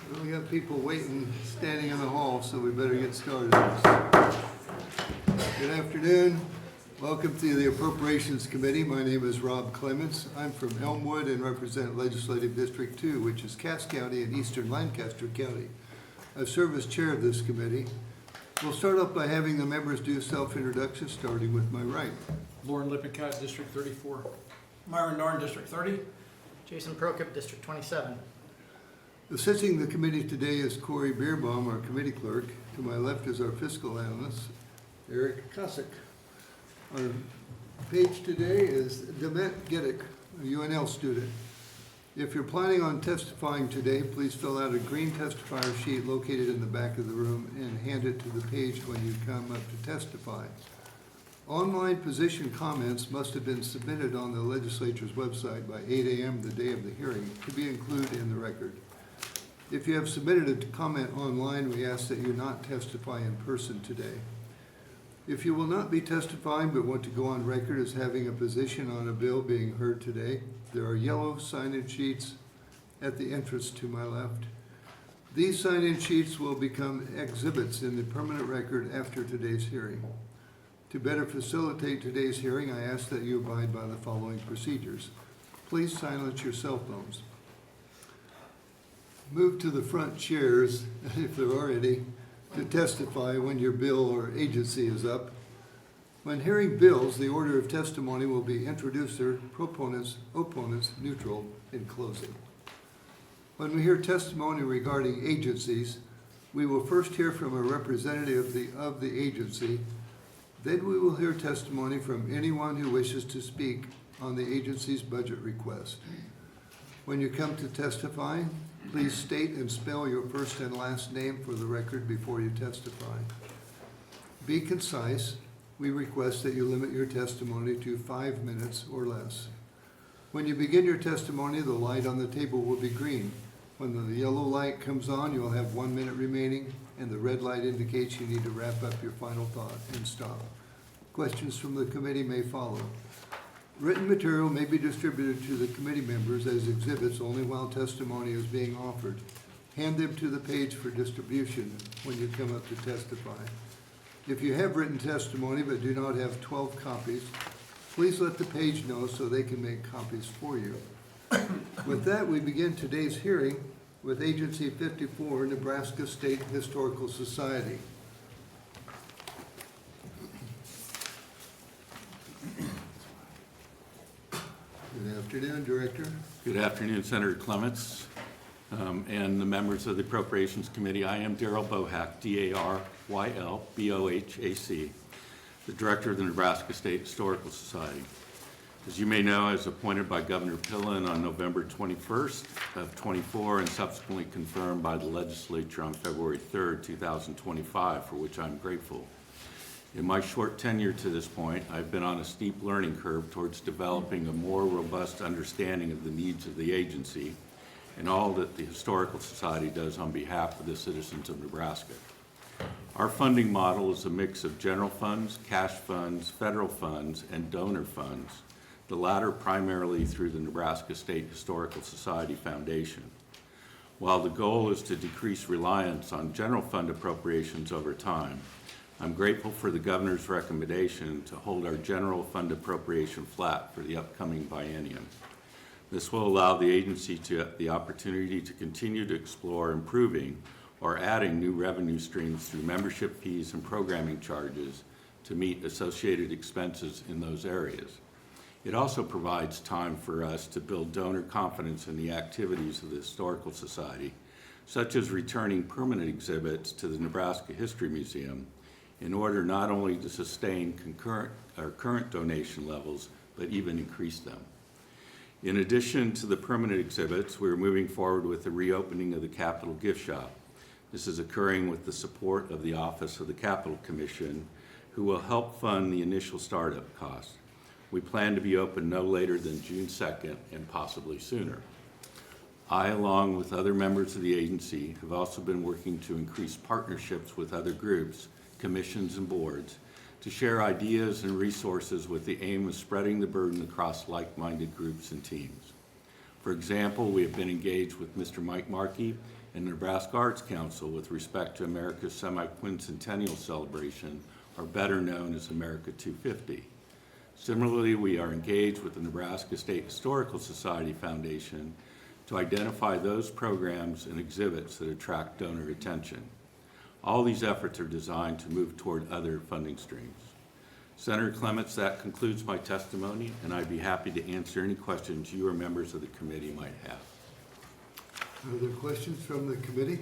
We got people waiting, standing in the hall, so we better get started. Good afternoon. Welcome to the Appropriations Committee. My name is Rob Clements. I'm from Elmwood and represent Legislative District 2, which is Cass County and eastern Lancaster County. I serve as chair of this committee. We'll start off by having the members do self-introductions, starting with my right. Lauren Lippincott, District 34. Myron Narn, District 30. Jason Prokop, District 27. Assisting the committee today is Corey Beerbaum, our committee clerk. To my left is our fiscal analyst, Eric Kosick. Our page today is Demet Giddick, a UNL student. If you're planning on testifying today, please fill out a green testifier sheet located in the back of the room and hand it to the page when you come up to testify. Online position comments must have been submitted on the legislature's website by 8 a.m. the day of the hearing to be included in the record. If you have submitted a comment online, we ask that you not testify in person today. If you will not be testifying but want to go on record as having a position on a bill being heard today, there are yellow sign-in sheets at the entrance to my left. These sign-in sheets will become exhibits in the permanent record after today's hearing. To better facilitate today's hearing, I ask that you abide by the following procedures. Please silence your cell phones. Move to the front chairs, if there are any, to testify when your bill or agency is up. When hearing bills, the order of testimony will be introducer, proponents, opponents, neutral, and closing. When we hear testimony regarding agencies, we will first hear from a representative of the agency. Then we will hear testimony from anyone who wishes to speak on the agency's budget request. When you come to testify, please state and spell your first and last name for the record before you testify. Be concise. We request that you limit your testimony to 5 minutes or less. When you begin your testimony, the light on the table will be green. When the yellow light comes on, you'll have 1 minute remaining, and the red light indicates you need to wrap up your final thought and stop. Questions from the committee may follow. Written material may be distributed to the committee members as exhibits only while testimony is being offered. Hand them to the page for distribution when you come up to testify. If you have written testimony but do not have 12 copies, please let the page know so they can make copies for you. With that, we begin today's hearing with Agency 54, Nebraska State Historical Society. Good afternoon, Director. Good afternoon, Senator Clements, and the members of the Appropriations Committee. I am Daryl Bohack, D-A-R-Y-L-B-O-H-A-C, the Director of the Nebraska State Historical Society. As you may know, I was appointed by Governor Pillen on November 21st of 24 and subsequently confirmed by the legislature on February 3rd, 2025, for which I'm grateful. In my short tenure to this point, I've been on a steep learning curve towards developing a more robust understanding of the needs of the agency and all that the Historical Society does on behalf of the citizens of Nebraska. Our funding model is a mix of general funds, cash funds, federal funds, and donor funds, the latter primarily through the Nebraska State Historical Society Foundation. While the goal is to decrease reliance on general fund appropriations over time, I'm grateful for the governor's recommendation to hold our general fund appropriation flat for the upcoming biennium. This will allow the agency the opportunity to continue to explore improving or adding new revenue streams through membership fees and programming charges to meet associated expenses in those areas. It also provides time for us to build donor confidence in the activities of the Historical Society, such as returning permanent exhibits to the Nebraska History Museum, in order not only to sustain current donation levels, but even increase them. In addition to the permanent exhibits, we're moving forward with the reopening of the Capitol Gift Shop. This is occurring with the support of the Office of the Capitol Commission, who will help fund the initial startup costs. We plan to be open no later than June 2nd and possibly sooner. I, along with other members of the agency, have also been working to increase partnerships with other groups, commissions, and boards to share ideas and resources with the aim of spreading the burden across like-minded groups and teams. For example, we have been engaged with Mr. Mike Markey and the Nebraska Arts Council with respect to America's semi-quincentennial celebration, or better known as America 250. Similarly, we are engaged with the Nebraska State Historical Society Foundation to identify those programs and exhibits that attract donor attention. All these efforts are designed to move toward other funding streams. Senator Clements, that concludes my testimony, and I'd be happy to answer any questions you or members of the committee might have. Are there questions from the committee?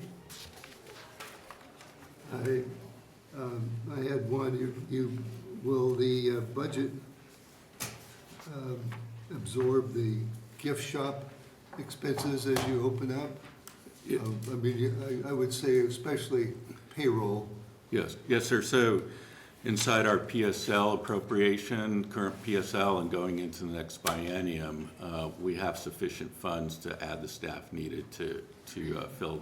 I had one. Will the budget absorb the gift shop expenses as you open up? Yeah. I mean, I would say especially payroll. Yes, sir. So inside our PSL appropriation, current PSL, and going into the next biennium, we have sufficient funds to add the staff needed to fill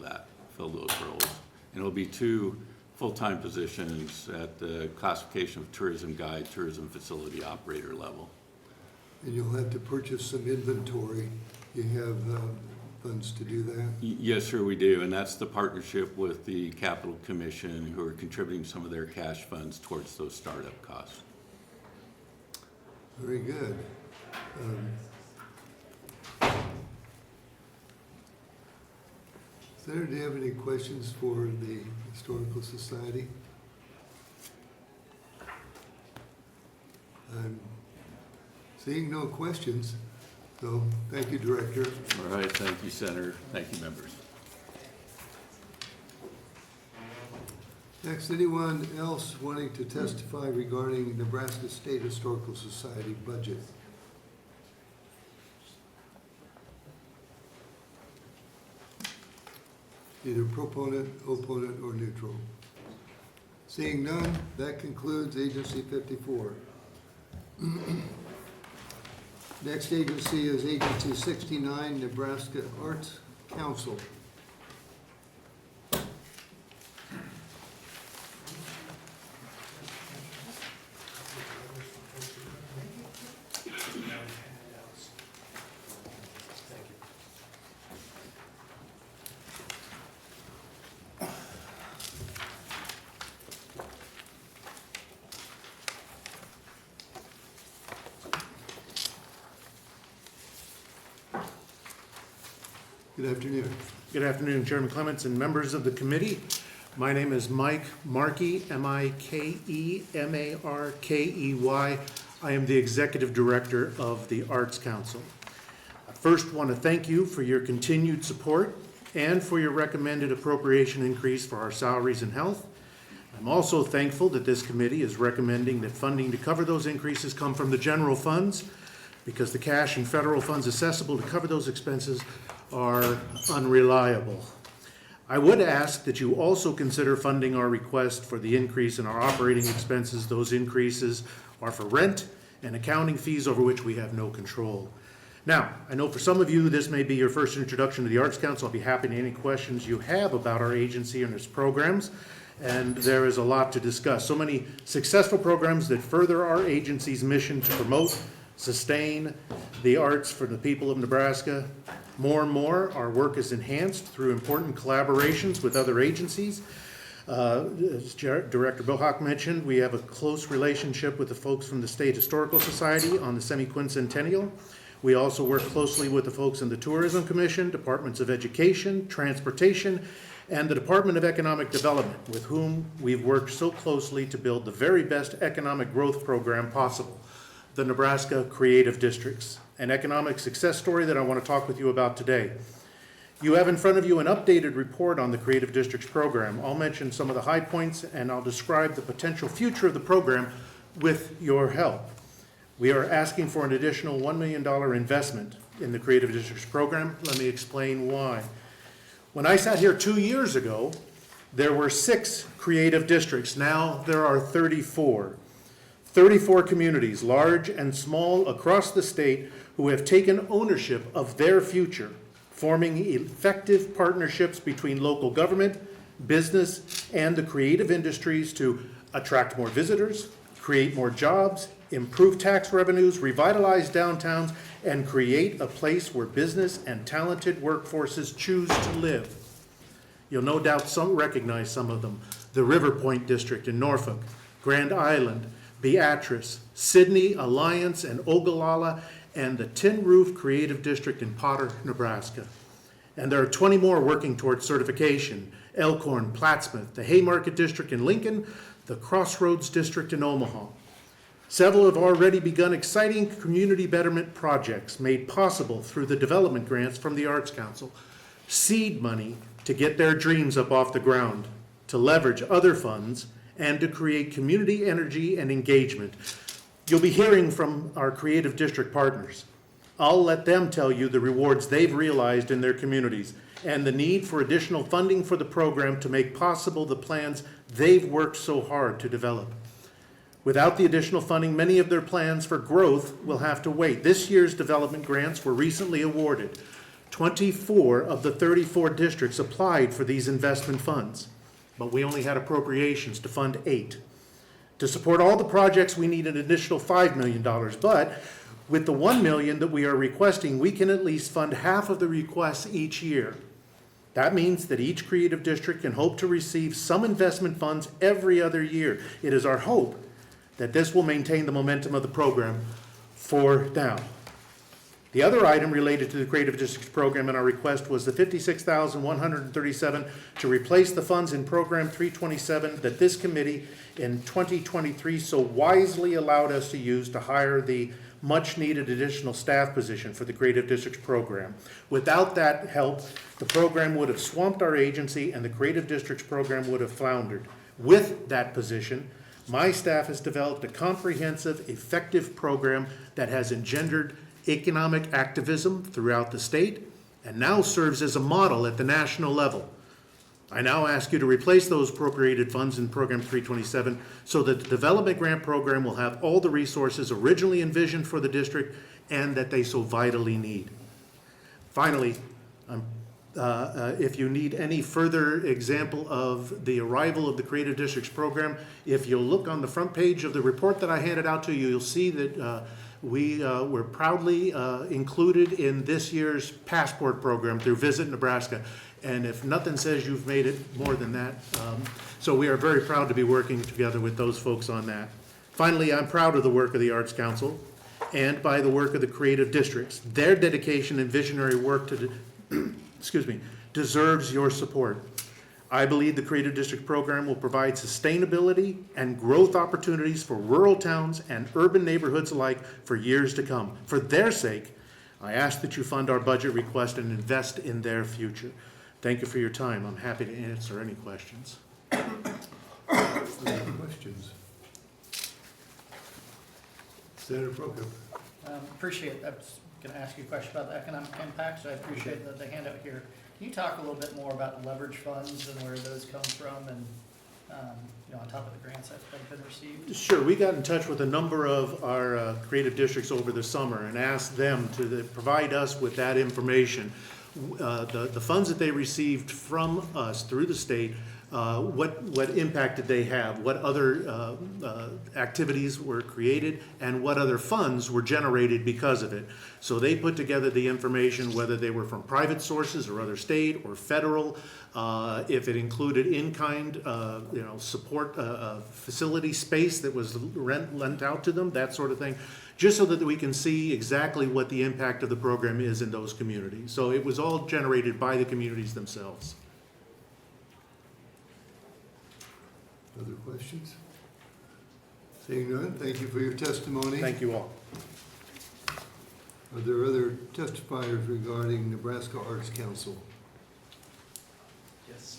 those roles. And it'll be 2 full-time positions at the classification of tourism guide, tourism facility operator level. And you'll have to purchase some inventory. You have funds to do that? Yes, sir, we do. And that's the partnership with the Capital Commission, who are contributing some of their cash funds towards those startup costs. Very good. Senator, do you have any questions for the Historical Society? I'm seeing no questions, so thank you, Director. All right, thank you, Senator. Thank you, members. Next, anyone else wanting to testify regarding Nebraska State Historical Society budget? Either proponent, opponent, or neutral. Seeing none, that concludes Agency 54. Next agency is Agency 69, Nebraska Arts Council. Good afternoon. Good afternoon, Chairman Clements and members of the committee. My name is Mike Markey, M-I-K-E-M-A-R-K-E-Y. I am the Executive Director of the Arts Council. I first want to thank you for your continued support and for your recommended appropriation increase for our salaries and health. I'm also thankful that this committee is recommending that funding to cover those increases come from the general funds, because the cash and federal funds accessible to cover those expenses are unreliable. I would ask that you also consider funding our request for the increase in our operating expenses. Those increases are for rent and accounting fees over which we have no control. Now, I know for some of you this may be your first introduction to the Arts Council. I'll be happy to any questions you have about our agency and its programs, and there is a lot to discuss. So many successful programs that further our agency's mission to promote, sustain the arts for the people of Nebraska. More and more, our work is enhanced through important collaborations with other agencies. As Director Bohawk mentioned, we have a close relationship with the folks from the State Historical Society on the semi-quincentennial. We also work closely with the folks in the Tourism Commission, Departments of Education, Transportation, and the Department of Economic Development, with whom we've worked so closely to build the very best economic growth program possible, the Nebraska Creative Districts, an economic success story that I want to talk with you about today. You have in front of you an updated report on the Creative Districts program. I'll mention some of the high points and I'll describe the potential future of the program with your help. We are asking for an additional $1 million investment in the Creative Districts program. Let me explain why. When I sat here 2 years ago, there were 6 creative districts. Now there are 34. 34 communities, large and small, across the state who have taken ownership of their future, forming effective partnerships between local government, business, and the creative industries to attract more visitors, create more jobs, improve tax revenues, revitalize downtowns, and create a place where business and talented workforces choose to live. You'll no doubt recognize some of them. The River Point District in Norfolk, Grand Island, Beatrice, Sydney, Alliance, and Ogallala, and the Tin Roof Creative District in Potter, Nebraska. And there are 20 more working towards certification: Elkhorn, Plattsmouth, the Haymarket District in Lincoln, the Crossroads District in Omaha. Several have already begun exciting community betterment projects made possible through the development grants from the Arts Council. Seed money to get their dreams up off the ground, to leverage other funds, and to create community energy and engagement. You'll be hearing from our creative district partners. I'll let them tell you the rewards they've realized in their communities and the need for additional funding for the program to make possible the plans they've worked so hard to develop. Without the additional funding, many of their plans for growth will have to wait. This year's development grants were recently awarded. 24 of the 34 districts applied for these investment funds, but we only had appropriations to fund 8. To support all the projects, we need an additional $5 million, but with the $1 million that we are requesting, we can at least fund half of the requests each year. That means that each creative district can hope to receive some investment funds every other year. It is our hope that this will maintain the momentum of the program for now. The other item related to the Creative Districts program in our request was the $56,137 to replace the funds in Program 327 that this committee in 2023 so wisely allowed us to use to hire the much-needed additional staff position for the Creative Districts program. Without that help, the program would have swamped our agency and the Creative Districts program would have floundered. With that position, my staff has developed a comprehensive, effective program that has engendered economic activism throughout the state and now serves as a model at the national level. I now ask you to replace those appropriated funds in Program 327 so that the development grant program will have all the resources originally envisioned for the district and that they so vitally need. Finally, if you need any further example of the arrival of the Creative Districts program, if you'll look on the front page of the report that I handed out to you, you'll see that we were proudly included in this year's passport program through Visit Nebraska. And if nothing says you've made it more than that. So we are very proud to be working together with those folks on that. Finally, I'm proud of the work of the Arts Council and by the work of the Creative Districts. Their dedication and visionary work to deserves your support. I believe the Creative District program will provide sustainability and growth opportunities for rural towns and urban neighborhoods alike for years to come. For their sake, I ask that you fund our budget request and invest in their future. Thank you for your time. I'm happy to answer any questions. Any questions? Senator Prokop. Appreciate, I was going to ask you a question about the economic impact, so I appreciate the handout here. Can you talk a little bit more about the leverage funds and where those come from and, on top of the grants that have been received? Sure. We got in touch with a number of our creative districts over the summer and asked them to provide us with that information. The funds that they received from us through the state, what impact did they have, what other activities were created, and what other funds were generated because of it. So they put together the information, whether they were from private sources or other state or federal, if it included in-kind, support facility space that was lent out to them, that sort of thing, just so that we can see exactly what the impact of the program is in those communities. So it was all generated by the communities themselves. Other questions? Seeing none, thank you for your testimony. Thank you all. Are there other testifiers regarding Nebraska Arts Council? Yes.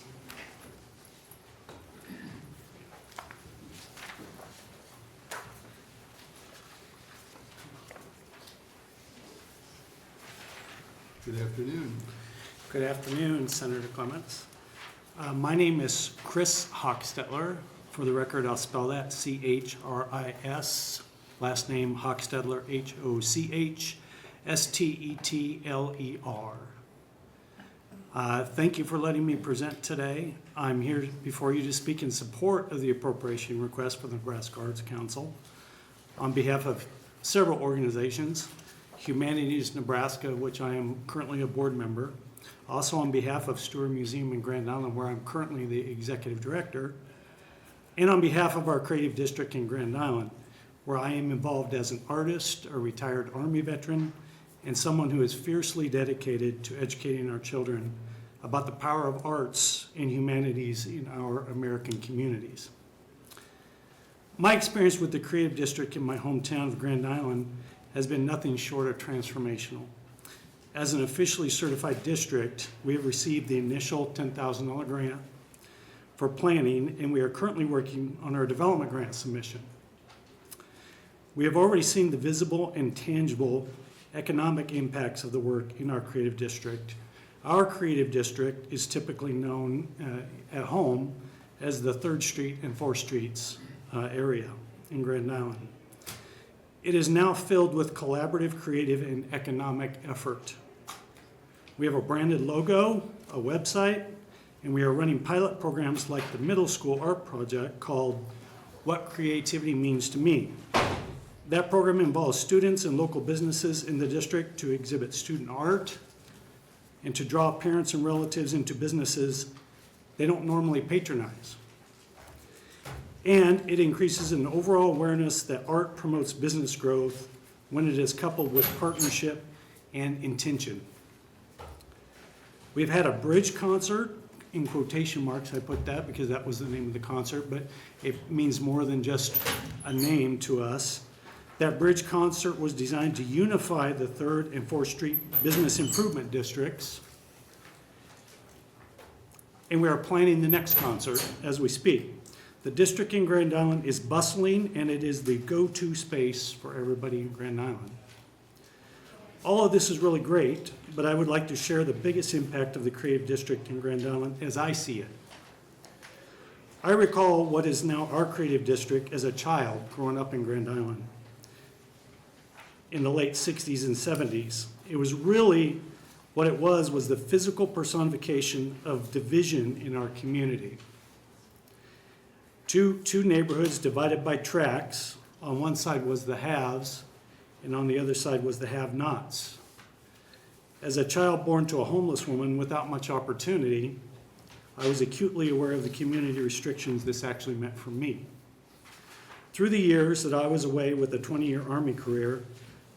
Good afternoon. Good afternoon, Senator Clements. My name is Chris Hochstetler. For the record, I'll spell that C-H-R-I-S. Last name Hochstetler, H-O-C-H-S-T-E-T-L-E-R. Thank you for letting me present today. I'm here before you to speak in support of the appropriation request for the Nebraska Arts Council. On behalf of several organizations, Humanities Nebraska, which I am currently a board member, Also on behalf of Stewart Museum in Grand Island, where I'm currently the executive director, and on behalf of our creative district in Grand Island, where I am involved as an artist, a retired Army veteran, and someone who is fiercely dedicated to educating our children about the power of arts and humanities in our American communities. My experience with the creative district in my hometown of Grand Island has been nothing short of transformational. As an officially certified district, we have received the initial $10,000 grant for planning, and we are currently working on our development grant submission. We have already seen the visible and tangible economic impacts of the work in our creative district. Our creative district is typically known at home as the 3rd Street and 4th Streets area in Grand Island. It is now filled with collaborative, creative, and economic effort. We have a branded logo, a website, and we are running pilot programs like the middle school art project called What Creativity Means to Me. That program involves students and local businesses in the district to exhibit student art and to draw parents and relatives into businesses they don't normally patronize. And it increases an overall awareness that art promotes business growth when it is coupled with partnership and intention. We've had a bridge concert, in quotation marks, I put that because that was the name of the concert, but it means more than just a name to us. That bridge concert was designed to unify the 3rd and 4th Street business improvement districts. And we are planning the next concert as we speak. The district in Grand Island is bustling, and it is the go-to space for everybody in Grand Island. All of this is really great, but I would like to share the biggest impact of the creative district in Grand Island as I see it. I recall what is now our creative district as a child growing up in Grand Island in the late 60s and 70s. It was really what it was the physical personification of division in our community. Two neighborhoods divided by tracks. On one side was the haves, and on the other side was the have-nots. As a child born to a homeless woman without much opportunity, I was acutely aware of the community restrictions this actually meant for me. Through the years that I was away with a 20-year Army career,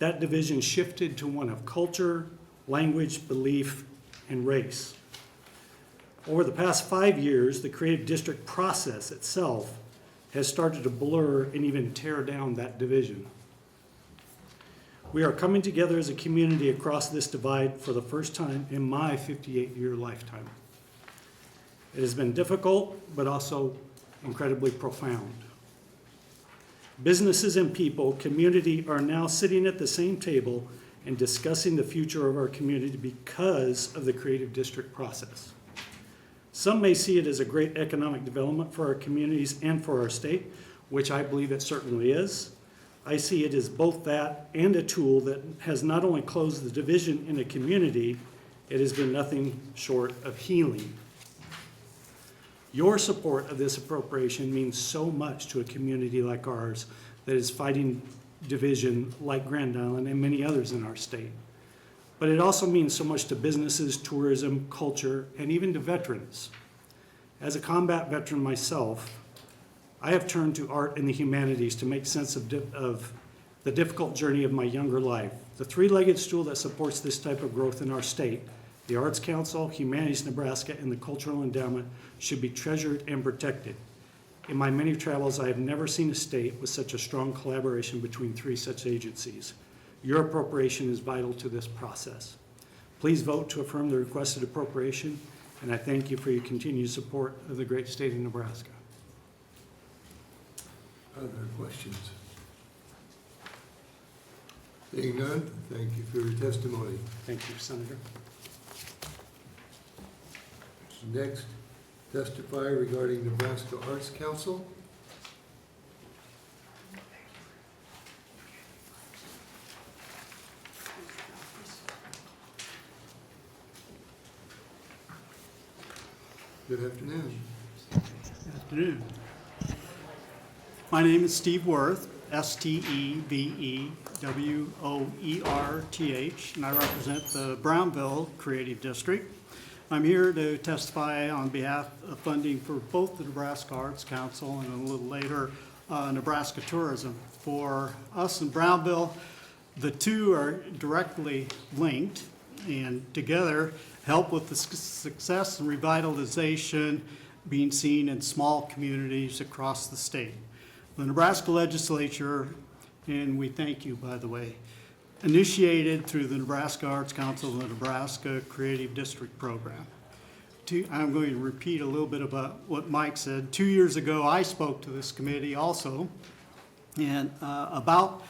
that division shifted to one of culture, language, belief, and race. Over the past 5 years, the creative district process itself has started to blur and even tear down that division. We are coming together as a community across this divide for the first time in my 58-year lifetime. It has been difficult, but also incredibly profound. Businesses and people, community are now sitting at the same table and discussing the future of our community because of the creative district process. Some may see it as a great economic development for our communities and for our state, which I believe it certainly is. I see it as both that and a tool that has not only closed the division in a community, it has been nothing short of healing. Your support of this appropriation means so much to a community like ours that is fighting division like Grand Island and many others in our state. But it also means so much to businesses, tourism, culture, and even to veterans. As a combat veteran myself, I have turned to art and the humanities to make sense of the difficult journey of my younger life. The three-legged stool that supports this type of growth in our state, the Arts Council, Humanities Nebraska, and the Cultural Endowment, should be treasured and protected. In my many travels, I have never seen a state with such a strong collaboration between three such agencies. Your appropriation is vital to this process. Please vote to affirm the requested appropriation, and I thank you for your continued support of the great state of Nebraska. Other questions? Seeing none, thank you for your testimony. Thank you, Senator. Next, testify regarding Nebraska Arts Council. Good afternoon. Good afternoon. My name is Steve Worth, S-T-E-V-E-W-O-E-R-T-H, and I represent the Brownville Creative District. I'm here to testify on behalf of funding for both the Nebraska Arts Council and a little later, Nebraska Tourism. For us in Brownville, the two are directly linked and together help with the success and revitalization being seen in small communities across the state. The Nebraska legislature, and we thank you, by the way, initiated through the Nebraska Arts Council the Nebraska Creative District Program. I'm going to repeat a little bit about what Mike said. 2 years ago, I spoke to this committee also and about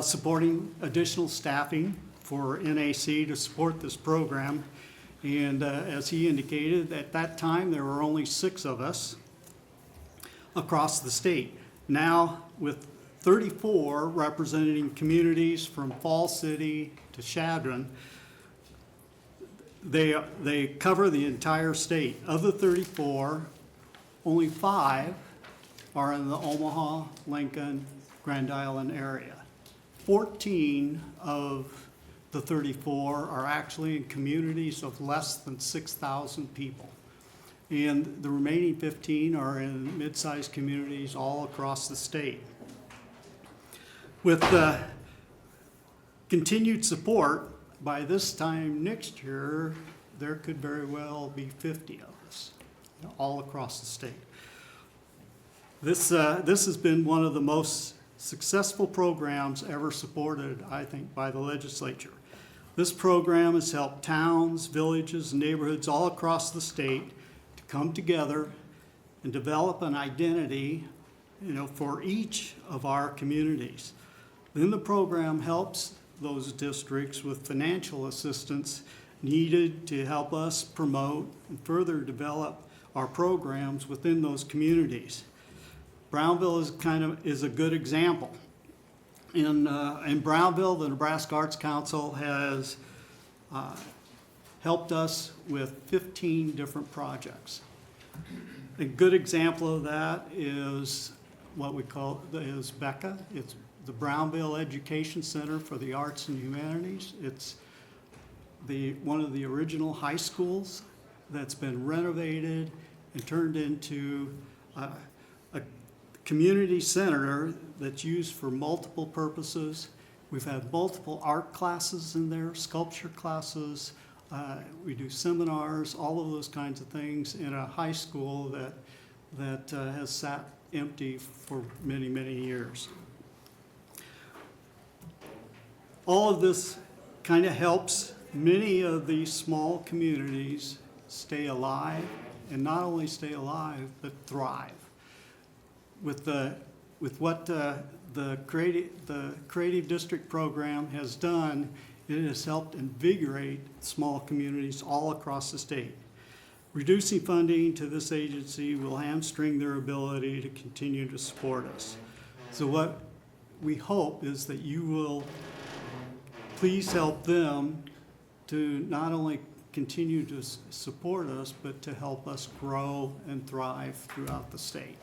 supporting additional staffing for NAC to support this program. And as he indicated, at that time, there were only 6 of us across the state. Now, with 34 representing communities from Fall City to Chadron, they cover the entire state. Of the 34, only 5 are in the Omaha, Lincoln, Grand Island area. 14 of the 34 are actually in communities of less than 6,000 people. And the remaining 15 are in mid-sized communities all across the state. With continued support, by this time next year, there could very well be 50 of us, all across the state. This has been one of the most successful programs ever supported, I think, by the legislature. This program has helped towns, villages, and neighborhoods all across the state to come together and develop an identity, for each of our communities. Then the program helps those districts with financial assistance needed to help us promote and further develop our programs within those communities. Brownville is a good example. In Brownville, the Nebraska Arts Council has helped us with 15 different projects. A good example of that is what we call is BECA. It's the Brownville Education Center for the Arts and Humanities. It's one of the original high schools that's been renovated and turned into a community center that's used for multiple purposes. We've had multiple art classes in there, sculpture classes. We do seminars, all of those kinds of things in a high school that has sat empty for many, many years. All of this kind of helps many of these small communities stay alive, and not only stay alive, but thrive. With what the Creative District Program has done, it has helped invigorate small communities all across the state. Reducing funding to this agency will hamstring their ability to continue to support us. So what we hope is that you will please help them to not only continue to support us, but to help us grow and thrive throughout the state.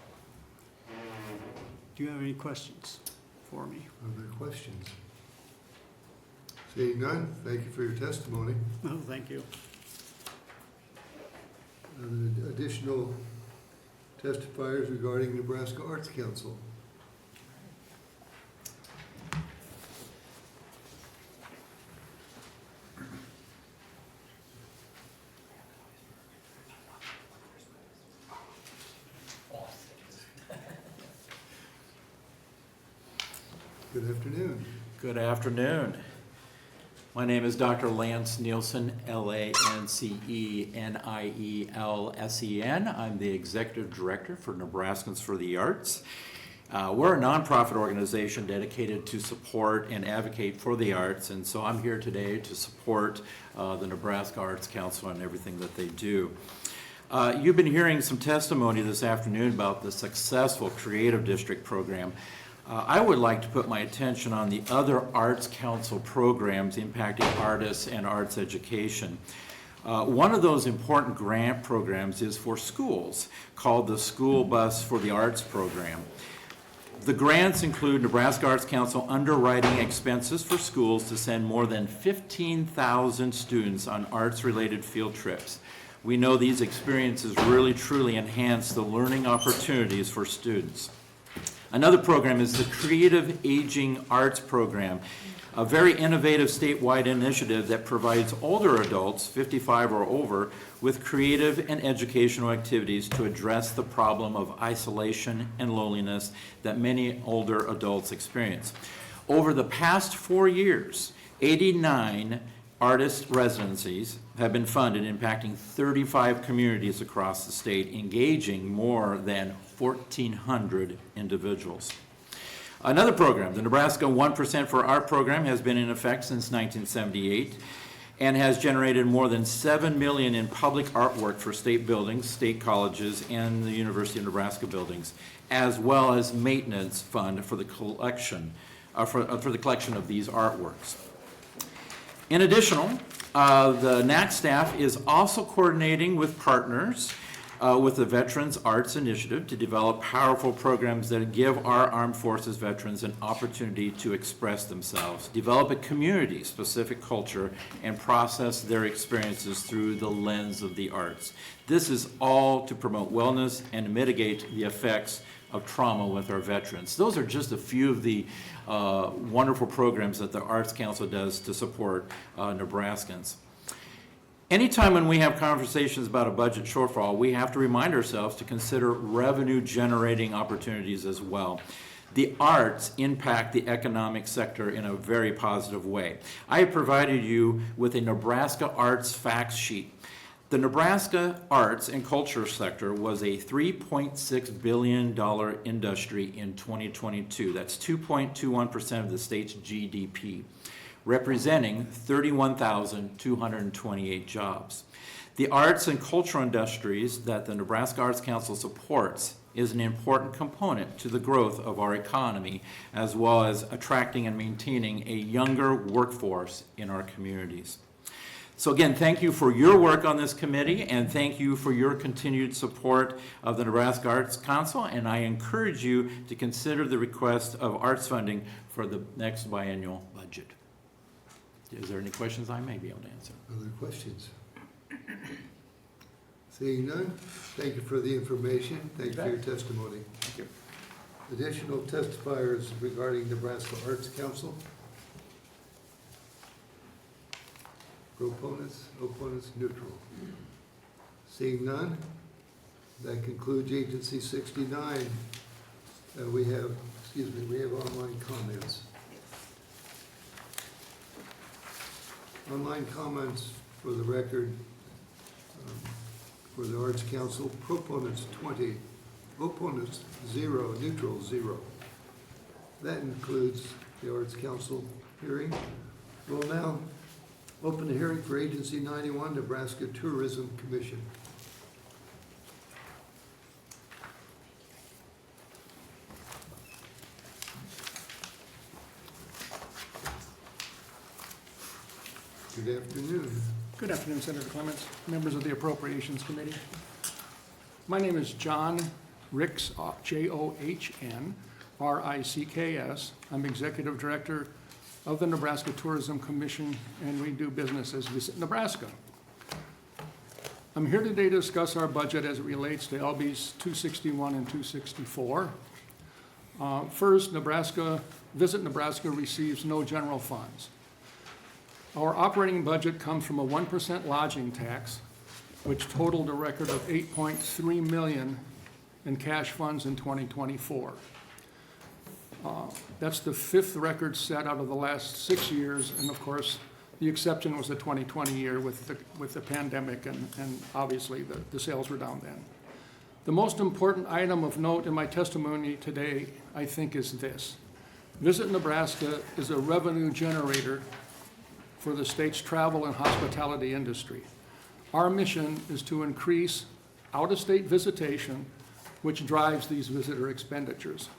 Do you have any questions for me? Other questions? Seeing none, thank you for your testimony. No, thank you. Additional testifiers regarding Nebraska Arts Council. Good afternoon. Good afternoon. My name is Dr. Lance Nielsen, L-A-N-C-E-N-I-E-L-S-E-N. I'm the Executive Director for Nebraskans for the Arts. We're a nonprofit organization dedicated to support and advocate for the arts, and so I'm here today to support the Nebraska Arts Council and everything that they do. You've been hearing some testimony this afternoon about the successful Creative District program. I would like to put my attention on the other Arts Council programs impacting artists and arts education. One of those important grant programs is for schools, called the School Bus for the Arts program. The grants include Nebraska Arts Council underwriting expenses for schools to send more than 15,000 students on arts-related field trips. We know these experiences really truly enhance the learning opportunities for students. Another program is the Creative Aging Arts Program, a very innovative statewide initiative that provides older adults, 55 or over, with creative and educational activities to address the problem of isolation and loneliness that many older adults experience. Over the past 4 years, 89 artist residencies have been funded, impacting 35 communities across the state, engaging more than 1,400 individuals. Another program, the Nebraska 1% for Art program, has been in effect since 1978 and has generated more than $7 million in public artwork for state buildings, state colleges, and the University of Nebraska buildings, as well as maintenance fund for the collection for the collection of these artworks. In addition, the NAC staff is also coordinating with partners with the Veterans Arts Initiative to develop powerful programs that give our armed forces veterans an opportunity to express themselves, develop a community-specific culture, and process their experiences through the lens of the arts. This is all to promote wellness and mitigate the effects of trauma with our veterans. Those are just a few of the wonderful programs that the Arts Council does to support Nebraskans. Anytime when we have conversations about a budget shortfall, we have to remind ourselves to consider revenue-generating opportunities as well. The arts impact the economic sector in a very positive way. I have provided you with a Nebraska Arts facts sheet. The Nebraska arts and culture sector was a $3.6 billion industry in 2022. That's 2.21% of the state's GDP, representing 31,228 jobs. The arts and cultural industries that the Nebraska Arts Council supports is an important component to the growth of our economy, as well as attracting and maintaining a younger workforce in our communities. So again, thank you for your work on this committee, and thank you for your continued support of the Nebraska Arts Council, and I encourage you to consider the request of arts funding for the next biennial budget. Is there any questions I may be able to answer? Other questions? Seeing none, thank you for the information. Thank you for your testimony. Thank you. Additional testifiers regarding Nebraska Arts Council? Proponents, opponents, neutral. Seeing none, that concludes Agency 69. We have online comments. Online comments for the record, for the Arts Council, proponents 20, opponents 0, neutral 0. That includes the Arts Council hearing. We'll now open the hearing for Agency 91, Nebraska Tourism Commission. Good afternoon. Good afternoon, Senator Clements, members of the Appropriations Committee. My name is John Ricks, John-R-I-C-K-S. I'm Executive Director of the Nebraska Tourism Commission, and we do business as Visit Nebraska. I'm here today to discuss our budget as it relates to LBs 261 and 264. First, Visit Nebraska receives no general funds. Our operating budget comes from a 1% lodging tax, which totaled a record of $8.3 million in cash funds in 2024. That's the fifth record set out of the last 6 years, and of course, the exception was the 2020 year with the pandemic, and obviously the sales were down then. The most important item of note in my testimony today, I think, is this. Visit Nebraska is a revenue generator for the state's travel and hospitality industry. Our mission is to increase out-of-state visitation, which drives these visitor expenditures.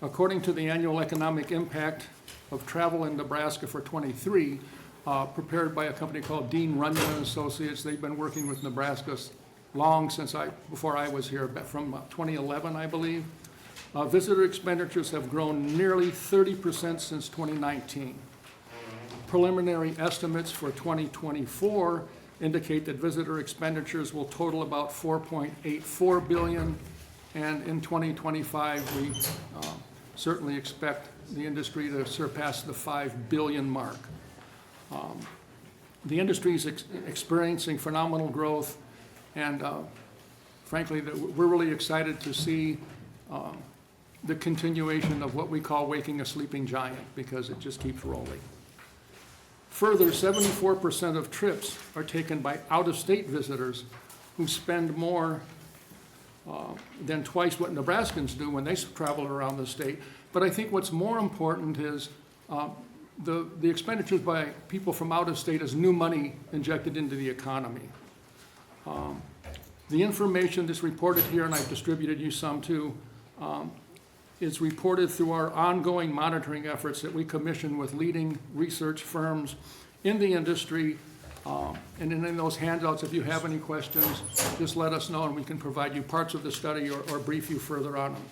According to the annual economic impact of travel in Nebraska for '23, prepared by a company called Dean Runyon Associates, they've been working with Nebraska long before I was here, from 2011, I believe. Visitor expenditures have grown nearly 30% since 2019. Preliminary estimates for 2024 indicate that visitor expenditures will total about $4.84 billion. And in 2025, we certainly expect the industry to surpass the $5 billion mark. The industry is experiencing phenomenal growth, and frankly, we're really excited to see the continuation of what we call waking a sleeping giant, because it just keeps rolling. Further, 74% of trips are taken by out-of-state visitors who spend more than twice what Nebraskans do when they travel around the state. But I think what's more important is the expenditures by people from out of state is new money injected into the economy. The information that's reported here, and I've distributed you some too, is reported through our ongoing monitoring efforts that we commission with leading research firms in the industry. And in those handouts, if you have any questions, just let us know and we can provide you parts of the study or brief you further on them.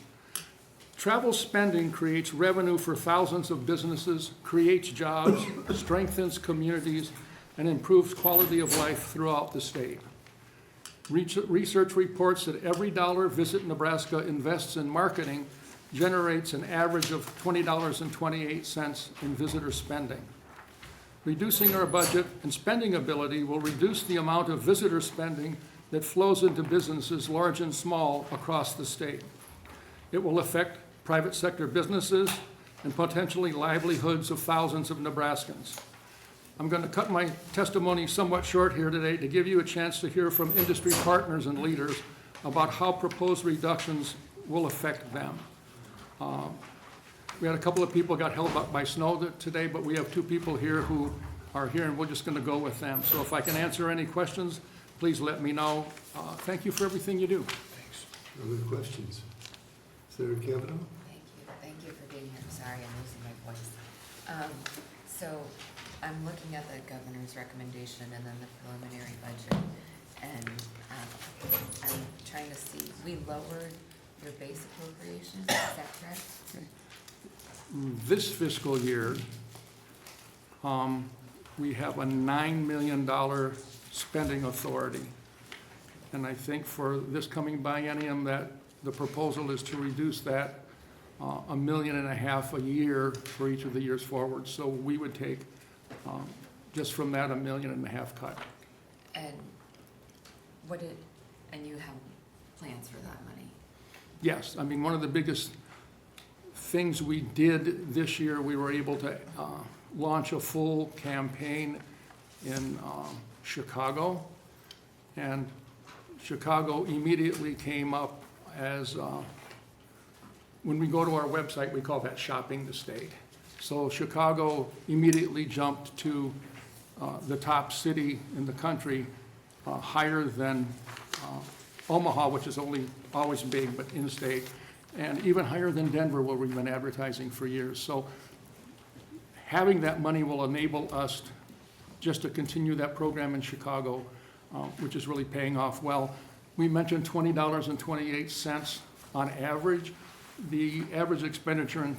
Travel spending creates revenue for thousands of businesses, creates jobs, strengthens communities, and improves quality of life throughout the state. Research reports that every dollar Visit Nebraska invests in marketing generates an average of $20.28 in visitor spending. Reducing our budget and spending ability will reduce the amount of visitor spending that flows into businesses large and small across the state. It will affect private sector businesses and potentially livelihoods of thousands of Nebraskans. I'm going to cut my testimony somewhat short here today to give you a chance to hear from industry partners and leaders about how proposed reductions will affect them. We had a couple of people got held up by snow today, but we have two people here who are here, and we're just going to go with them. So if I can answer any questions, please let me know. Thank you for everything you do. Thanks. Other questions? Senator Kavanaugh? Thank you for being here. Sorry, I'm losing my voice. So I'm looking at the governor's recommendation and then the preliminary budget, and I'm trying to see, we lowered your base appropriations, is that correct? This fiscal year, we have a $9 million spending authority. And I think for this coming biennium, that the proposal is to reduce that $1.5 million a year for each of the years forward. So we would take just from that $1.5 million cut. And and you have plans for that money? Yes, I mean, one of the biggest things we did this year, we were able to launch a full campaign in Chicago. And Chicago immediately came up as, when we go to our website, we call that shopping the state. So Chicago immediately jumped to the top city in the country, higher than Omaha, which is always big, but in-state, and even higher than Denver, where we've been advertising for years. So having that money will enable us just to continue that program in Chicago, which is really paying off well. We mentioned $20.28 on average. The average expenditure in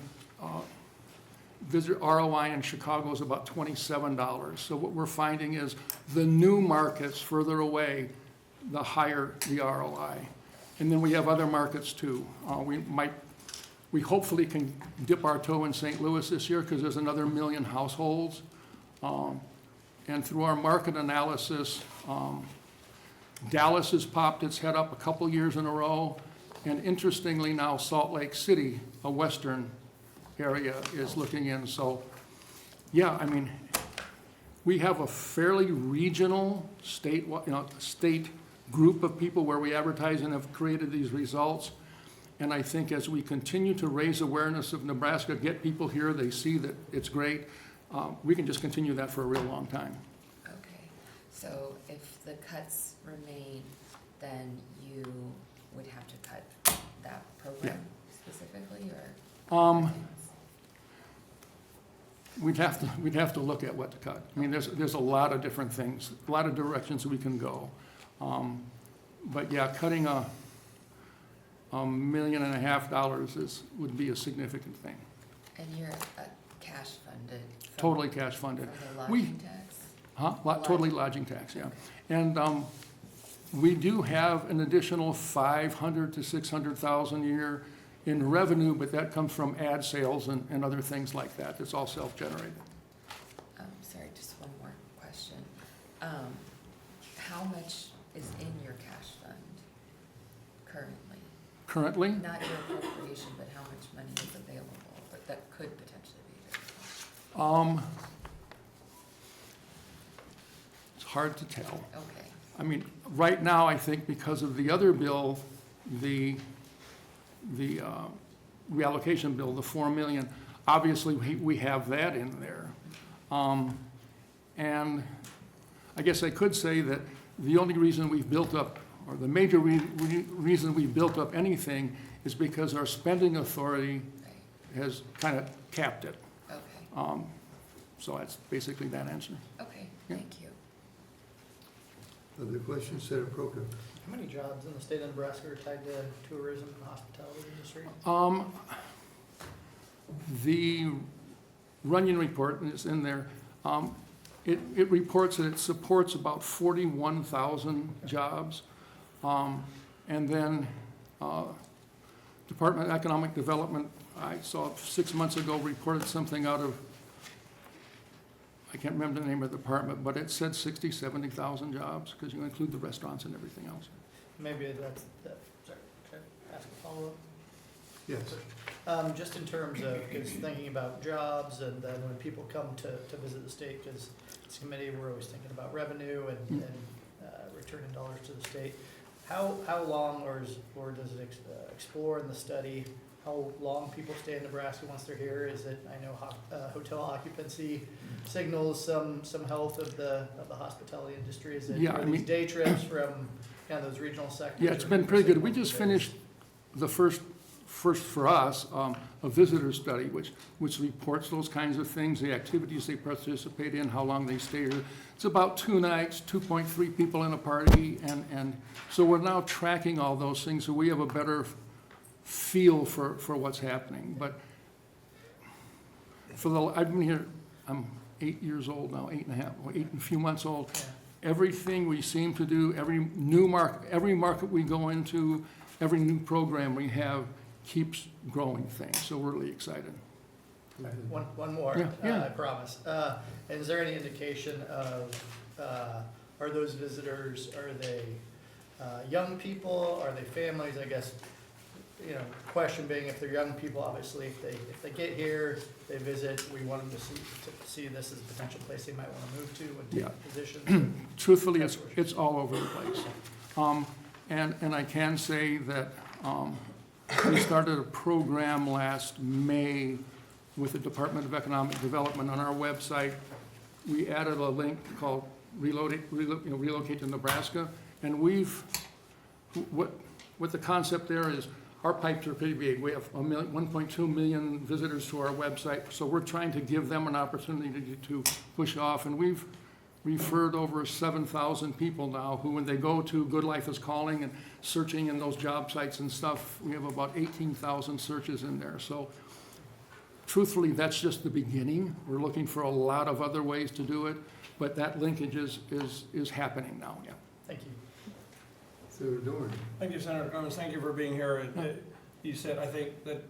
visitor ROI in Chicago is about $27. So what we're finding is the new markets further away, the higher the ROI. And then we have other markets too. We hopefully can dip our toe in St. Louis this year because there's another 1 million households. And through our market analysis, Dallas has popped its head up a couple years in a row. And interestingly now, Salt Lake City, a western area, is looking in. So yeah, I mean, we have a fairly regional state group of people where we advertise and have created these results. And I think as we continue to raise awareness of Nebraska, get people here, they see that it's great, we can just continue that for a real long time. Okay, so if the cuts remain, then you would have to cut that program specifically, or? We'd have to look at what to cut. I mean, there's a lot of different things, a lot of directions we can go. But yeah, cutting $1.5 million would be a significant thing. And you're cash funded? Totally cash funded. For the We- lodging tax? Totally lodging tax, yeah. And we do have an additional 500 to 600,000 a year in revenue, but that comes from ad sales and other things like that. It's all self-generated. Sorry, just one more question. How much is in your cash fund currently? Currently, Not your appropriation, but how much money is available, or that could potentially be available? it's hard to tell. Okay, I mean, right now, I think because of the other bill, the reallocation bill, the 4 million, obviously, we have that in there. And I guess I could say that the only reason we've built up, or the major reason we've built up anything is because our spending authority right, has kind of capped it. okay, So that's basically that answer. okay, Yeah. thank you. Other questions, Senator Proker? How many jobs in the state of Nebraska are tied to tourism and hospitality industry? The Runyon report is in there. It reports that it supports about 41,000 jobs. And then Department of Economic Development, I saw 6 months ago, reported something out of, I can't remember the name of the department, but it said 60, 70,000 jobs, because you include the restaurants and everything else. Maybe that's, sorry, can I ask a follow-up? Yes. Just in terms of, because thinking about jobs and then when people come to visit the state, because this committee, we're always thinking about revenue and returning dollars to the state. How long, or does it explore in the study, how long people stay in Nebraska once they're here? Is it, I know hotel occupancy signals some health of the hospitality industry. Is it Yeah, I are these mean- day trips from kind of those regional sectors? Yeah, it's or been pretty good. We single just days? finished the first for us, a visitor study, which reports those kinds of things, the activities they participate in, how long they stay here. It's about 2 nights, 2.3 people in a party, and so we're now tracking all those things, so we have a better feel for what's happening. But I've been here, I'm 8 years old now, 8.5, or 8 and a few months old. Yeah. Everything we seem to do, every market we go into, every new program we have keeps growing things, so we're really excited. Okay, one more, Yeah. I promise. Is there any indication of, are those visitors, are they young people, are they families? I guess, question being, if they're young people, obviously, if they get here, they visit, we want them to see this as a potential place they might want to move to and Yeah. take positions. Truthfully, it's all over the place. And I can say that we started a program last May with the Department of Economic Development on our website. We added a link called Relocate to Nebraska, and what the concept there is, our pipes are pretty big. We have 1.2 million visitors to our website, so we're trying to give them an opportunity to push off, and we've referred over 7,000 people now who, when they go to Good Life is Calling and searching in those job sites and stuff, we have about 18,000 searches in there. So truthfully, that's just the beginning. We're looking for a lot of other ways to do it, but that linkage is happening now, yeah. Thank you. Senator Dorn? Thank you, Senator Gomez. Thank you for being here. You said, I think, that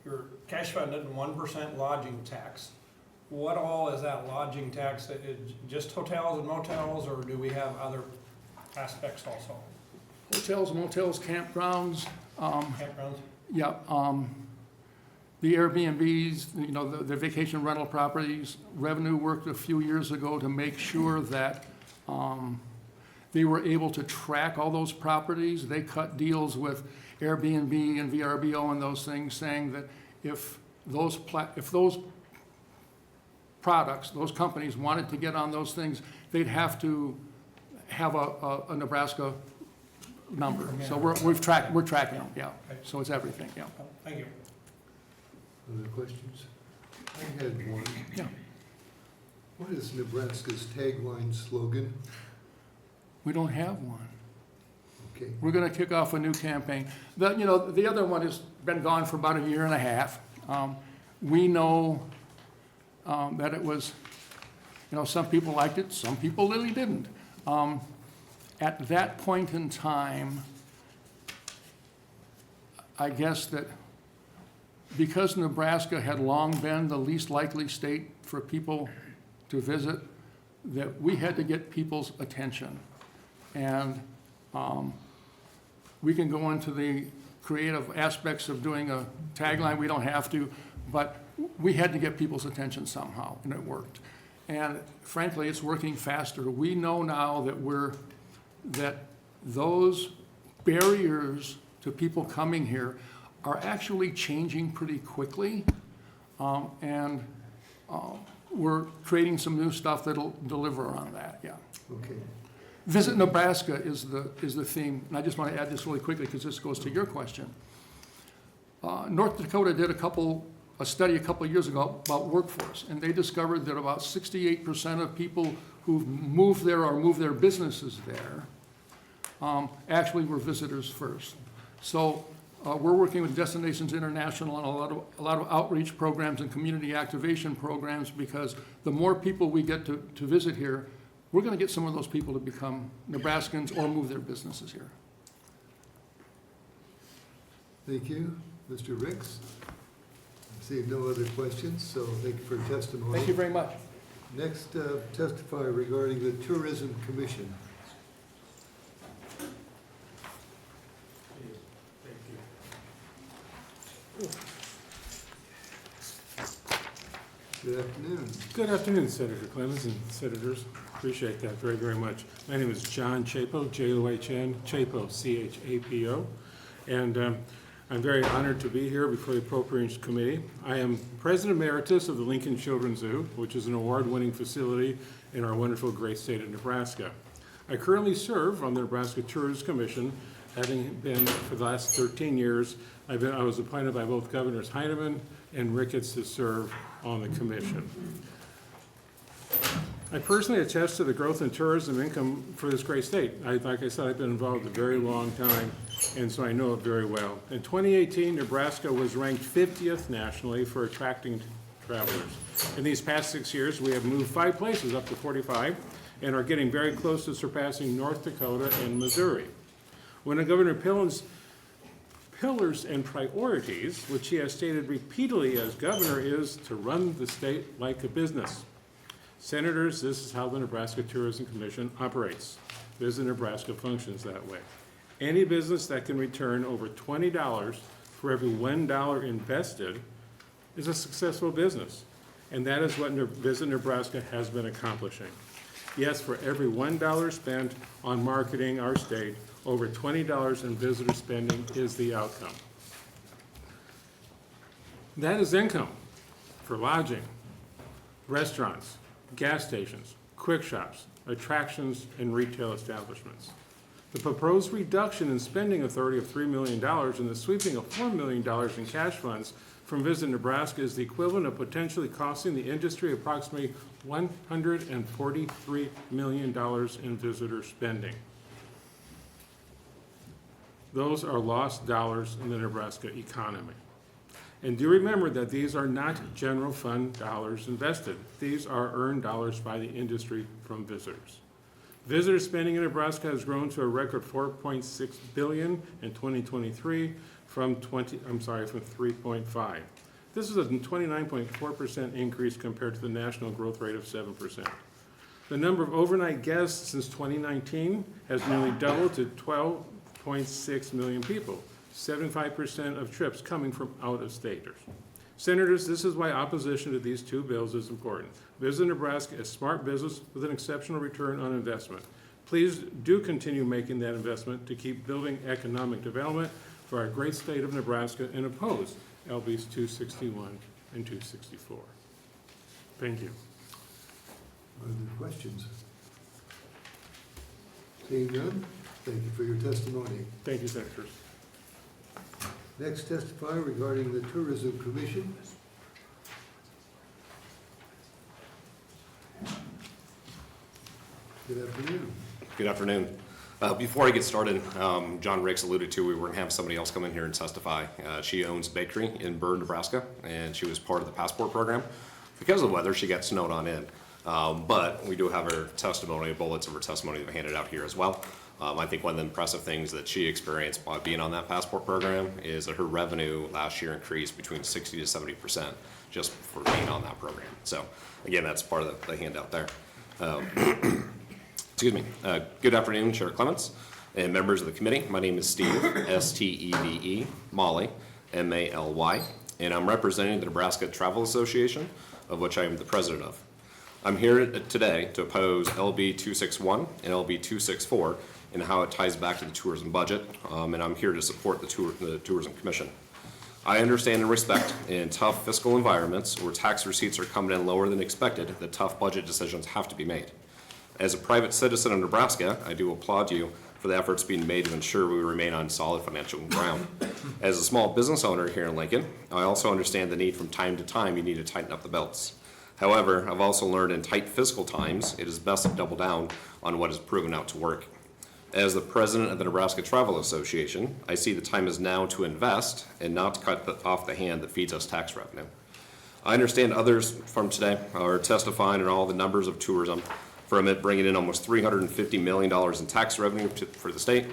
your cash fund is 1% lodging tax. What all is that lodging tax? Just hotels and motels, or do we have other aspects also? Hotels, motels, campgrounds, Campgrounds? yeah, the Airbnbs, the vacation rental properties. Revenue worked a few years ago to make sure that they were able to track all those properties. They cut deals with Airbnb and VRBO and those things, saying that if those products, those companies wanted to get on those things, they'd have to have a Nebraska number. So we're tracking them, yeah. So it's everything, yeah. Thank you. Other questions? I had one. Yeah. What is Nebraska's tagline slogan? We don't have one. Okay. We're gonna kick off a new campaign. The other one has been gone for about a year and a half. We know that You know, some people liked it, some people really didn't. At that point in time, I guess that because Nebraska had long been the least likely state for people to visit, that we had to get people's attention. And we can go into the creative aspects of doing a tagline, we don't have to, but we had to get people's attention somehow, and it worked. And frankly, it's working faster. We know now that those barriers to people coming here are actually changing pretty quickly. And we're creating some new stuff that'll deliver on that, yeah. Okay. Visit Nebraska is the theme, and I just want to add this really quickly because this goes to your question. North Dakota did a study a couple of years ago about workforce, and they discovered that about 68% of people who've moved there or moved their businesses there actually were visitors first. So we're working with Destinations International on a lot of outreach programs and community activation programs, because the more people we get to visit here, we're going to get some of those people to become Nebraskans or move their businesses here. Thank you. Mr. Ricks? I see no other questions, so thank you for your testimony. Thank you very much. Next, testify regarding the Tourism Commission. Good afternoon. Good afternoon, Senator Clemens and senators. Appreciate that very, very much. My name is John Chapo, John, Chapo, Chapo. And I'm very honored to be here before the Appropriations Committee. I am President Emeritus of the Lincoln Children's Zoo, which is an award-winning facility in our wonderful great state of Nebraska. I currently serve on the Nebraska Tourism Commission, having been for the last 13 years. I was appointed by both Governors Heinemann and Ricketts to serve on the commission. I personally attest to the growth in tourism income for this great state. Like I said, I've been involved a very long time, and so I know it very well. In 2018, Nebraska was ranked 50th nationally for attracting travelers. In these past 6 years, we have moved 5 places up to 45 and are getting very close to surpassing North Dakota and Missouri. One of Governor Pillen's pillars and priorities, which he has stated repeatedly as governor, is to run the state like a business. Senators, this is how the Nebraska Tourism Commission operates. Visit Nebraska functions that way. Any business that can return over $20 for every $1 invested is a successful business. And that is what Visit Nebraska has been accomplishing. Yes, for every $1 spent on marketing our state, over $20 in visitor spending is the outcome. That is income for lodging, restaurants, gas stations, quick shops, attractions, and retail establishments. The proposed reduction in spending authority of $3 million and the sweeping of $4 million in cash funds from Visit Nebraska is the equivalent of potentially costing the industry approximately $143 million in visitor spending. Those are lost dollars in the Nebraska economy. And do remember that these are not general fund dollars invested. These are earned dollars by the industry from visitors. Visitor spending in Nebraska has grown to a record $4.6 billion in 2023 from 3.5. This is a 29.4% increase compared to the national growth rate of 7%. The number of overnight guests since 2019 has nearly doubled to 12.6 million people, 75% of trips coming from out-of-staters. Senators, this is why opposition to these 2 bills is important. Visit Nebraska is smart business with an exceptional return on investment. Please do continue making that investment to keep building economic development for our great state of Nebraska and oppose LBs 261 and 264. Thank you. Other questions? Seeing none, thank you for your testimony. Thank you, Senators. Next, testify regarding the Tourism Commission. Good afternoon. Good afternoon. Before I get started, John Ricks alluded to, we were going to have somebody else come in here and testify. She owns a bakery in Bird, Nebraska, and she was part of the passport program. Because of the weather, she got snowed on in. But we do have her testimony, bullets of her testimony that we handed out here as well. I think one of the impressive things that she experienced by being on that passport program is that her revenue last year increased between 60 to 70% just for being on that program. So again, that's part of the handout there. Excuse me. Good afternoon, Chair Clements and members of the committee. My name is Steve, S-T-E-V-E, Malley, M-A-L-Y, and I'm representing the Nebraska Travel Association, of which I am the president of. I'm here today to oppose LB 261 and LB 264 and how it ties back to the tourism budget, and I'm here to support the Tourism Commission. I understand and respect in tough fiscal environments where tax receipts are coming in lower than expected, that tough budget decisions have to be made. As a private citizen of Nebraska, I do applaud you for the efforts being made to ensure we remain on solid financial ground. As a small business owner here in Lincoln, I also understand the need from time to time you need to tighten up the belts. However, I've also learned in tight fiscal times, it is best to double down on what has proven out to work. As the president of the Nebraska Travel Association, I see the time is now to invest and not to cut off the hand that feeds us tax revenue. I understand others from today are testifying on all the numbers of tourism, from it bringing in almost $350 million in tax revenue for the state,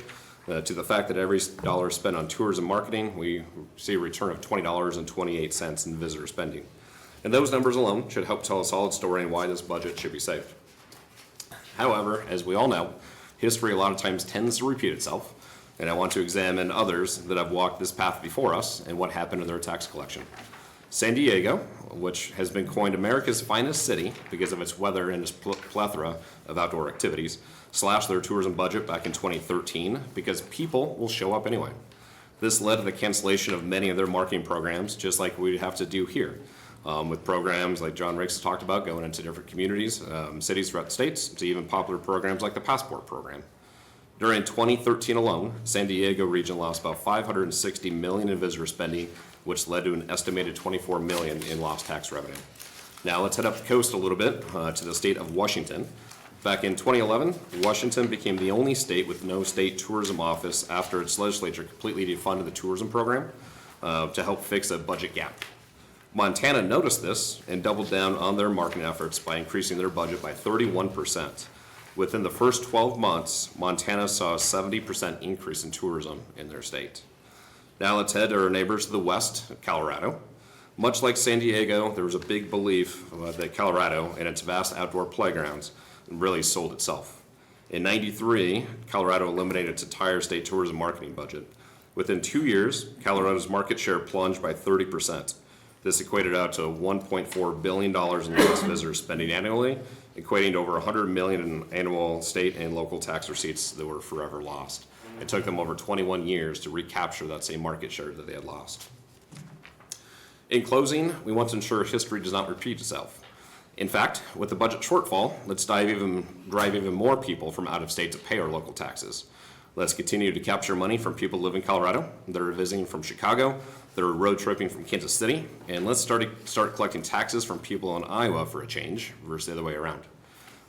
to the fact that every dollar spent on tourism marketing, we see a return of $20.28 in visitor spending. And those numbers alone should help tell a solid story on why this budget should be saved. However, as we all know, history a lot of times tends to repeat itself, and I want to examine others that have walked this path before us and what happened to their tax collection. San Diego, which has been coined America's finest city because of its weather and its plethora of outdoor activities, slashed their tourism budget back in 2013 because people will show up anyway. This led to the cancellation of many of their marketing programs, just like we have to do here, with programs like John Riggs talked about going into different communities, cities throughout the states, to even popular programs like the Passport program. During 2013 alone, San Diego region lost about $560 million in visitor spending, which led to an estimated $24 million in lost tax revenue. Now let's head up the coast a little bit to the state of Washington. Back in 2011, Washington became the only state with no state tourism office after its legislature completely defunded the tourism program to help fix a budget gap. Montana noticed this and doubled down on their marketing efforts by increasing their budget by 31%. Within the first 12 months, Montana saw a 70% increase in tourism in their state. Now let's head to our neighbors to the west, Colorado. Much like San Diego, there was a big belief that Colorado and its vast outdoor playgrounds really sold itself. In '93, Colorado eliminated its entire state tourism marketing budget. Within 2 years, Colorado's market share plunged by 30%. This equated out to $1.4 billion in lost visitor spending annually, equating to over $100 million in annual state and local tax receipts that were forever lost. It took them over 21 years to recapture that same market share that they had lost. In closing, we want to ensure history does not repeat itself. In fact, with the budget shortfall, let's drive even more people from out of state to pay our local taxes. Let's continue to capture money from people who live in Colorado, that are visiting from Chicago, that are road tripping from Kansas City, and let's start collecting taxes from people in Iowa for a change versus the other way around.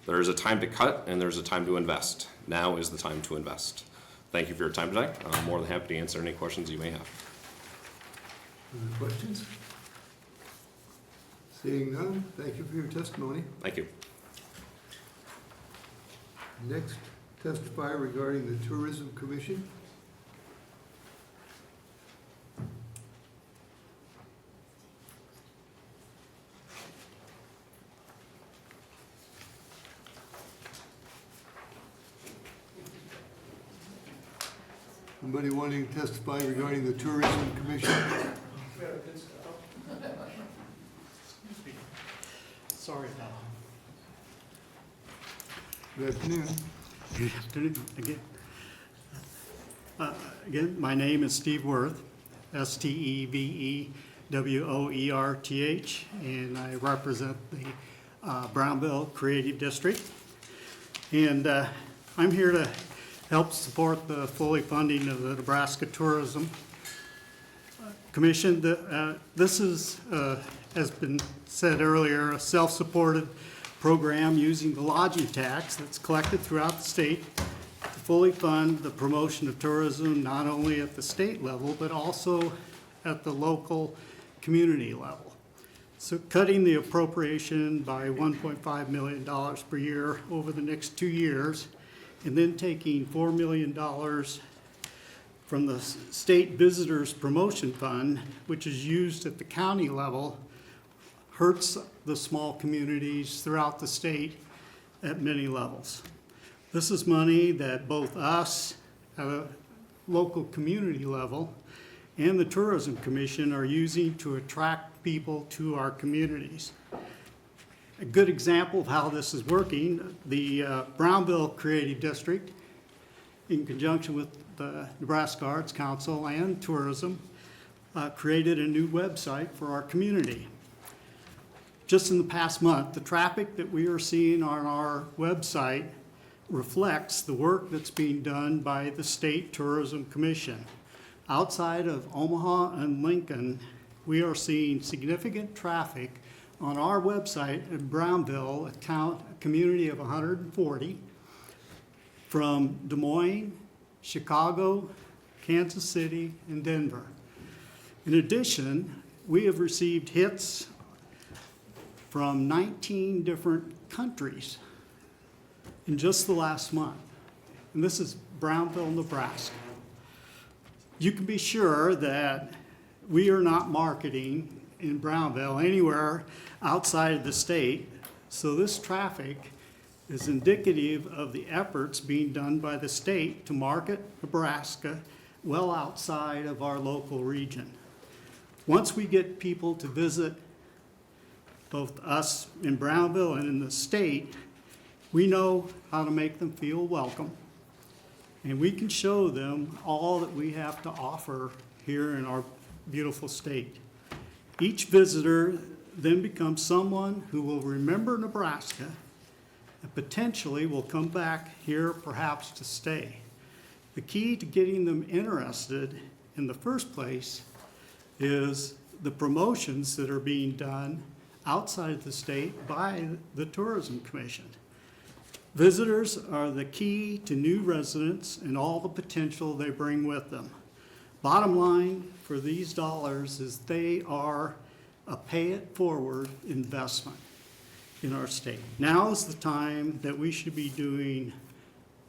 There is a time to cut and there's a time to invest. Now is the time to invest. Thank you for your time today. I'm more than happy to answer any questions you may have. Other questions? Seeing none, thank you for your testimony. Thank you. Next, testify regarding the Tourism Commission. Somebody wanting to testify regarding the Tourism Commission? Sorry about Good afternoon. that. Good afternoon again. Again, my name is Steve Worth, S-T-E-V-E-W-O-E-R-T-H, and I represent the Brownville Creative District. And I'm here to help support the fully funding of the Nebraska Tourism Commission. This is, has been said earlier, a self-supported program using the lodging tax that's collected throughout the state to fully fund the promotion of tourism, not only at the state level, but also at the local community level. So cutting the appropriation by $1.5 million per year over the next 2 years, and then taking $4 million from the State Visitors Promotion Fund, which is used at the county level, hurts the small communities throughout the state at many levels. This is money that both us at a local community level and the Tourism Commission are using to attract people to our communities. A good example of how this is working, the Brownville Creative District, in conjunction with the Nebraska Arts Council and Tourism, created a new website for our community. Just in the past month, the traffic that we are seeing on our website reflects the work that's being done by the State Tourism Commission. Outside of Omaha and Lincoln, we are seeing significant traffic on our website in Brownville, a community of 140, from Des Moines, Chicago, Kansas City, and Denver. In addition, we have received hits from 19 different countries in just the last month. And this is Brownville, Nebraska. You can be sure that we are not marketing in Brownville anywhere outside of the state, so this traffic is indicative of the efforts being done by the state to market Nebraska well outside of our local region. Once we get people to visit both us in Brownville and in the state, we know how to make them feel welcome, and we can show them all that we have to offer here in our beautiful state. Each visitor then becomes someone who will remember Nebraska and potentially will come back here perhaps to stay. The key to getting them interested in the first place is the promotions that are being done outside of the state by the Tourism Commission. Visitors are the key to new residents and all the potential they bring with them. Bottom line for these dollars is they are a pay-it-forward investment in our state. Now is the time that we should be doing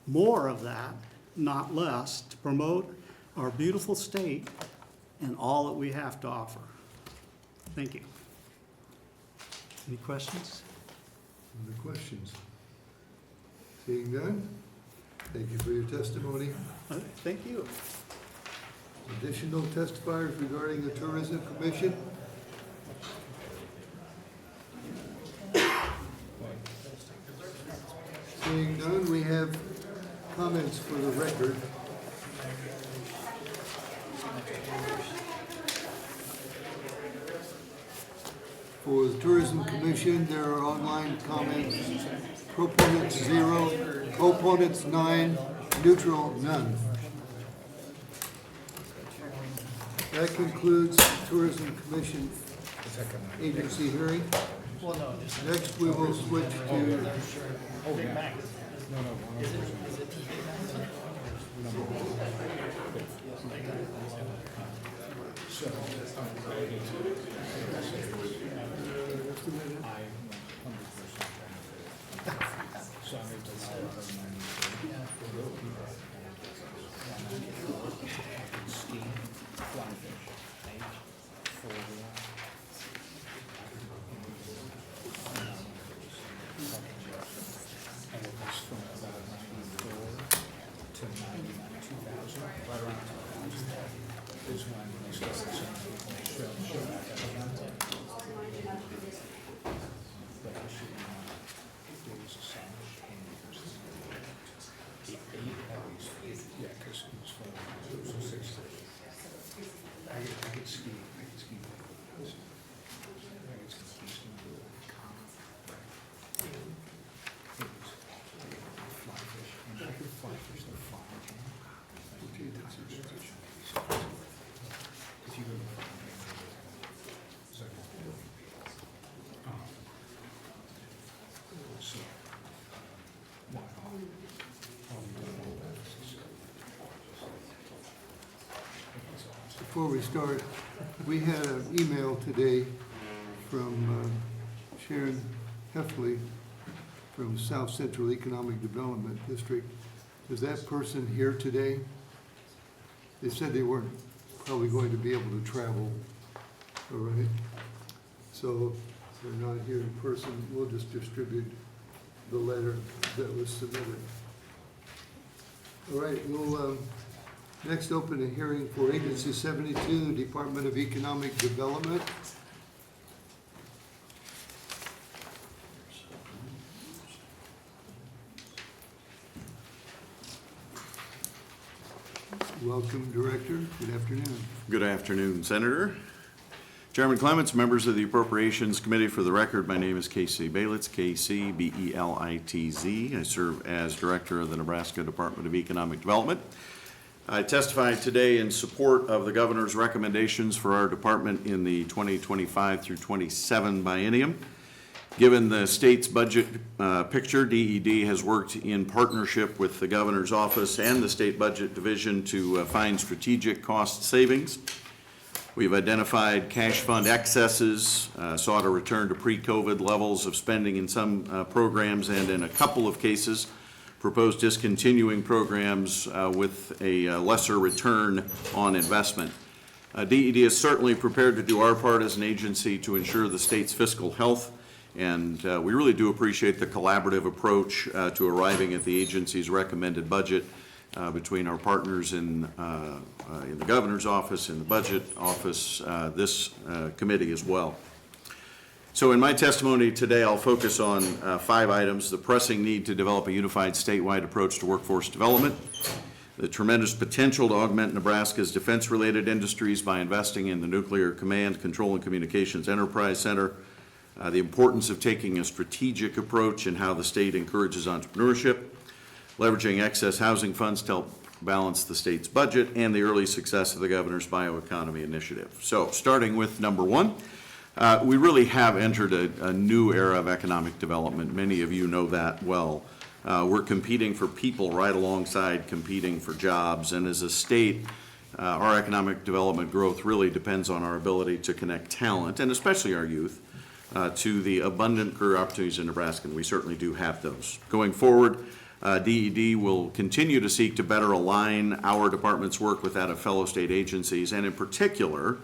more of that, not less, to promote our beautiful state and all that we have to offer. Thank you. Any questions? Other questions? Seeing none, thank you for your testimony. Thank you. Additional testifiers regarding the Tourism Commission? Seeing none, we have comments for the record. For the Tourism Commission, there are online comments. Proponents 0, opponents 9, neutral none. That concludes Tourism Commission agency hearing. Well, no, just. Next, we will switch to Big Mac. Before we start, we had an email today from Sharon Heffley from South Central Economic Development District. Is that person here today? They said they weren't probably going to be able to travel, all right? So if they're not here in person, we'll just distribute the letter that was submitted. All right, we'll next open a hearing for Agency 72, Department of Economic Development. Welcome, Director. Good afternoon. Good afternoon, Senator. Chairman Clements, members of the Appropriations Committee, for the record, my name is K.C. Balitz, K.C. B-E-L-I-T-Z. I serve as Director of the Nebraska Department of Economic Development. I testify today in support of the Governor's recommendations for our department in the 2025 through 27 biennium. Given the state's budget picture, DED has worked in partnership with the Governor's Office and the State Budget Division to find strategic cost savings. We've identified cash fund excesses, sought a return to pre-COVID levels of spending in some programs, and in a couple of cases, proposed discontinuing programs with a lesser return on investment. DED is certainly prepared to do our part as an agency to ensure the state's fiscal health, and we really do appreciate the collaborative approach to arriving at the agency's recommended budget between our partners in the Governor's Office, in the Budget Office, this committee as well. So in my testimony today, I'll focus on 5 items: the pressing need to develop a unified statewide approach to workforce development, the tremendous potential to augment Nebraska's defense-related industries by investing in the Nuclear Command, Control, and Communications Enterprise Center, the importance of taking a strategic approach in how the state encourages entrepreneurship, leveraging excess housing funds to help balance the state's budget, and the early success of the Governor's Bioeconomy Initiative. So, starting with number 1, we really have entered a new era of economic development. Many of you know that well. We're competing for people right alongside competing for jobs, and as a state, our economic development growth really depends on our ability to connect talent, and especially our youth, to the abundant career opportunities in Nebraska, and we certainly do have those. Going forward, DED will continue to seek to better align our department's work with that of fellow state agencies, and in particular,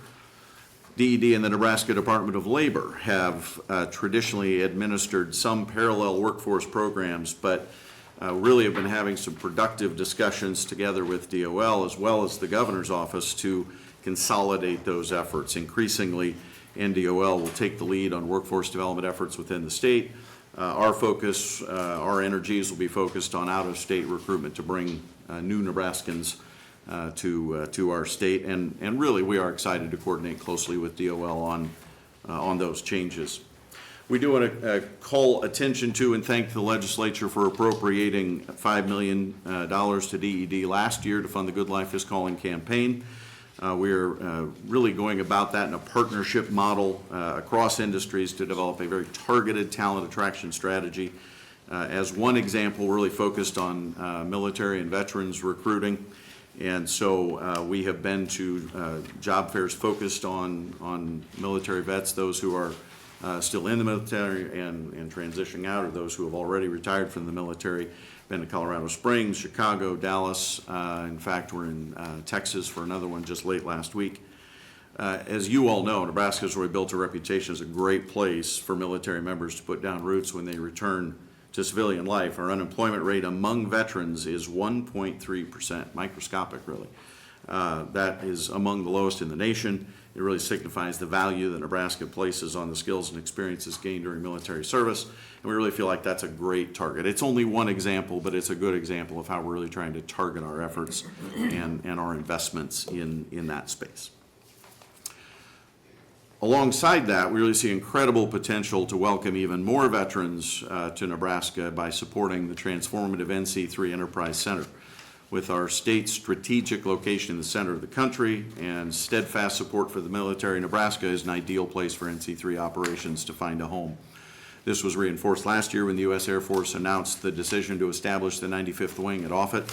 DED and the Nebraska Department of Labor have traditionally administered some parallel workforce programs, but really have been having some productive discussions together with DOL as well as the Governor's Office to consolidate those efforts. Increasingly, NDOL will take the lead on workforce development efforts within the state. Our focus, our energies will be focused on out-of-state recruitment to bring new Nebraskans to our state, and really we are excited to coordinate closely with DOL on those changes. We do want to call attention to and thank the legislature for appropriating $5 million to DED last year to fund the Good Life is Calling campaign. We're really going about that in a partnership model across industries to develop a very targeted talent attraction strategy. As one example, we're really focused on military and veterans recruiting. And so we have been to job fairs focused on military vets, those who are still in the military and transitioning out, or those who have already retired from the military. Been to Colorado Springs, Chicago, Dallas. In fact, we're in Texas for another one just late last week. As you all know, Nebraska has really built a reputation as a great place for military members to put down roots when they return to civilian life. Our unemployment rate among veterans is 1.3%, microscopic really. That is among the lowest in the nation. It really signifies the value that Nebraska places on the skills and experiences gained during military service, and we really feel like that's a great target. It's only one example, but it's a good example of how we're really trying to target our efforts and our investments in that space. Alongside that, we really see incredible potential to welcome even more veterans to Nebraska by supporting the transformative NC3 Enterprise Center. With our state's strategic location in the center of the country and steadfast support for the military, Nebraska is an ideal place for NC3 operations to find a home. This was reinforced last year when the U.S. Air Force announced the decision to establish the 95th Wing at Offutt.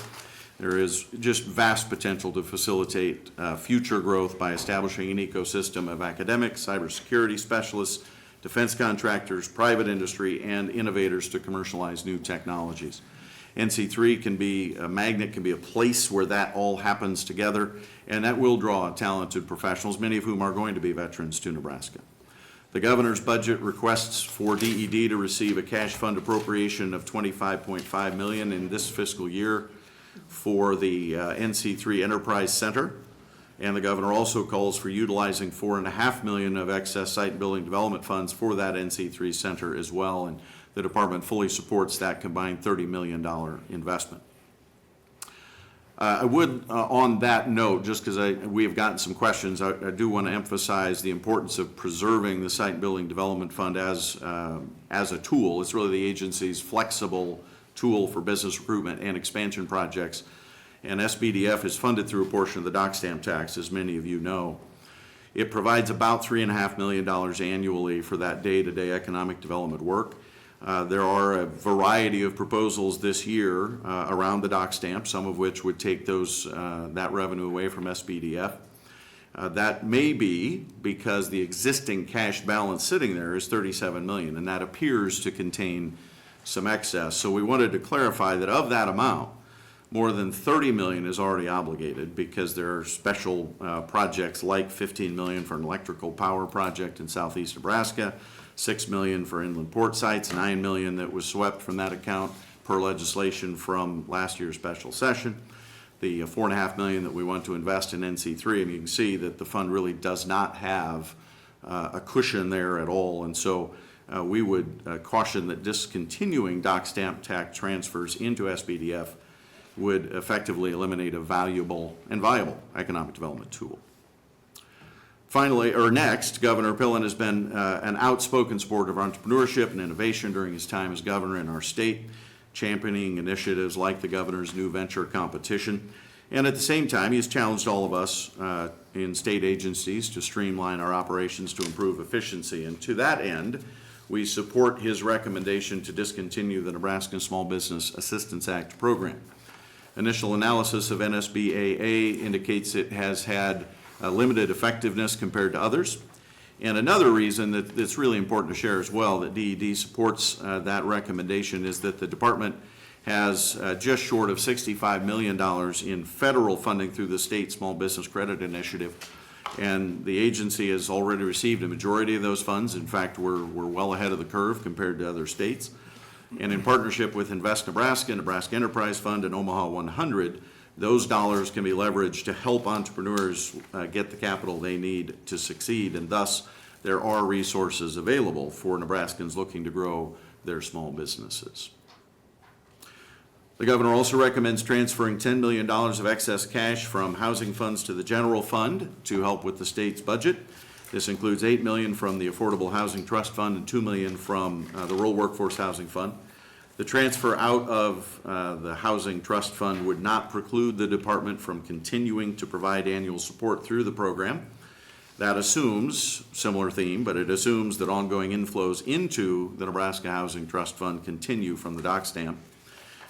There is just vast potential to facilitate future growth by establishing an ecosystem of academics, cybersecurity specialists, defense contractors, private industry, and innovators to commercialize new technologies. NC3 can be a magnet, can be a place where that all happens together, and that will draw talented professionals, many of whom are going to be veterans, to Nebraska. The governor's budget requests for DED to receive a cash fund appropriation of $25.5 million in this fiscal year for the NC3 Enterprise Center. And the governor also calls for utilizing $4.5 million of excess site and building development funds for that NC3 center as well. And the department fully supports that combined $30 million investment. I would, on that note, just because we have gotten some questions, I do want to emphasize the importance of preserving the Site and Building Development Fund as a tool. It's really the agency's flexible tool for business recruitment and expansion projects. And SBDF is funded through a portion of the dock stamp tax, as many of you know. It provides about $3.5 million annually for that day-to-day economic development work. There are a variety of proposals this year around the dock stamp, some of which would take that revenue away from SBDF. That may be because the existing cash balance sitting there is $37 million, and that appears to contain some excess. So we wanted to clarify that of that amount, more than $30 million is already obligated because there are special projects like $15 million for an electrical power project in southeast Nebraska, $6 million for inland port sites, $9 million that was swept from that account per legislation from last year's special session, the $4.5 million that we want to invest in NC3, and you can see that the fund really does not have a cushion there at all, and so we would caution that discontinuing dock stamp tax transfers into SBDF would effectively eliminate a valuable and viable economic development tool. Finally, or next, Governor Pillen has been an outspoken supporter of entrepreneurship and innovation during his time as governor in our state, championing initiatives like the governor's new venture competition. And at the same time, he has challenged all of us in state agencies to streamline our operations to improve efficiency. And to that end, we support his recommendation to discontinue the Nebraska Small Business Assistance Act program. Initial analysis of NSBAA indicates it has had limited effectiveness compared to others. And another reason that it's really important to share as well that DED supports that recommendation is that the department has just short of $65 million in federal funding through the State Small Business Credit Initiative. And the agency has already received a majority of those funds. In fact, we're well ahead of the curve compared to other states. And in partnership with Invest Nebraska, Nebraska Enterprise Fund, and Omaha 100, those dollars can be leveraged to help entrepreneurs get the capital they need to succeed, and thus there are resources available for Nebraskans looking to grow their small businesses. The governor also recommends transferring $10 million of excess cash from housing funds to the general fund to help with the state's budget. This includes $8 million from the Affordable Housing Trust Fund and $2 million from the Rural Workforce Housing Fund. The transfer out of the Housing Trust Fund would not preclude the department from continuing to provide annual support through the program. That assumes, similar theme, but it assumes that ongoing inflows into the Nebraska Housing Trust Fund continue from the dock stamp.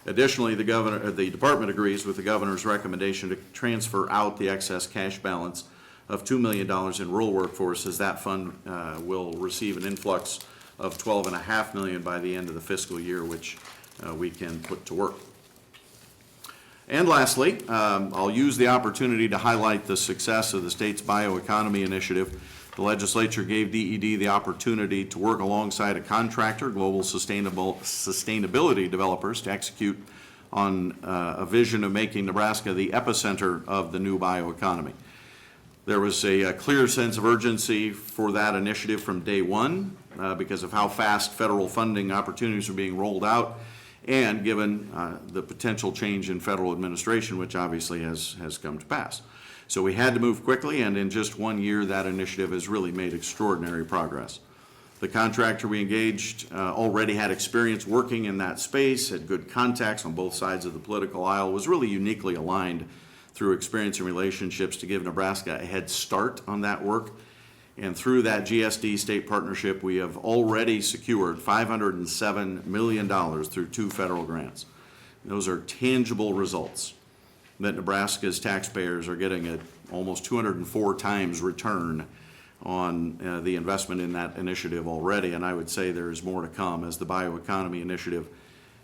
Additionally, the department agrees with the governor's recommendation to transfer out the excess cash balance of $2 million in rural workforce, as that fund will receive an influx of $12.5 million by the end of the fiscal year, which we can put to work. And lastly, I'll use the opportunity to highlight the success of the state's bioeconomy initiative. The legislature gave DED the opportunity to work alongside a contractor, Global Sustainability Developers, to execute on a vision of making Nebraska the epicenter of the new bioeconomy. There was a clear sense of urgency for that initiative from day one because of how fast federal funding opportunities are being rolled out, and given the potential change in federal administration, which obviously has come to pass. So we had to move quickly, and in just 1 year, that initiative has really made extraordinary progress. The contractor we engaged already had experience working in that space, had good contacts on both sides of the political aisle, was really uniquely aligned through experience and relationships to give Nebraska a head start on that work. And through that GSD state partnership, we have already secured $507 million through 2 federal grants. And those are tangible results that Nebraska's taxpayers are getting at almost 204 times return on the investment in that initiative already, and I would say there's more to come as the bioeconomy initiative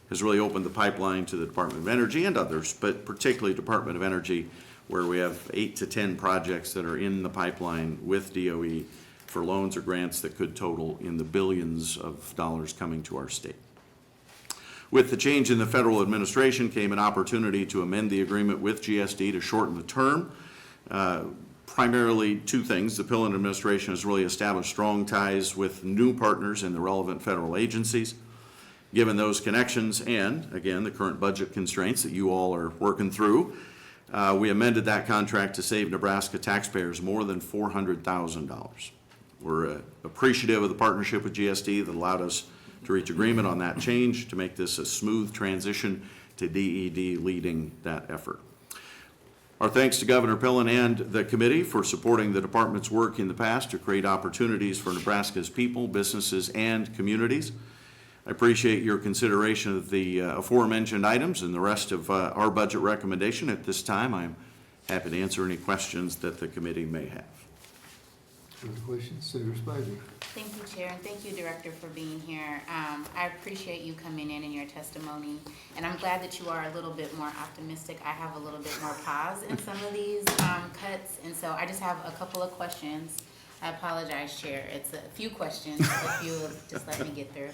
has really opened the pipeline to the Department of Energy and others, but particularly Department of Energy, where we have 8 to 10 projects that are in the pipeline with DOE for loans or grants that could total in the billions of dollars coming to our state. With the change in the federal administration came an opportunity to amend the agreement with GSD to shorten the term. Primarily two things. The Pillen administration has really established strong ties with new partners in the relevant federal agencies. Given those connections and, again, the current budget constraints that you all are working through, we amended that contract to save Nebraska taxpayers more than $400,000. We're appreciative of the partnership with GSD that allowed us to reach agreement on that change to make this a smooth transition to DED leading that effort. Our thanks to Governor Pillen and the committee for supporting the department's work in the past to create opportunities for Nebraska's people, businesses, and communities. I appreciate your consideration of the aforementioned items and the rest of our budget recommendation. At this time, I'm happy to answer any questions that the committee may have. Other questions? Senator Spivey. Thank you, Chair, and thank you, Director, for being here. I appreciate you coming in your testimony, and I'm glad that you are a little bit more optimistic. I have a little bit more pause in some of these cuts, and so I just have a couple of questions. I apologize, Chair. It's a few questions, if you will just let me get through.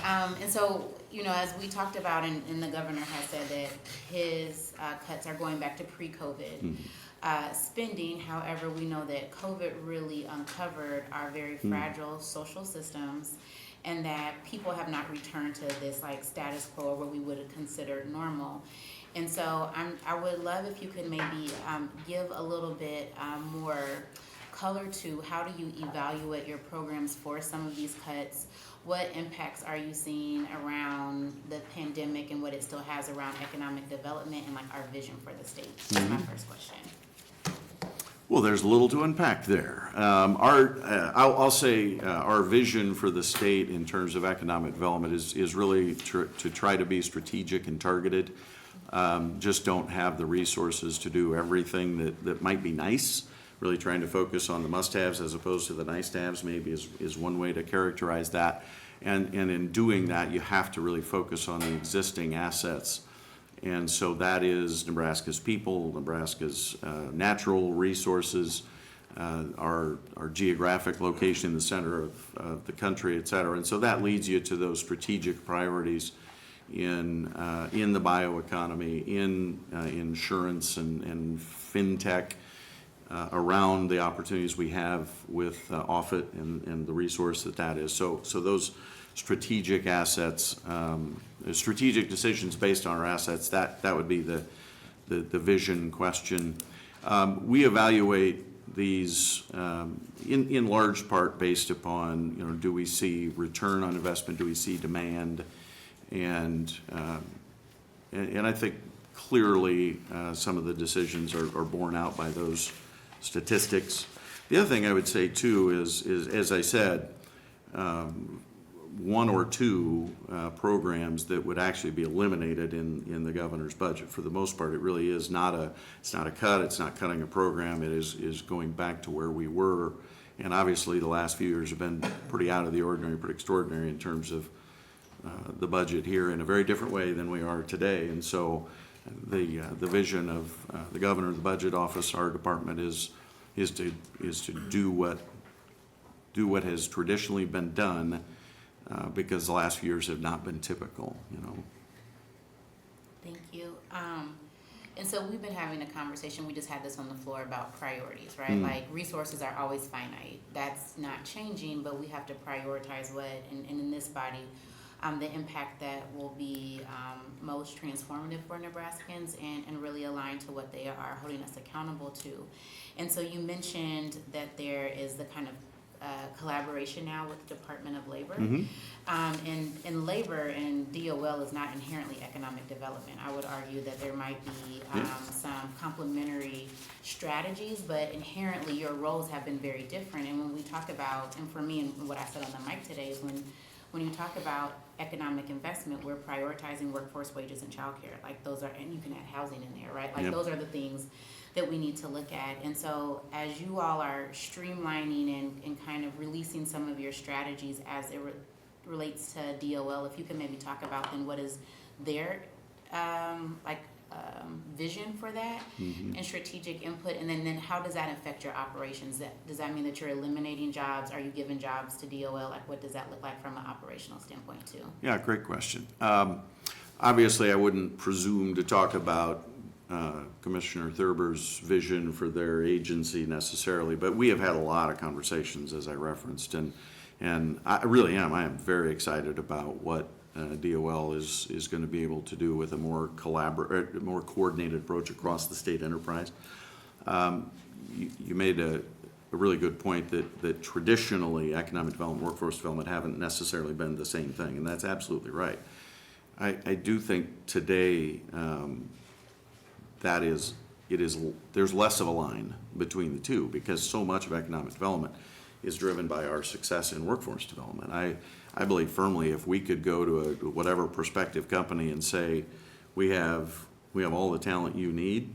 And so, you know, as we talked about, and the governor has said that his cuts are going back to pre-COVID spending. However, we know that COVID really uncovered our very fragile social systems, and that people have not returned to this like status quo where we would have considered normal. And so I would love if you could maybe give a little bit more color to how do you evaluate your programs for some of these cuts? What impacts are you seeing around the pandemic and what it still has around economic development and like our vision for the state? That's my first question. Well, there's a little to unpack there. I'll say our vision for the state in terms of economic development is really to try to be strategic and targeted. Just don't have the resources to do everything that might be nice. Really trying to focus on the must-haves as opposed to the nice-to-haves maybe is one way to characterize that. And in doing that, you have to really focus on the existing assets. And so that is Nebraska's people, Nebraska's natural resources, our geographic location in the center of the country, et cetera. And so that leads you to those strategic priorities in the bioeconomy, in insurance and fintech, around the opportunities we have with Offutt and the resource that is. So those strategic assets, strategic decisions based on our assets, that would be the vision question. We evaluate these in large part based upon, you know, do we see return on investment, do we see demand, and I think clearly some of the decisions are borne out by those statistics. The other thing I would say too is as I said, one or two programs that would actually be eliminated in the governor's budget. For the most part, it really is not a cut, it's not cutting a program, it is going back to where we were. And obviously the last few years have been pretty out of the ordinary, pretty extraordinary in terms of the budget here in a very different way than we are today. And so the vision of the governor, the budget office, our department is to do what has traditionally been done, because the last few years have not been typical, you know. Thank you. And so we've been having a conversation, we just had this on the floor about priorities, right? Like resources are always finite. That's not changing, but we have to prioritize what, and in this body, the impact that will be most transformative for Nebraskans and really aligned to what they are holding us accountable to. And so you mentioned that there is the kind of collaboration now with the Department of Labor. And labor and DOL is not inherently economic development. I would argue that there might be some complementary strategies, but inherently your roles have been very different. And when we talk about, and for me, and what I said on the mic today is when you talk about economic investment, we're prioritizing workforce wages and childcare. Like those are, and you can add housing in there, right? Like those are the things that we need to look at. And so as you all are streamlining and kind of releasing some of your strategies as it relates to DOL, if you can maybe talk about then what is their vision for that and strategic input, and then how does that affect your operations? Does that mean that you're eliminating jobs? Are you giving jobs to DOL? Like, what does that look like from an operational standpoint too? Yeah, great question. Obviously, I wouldn't presume to talk about Commissioner Thurber's vision for their agency necessarily, but we have had a lot of conversations, as I referenced, and I really am. I am very excited about what DOL is going to be able to do with a more more coordinated approach across the state enterprise. You made a really good point that traditionally economic development, workforce development haven't necessarily been the same thing, and that's absolutely right. I do think today there's less of a line between the two because so much of economic development is driven by our success in workforce development. I believe firmly if we could go to whatever prospective company and say, we have all the talent you need,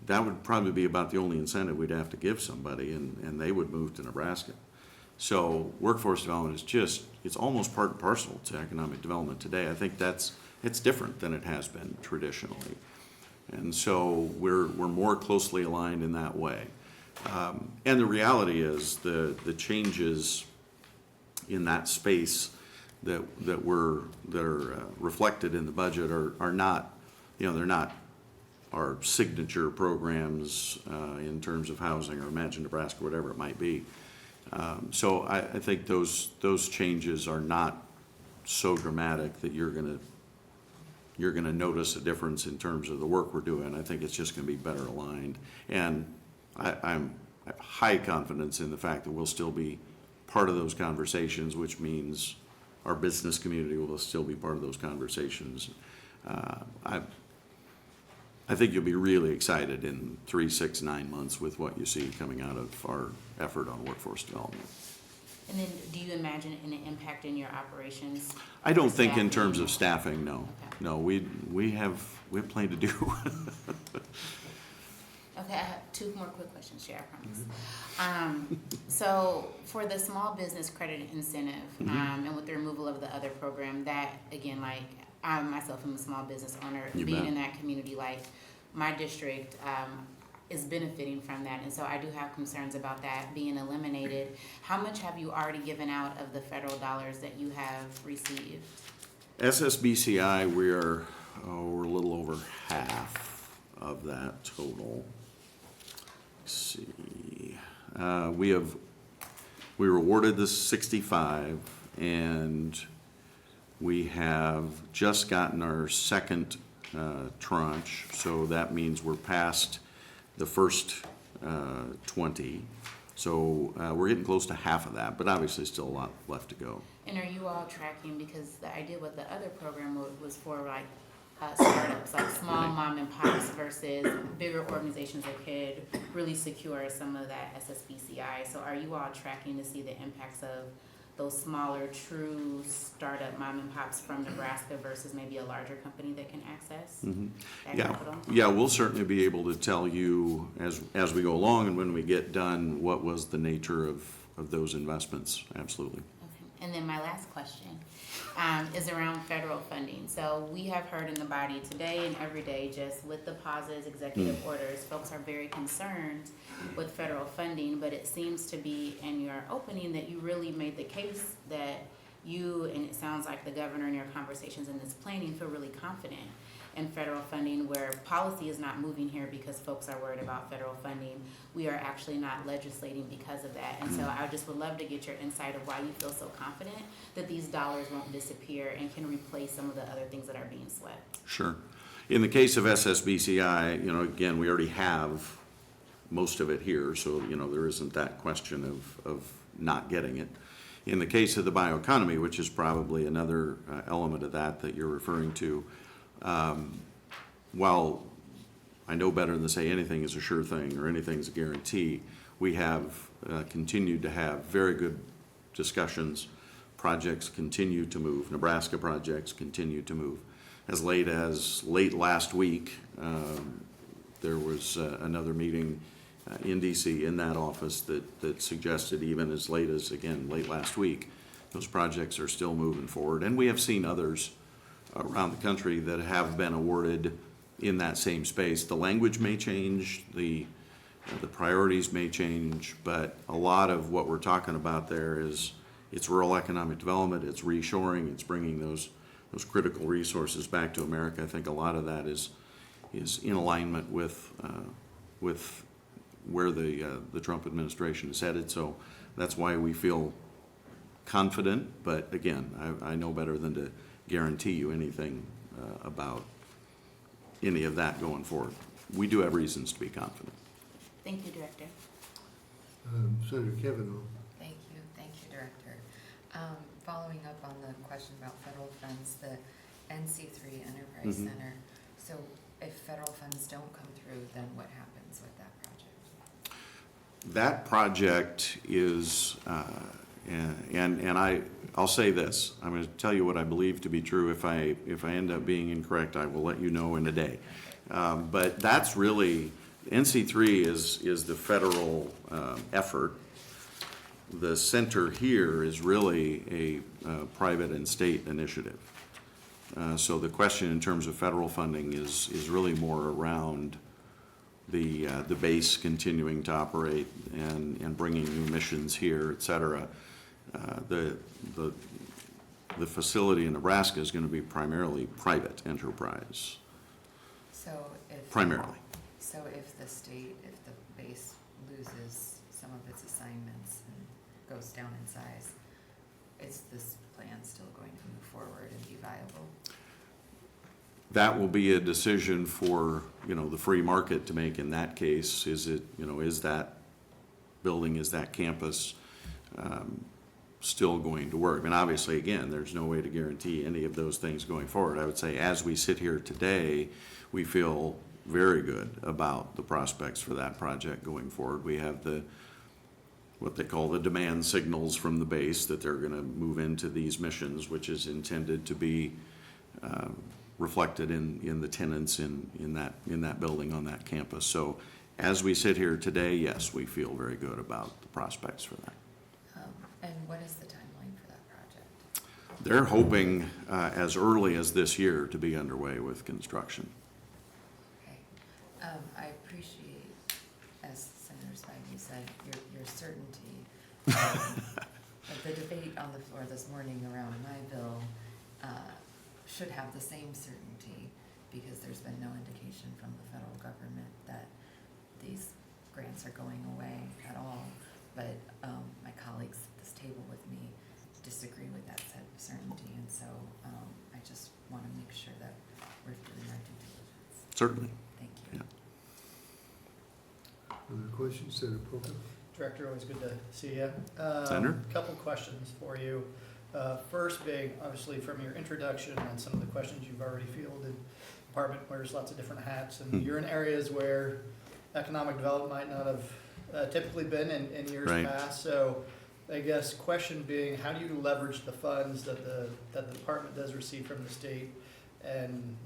that would probably be about the only incentive we'd have to give somebody, and they would move to Nebraska. So workforce development is it's almost part and parcel to economic development today. I think it's different than it has been traditionally. And so we're more closely aligned in that way. And the reality is the changes in that space that are reflected in the budget are not, they're not our signature programs in terms of housing or Imagine Nebraska, whatever it might be. So I think those changes are not so dramatic that you're gonna notice a difference in terms of the work we're doing. I think it's just gonna be better aligned. And I have high confidence in the fact that we'll still be part of those conversations, which means our business community will still be part of those conversations. I think you'll be really excited in 3, 6, 9 months with what you see coming out of our effort on workforce development. And then do you imagine an impact in your operations? I don't think in Staffing? terms of staffing, no. Okay. No, we have plenty to do. Okay, I have 2 more quick questions, Chair, I promise. So for the small business credit incentive, and with the removal of the other program, that, again, like, I myself am a small business owner, You being bet. in that community, like, my district is benefiting from that, and so I do have concerns about that being eliminated. How much have you already given out of the federal dollars that you have received? SSBCI, we're a little over half of that total. Let's see. We were awarded the 65, and we have just gotten our second tranche, so that means we're past the first 20. So we're getting close to half of that, but obviously still a lot left to go. And are you all tracking, because the idea with the other program was for like startups, like small mom and pops versus bigger organizations that could really secure some of that SSBCI. So are you all tracking to see the impacts of those smaller, true startup mom and pops from Nebraska versus maybe a larger company that can access that capital? Yeah, we'll certainly be able to tell you as we go along and when we get done what was the nature of those investments. Absolutely. Okay. And then my last question is around federal funding. So we have heard in the body today and every day, just with the pauses, executive orders, folks are very concerned with federal funding, but it seems to be in your opening that you really made the case that you, and it sounds like the governor in your conversations in this planning, feel really confident in federal funding, where policy is not moving here because folks are worried about federal funding. We are actually not legislating because of that. And so I just would love to get your insight of why you feel so confident that these dollars won't disappear and can replace some of the other things that are being swept. Sure. In the case of SSBCI, again, we already have most of it here, so, there isn't that question of not getting it. In the case of the bioeconomy, which is probably another element of that you're referring to, while I know better than to say anything is a sure thing or anything's a guarantee, we have continued to have very good discussions. Projects continue to move. Nebraska projects continue to move. As late last week, there was another meeting in DC in that office that suggested even as late as, again, late last week, those projects are still moving forward. And we have seen others around the country that have been awarded in that same space. The language may change, the priorities may change, but a lot of what we're talking about there is it's rural economic development, it's reshoring, it's bringing those critical resources back to America. I think a lot of that is in alignment with where the Trump administration is headed. So that's why we feel confident, but again, I know better than to guarantee you anything about any of that going forward. We do have reasons to be confident. Thank you, Director. Senator Kavanaugh. Thank you, Director. Following up on the question about federal funds, the NC3 Enterprise Center. So if federal funds don't come through, then what happens with that project? That project is, I'll say this, I'm going to tell you what I believe to be true. If I end up being incorrect, I will let you know in a day. But that's really, NC3 is the federal effort. The center here is really a private and state initiative. So the question in terms of federal funding is really more around the base continuing to operate and bringing new missions here, et cetera. The facility in Nebraska is going to be primarily private enterprise. So if. Primarily. So if the base loses some of its assignments and goes down in size, is this plan still going to move forward and be viable? That will be a decision for, the free market to make in that case. Is it, is that building, is that campus still going to work? And obviously, again, there's no way to guarantee any of those things going forward. I would say as we sit here today, we feel very good about the prospects for that project going forward. We have what they call the demand signals from the base that they're going to move into these missions, which is intended to be reflected in the tenants in that building on that campus. So as we sit here today, yes, we feel very good about the prospects for that. And what is the timeline for that project? They're hoping as early as this year to be underway with construction. Okay. I appreciate, as Senator Spivey said, your certainty. But the debate on the floor this morning around my bill should have the same certainty, because there's been no indication from the federal government that these grants are going away at all. But my colleagues at this table with me disagree with that certainty, and so I just want to make sure that we're doing our due diligence. Certainly. Thank you. Yeah. Other questions, Senator Polk? Director, always good to see you. Senator? Couple questions for you. First being, obviously, from your introduction and some of the questions you've already fielded, department wears lots of different hats, and you're in areas where economic development might not have typically been in years Right. past. So I guess question being, how do you leverage the funds that the department does receive from the state and,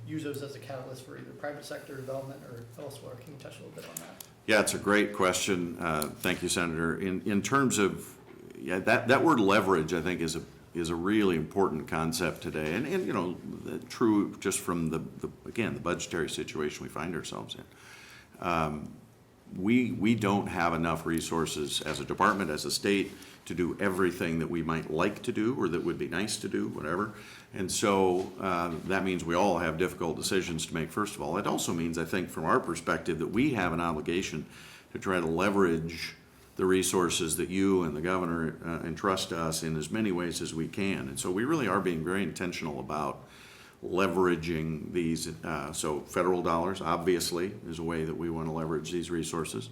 use those as a catalyst for either private sector development or elsewhere? Can you touch a little bit on that? Yeah, it's a great question. Thank you, Senator. In terms of, that word leverage, I think, is a really important concept today, and true just from the budgetary situation we find ourselves in. We don't have enough resources as a department, as a state, to do everything that we might like to do or that would be nice to do, whatever. And so that means we all have difficult decisions to make, first of all. It also means, I think, from our perspective, that we have an obligation to try to leverage the resources that you and the governor entrust to us in as many ways as we can. And so we really are being very intentional about leveraging these. So federal dollars, obviously, is a way that we want to leverage these resources.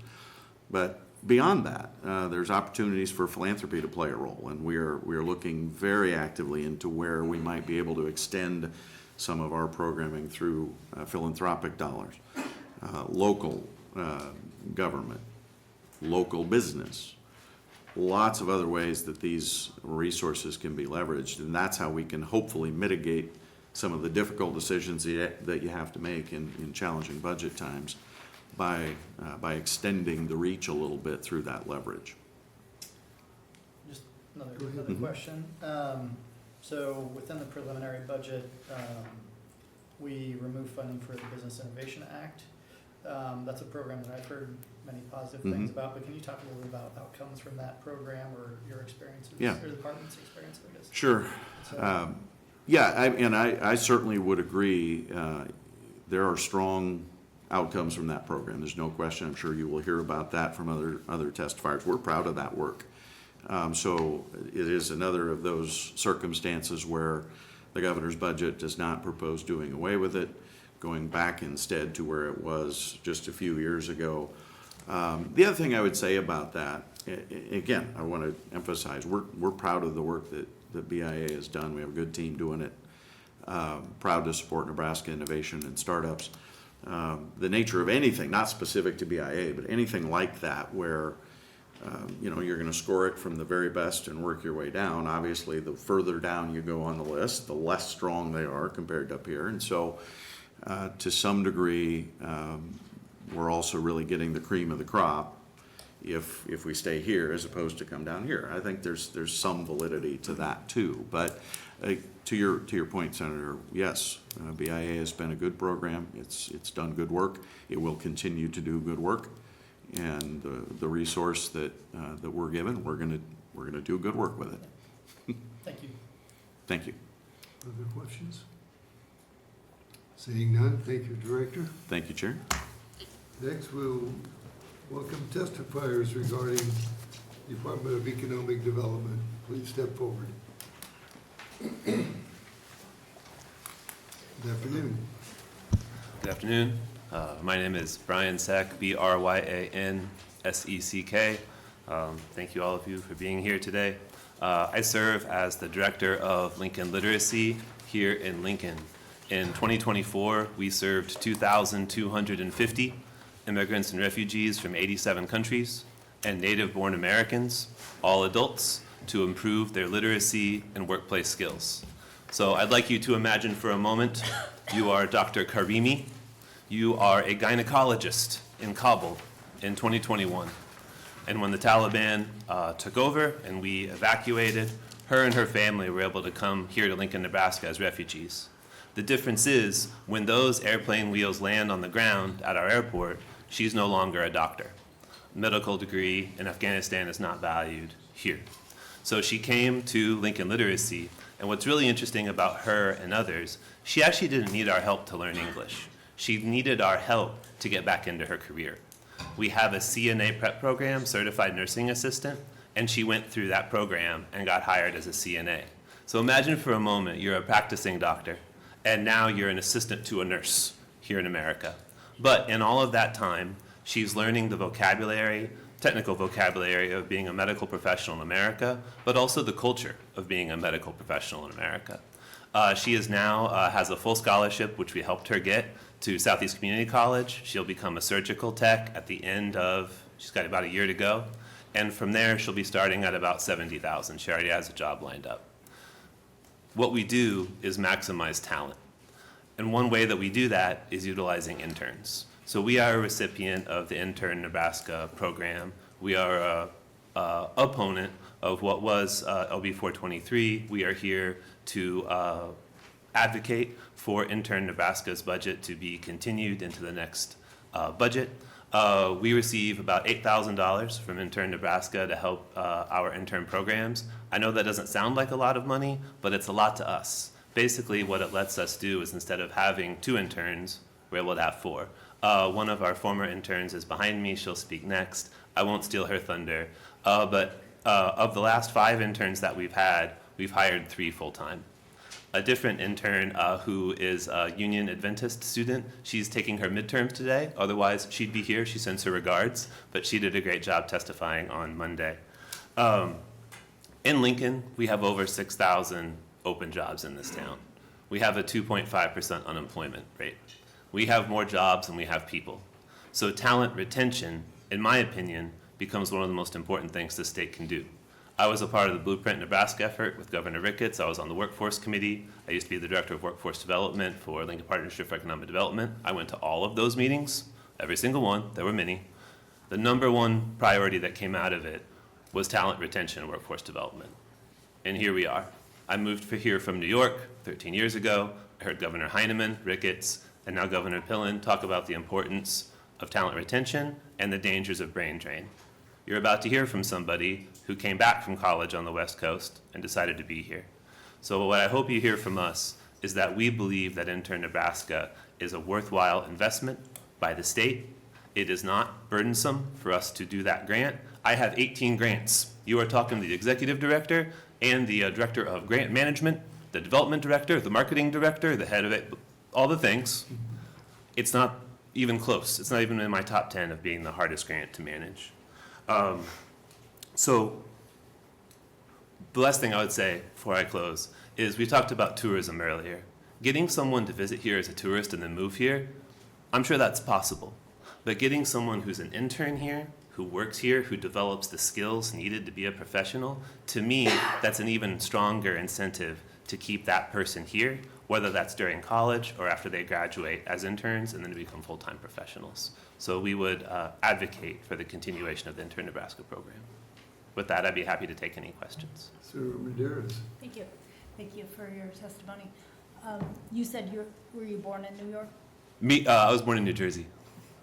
But beyond that, there's opportunities for philanthropy to play a role, and we are looking very actively into where we might be able to extend some of our programming through philanthropic dollars, local government, local business, lots of other ways that these resources can be leveraged, and that's how we can hopefully mitigate some of the difficult decisions that you have to make in challenging budget times by extending the reach a little bit through that leverage. Just Go ahead. another question. So within the preliminary budget, we removed funding for the Business Innovation Act. That's a program that I've heard many positive things about, but can you talk a little bit about outcomes from that program or your experiences? Yeah. Or the department's experience, I guess? Sure. So- I certainly would agree. There are strong outcomes from that program. There's no question. I'm sure you will hear about that from other testifiers. We're proud of that work. So it is another of those circumstances where the governor's budget does not propose doing away with it, going back instead to where it was just a few years ago. The other thing I would say about that, again, I want to emphasize, we're proud of the work that BIA has done. We have a good team doing it. Proud to support Nebraska innovation and startups. The nature of anything, not specific to BIA, but anything like that where you're going to score it from the very best and work your way down. Obviously, the further down you go on the list, the less strong they are compared to up here. And so, to some degree, we're also really getting the cream of the crop if we stay here as opposed to come down here. I think there's some validity to that too. But to your point, Senator, yes, BIA has been a good program. It's done good work. It will continue to do good work. And the resource that we're given, we're gonna do good work with it. Thank you. Thank you. Other questions? Seeing none, thank you, Director. Thank you, Chair. Next, we'll welcome testifiers regarding Department of Economic Development. Please step forward. Good afternoon. Good afternoon. My name is Brian Seck, Bryan Seck. Thank you all of you for being here today. I serve as the Director of Lincoln Literacy here in Lincoln. In 2024, we served 2,250 immigrants and refugees from 87 countries and native-born Americans, all adults, to improve their literacy and workplace skills. So I'd like you to imagine for a moment you are Dr. Karimi. You are a gynecologist in Kabul in 2021. And when the Taliban took over and we evacuated, her and her family were able to come here to Lincoln, Nebraska as refugees. The difference is when those airplane wheels land on the ground at our airport, she's no longer a doctor. Medical degree in Afghanistan is not valued here. So she came to Lincoln Literacy, and what's really interesting about her and others, she actually didn't need our help to learn English. She needed our help to get back into her career. We have a CNA prep program, Certified Nursing Assistant, and she went through that program and got hired as a CNA. So imagine for a moment you're a practicing doctor, and now you're an assistant to a nurse here in America. But in all of that time, she's learning the vocabulary, technical vocabulary of being a medical professional in America, but also the culture of being a medical professional in America. She is now has a full scholarship, which we helped her get, to Southeast Community College. She'll become a surgical tech at the end of, she's got about a year to go. And from there, she'll be starting at about $70,000. She already has a job lined up. What we do is maximize talent. And one way that we do that is utilizing interns. So we are a recipient of the Intern Nebraska program. We are a opponent of what was LB 423. We are here to advocate for Intern Nebraska's budget to be continued into the next budget. We receive about $8,000 from Intern Nebraska to help our intern programs. I know that doesn't sound like a lot of money, but it's a lot to us. Basically, what it lets us do is instead of having 2 interns, we're able to have 4. One of our former interns is behind me. She'll speak next. I won't steal her thunder. But of the last 5 interns that we've had, we've hired 3 full-time. A different intern who is a Union Adventist student, she's taking her midterms today. Otherwise, she'd be here. She sends her regards. But she did a great job testifying on Monday. In Lincoln, we have over 6,000 open jobs in this town. We have a 2.5% unemployment rate. We have more jobs than we have people. So talent retention, in my opinion, becomes one of the most important things the state can do. I was a part of the Blueprint Nebraska effort with Governor Ricketts. I was on the workforce committee. I used to be the director of workforce development for Lincoln Partnership for Economic Development. I went to all of those meetings, every single one. There were many. The number one priority that came out of it was talent retention and workforce development. And here we are. I moved here from New York 13 years ago. I heard Governor Heineman, Ricketts, and now Governor Pillen talk about the importance of talent retention and the dangers of brain drain. You're about to hear from somebody who came back from college on the West Coast and decided to be here. So what I hope you hear from us is that we believe that Intern Nebraska is a worthwhile investment by the state. It is not burdensome for us to do that grant. I have 18 grants. You are talking to the executive director and the director of grant management, the development director, the marketing director, the head of it, all the things. It's not even close. It's not even in my top 10 of being the hardest grant to manage. So the last thing I would say before I close is we talked about tourism earlier. Getting someone to visit here as a tourist and then move here, I'm sure that's possible. But getting someone who's an intern here, who works here, who develops the skills needed to be a professional, to me, that's an even stronger incentive to keep that person here, whether that's during college or after they graduate as interns and then become full-time professionals. So we would advocate for the continuation of the Intern Nebraska program. With that, I'd be happy to take any questions. Sir Medeiros. Thank you. Thank you for your testimony. You said were you born in New York? Me, I was born in New Jersey.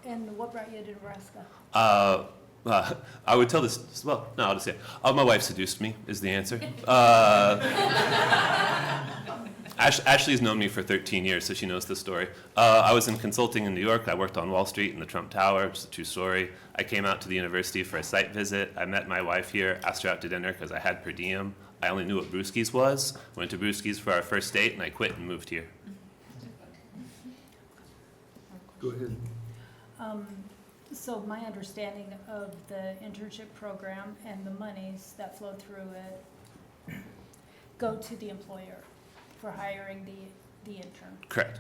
And what brought you to Nebraska? I would tell this, well, no, I'll just say, my wife seduced me, is the answer. Ashley's known me for 13 years, so she knows the story. I was in consulting in New York. I worked on Wall Street in the Trump Tower, which is a true story. I came out to the university for a site visit. I met my wife here, asked her out to dinner because I had per diem. I only knew what Brewski's was. Went to Brewski's for our first date, and I quit and moved here. Go ahead. So my understanding of the internship program and the monies that flow through it go to the employer for hiring the intern. Correct.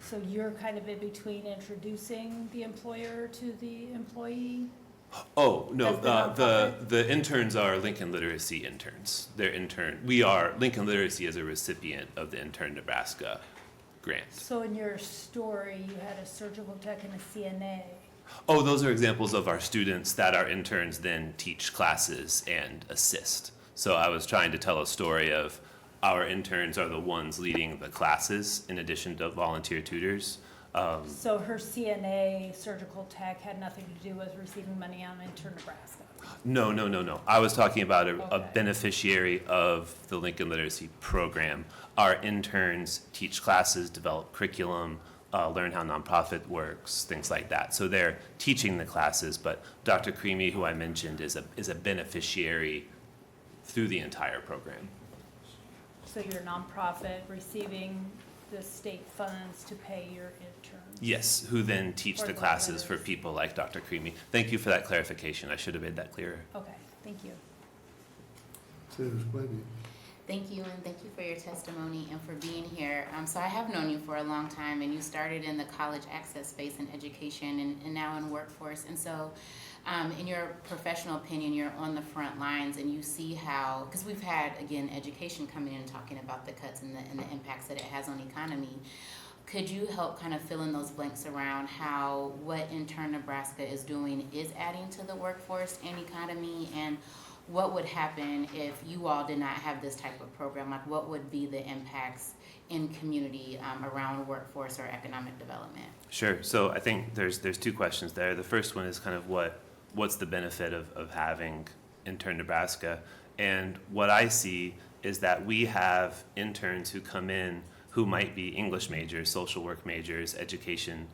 So you're kind of in between introducing the employer to the employee? Oh, no, As the nonprofit? the interns are Lincoln Literacy interns. Lincoln Literacy is a recipient of the Intern Nebraska grant. So in your story, you had a surgical tech and a CNA. Oh, those are examples of our students that our interns then teach classes and assist. So I was trying to tell a story of our interns are the ones leading the classes in addition to volunteer tutors. So her CNA surgical tech had nothing to do with receiving money on Intern Nebraska? No. I was talking about a Okay. beneficiary of the Lincoln Literacy program. Our interns teach classes, develop curriculum, learn how nonprofit works, things like that. So they're teaching the classes, but Dr. Creamy, who I mentioned, is a beneficiary through the entire program. So you're a nonprofit receiving the state funds to pay your interns? Yes, who then teach For the the classes for letters. people like Dr. Creamy. Thank you for that clarification. I should have made that clearer. Okay, thank you. Senator Spivey. Thank you, and thank you for your testimony and for being here. So I have known you for a long time, and you started in the college access space in education and now in workforce. And so in your professional opinion, you're on the front lines and you see how, because we've had, again, education coming in and talking about the cuts and the impacts that it has on the economy. Could you help kind of fill in those blanks around how what Intern Nebraska is doing is adding to the workforce and economy, and what would happen if you all did not have this type of program? Like, what would be the impacts in community around workforce or economic development? Sure. So I think there's two questions there. The first one is kind of what's the benefit of having Intern Nebraska? And what I see is that we have interns who come in who might be English majors, social work majors, education.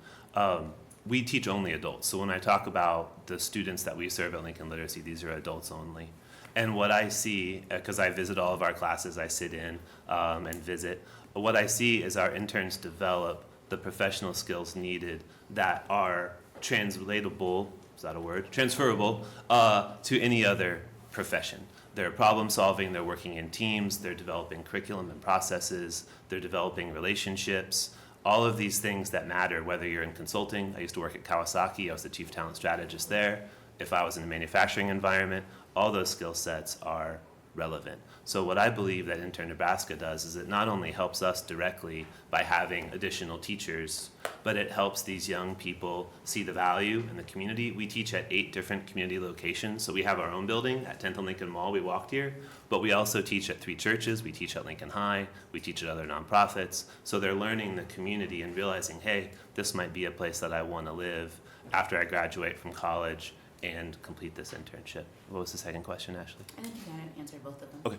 We teach only adults. So when I talk about the students that we serve at Lincoln Literacy, these are adults only. And what I see, because I visit all of our classes, I sit in and visit, what I see is our interns develop the professional skills needed that are translatable, is that a word? Transferable to any other profession. They're problem solving, they're working in teams, they're developing curriculum and processes, they're developing relationships, all of these things that matter, whether you're in consulting. I used to work at Kawasaki, I was the chief talent strategist there. If I was in a manufacturing environment, all those skill sets are relevant. So what I believe that Intern Nebraska does is it not only helps us directly by having additional teachers, but it helps these young people see the value in the community. We teach at 8 different community locations. So we have our own building at 10th and Lincoln Mall, we walked here, but we also teach at 3 churches. We teach at Lincoln High, we teach at other nonprofits. So they're learning the community and realizing, hey, this might be a place that I want to live after I graduate from college and complete this internship. What was the second question, Ashley? I think you kind of answered both of them. Okay.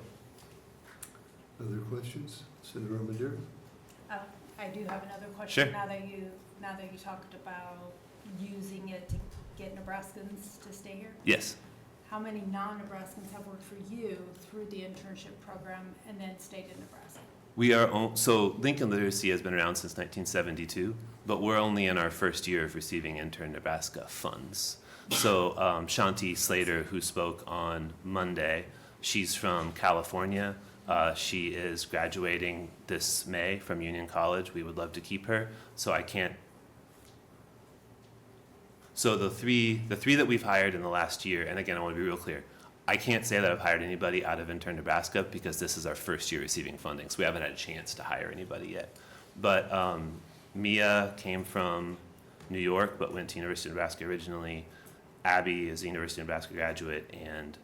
Other questions? Senator Armendariz? I do have another question. Sure. Now that you talked about using it to get Nebraskans to stay here, Yes. how many non-Nebraskans have worked for you through the internship program and then stayed in Nebraska? We are, so Lincoln Literacy has been around since 1972, but we're only in our first year of receiving Intern Nebraska funds. So Shanti Slater, who spoke on Monday, she's from California. She is graduating this May from Union College. We would love to keep her, so I can't. So the three that we've hired in the last year, and again, I want to be real clear, I can't say that I've hired anybody out of Intern Nebraska because this is our first year receiving funding, so we haven't had a chance to hire anybody yet. But Mia came from New York but went to University of Nebraska originally. Abby is a University of Nebraska graduate, and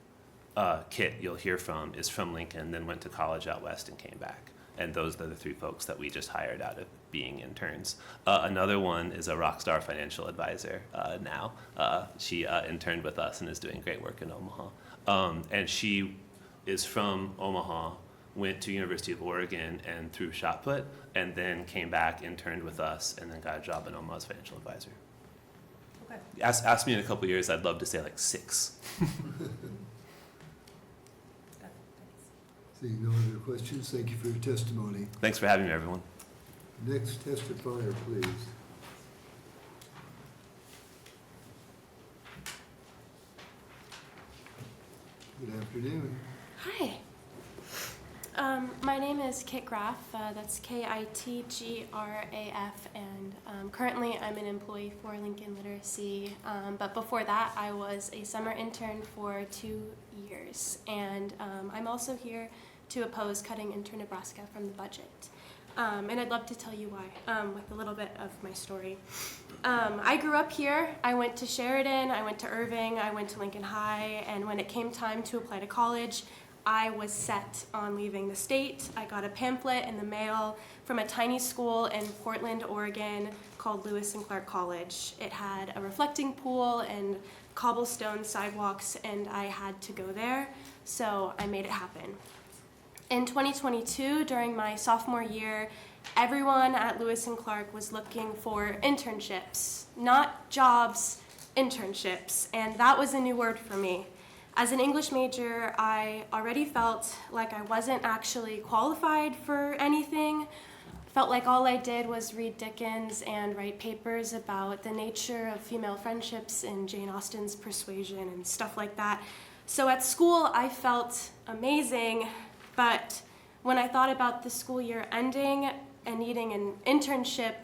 Kit, you'll hear from, is from Lincoln, then went to college out west and came back. And those are the 3 folks that we just hired out of being interns. Another one is a rock star financial advisor now. She interned with us and is doing great work in Omaha. And she is from Omaha, went to University of Oregon and through shot put, and then came back, interned with us, and then got a job in Omaha as financial advisor. Okay. Ask me in a couple years, I'd love to say like 6. Seeing no other questions, thank you for your testimony. Thanks for having me, everyone. Next testifier, please. Good afternoon. Hi. My name is Kit Graff. That's Kitgraf, and currently I'm an employee for Lincoln Literacy. But before that, I was a summer intern for 2 years, and I'm also here to oppose cutting Intern Nebraska from the budget. And I'd love to tell you why, with a little bit of my story. I grew up here. I went to Sheridan, I went to Irving, I went to Lincoln High, and when it came time to apply to college, I was set on leaving the state. I got a pamphlet in the mail from a tiny school in Portland, Oregon called Lewis and Clark College. It had a reflecting pool and cobblestone sidewalks, and I had to go there, so I made it happen. In 2022, during my sophomore year, everyone at Lewis and Clark was looking for internships, not jobs, internships, and that was a new word for me. As an English major, I already felt like I wasn't actually qualified for anything. Felt like all I did was read Dickens and write papers about the nature of female friendships in Jane Austen's Persuasion and stuff like that. So at school, I felt amazing, but when I thought about the school year ending and needing an internship,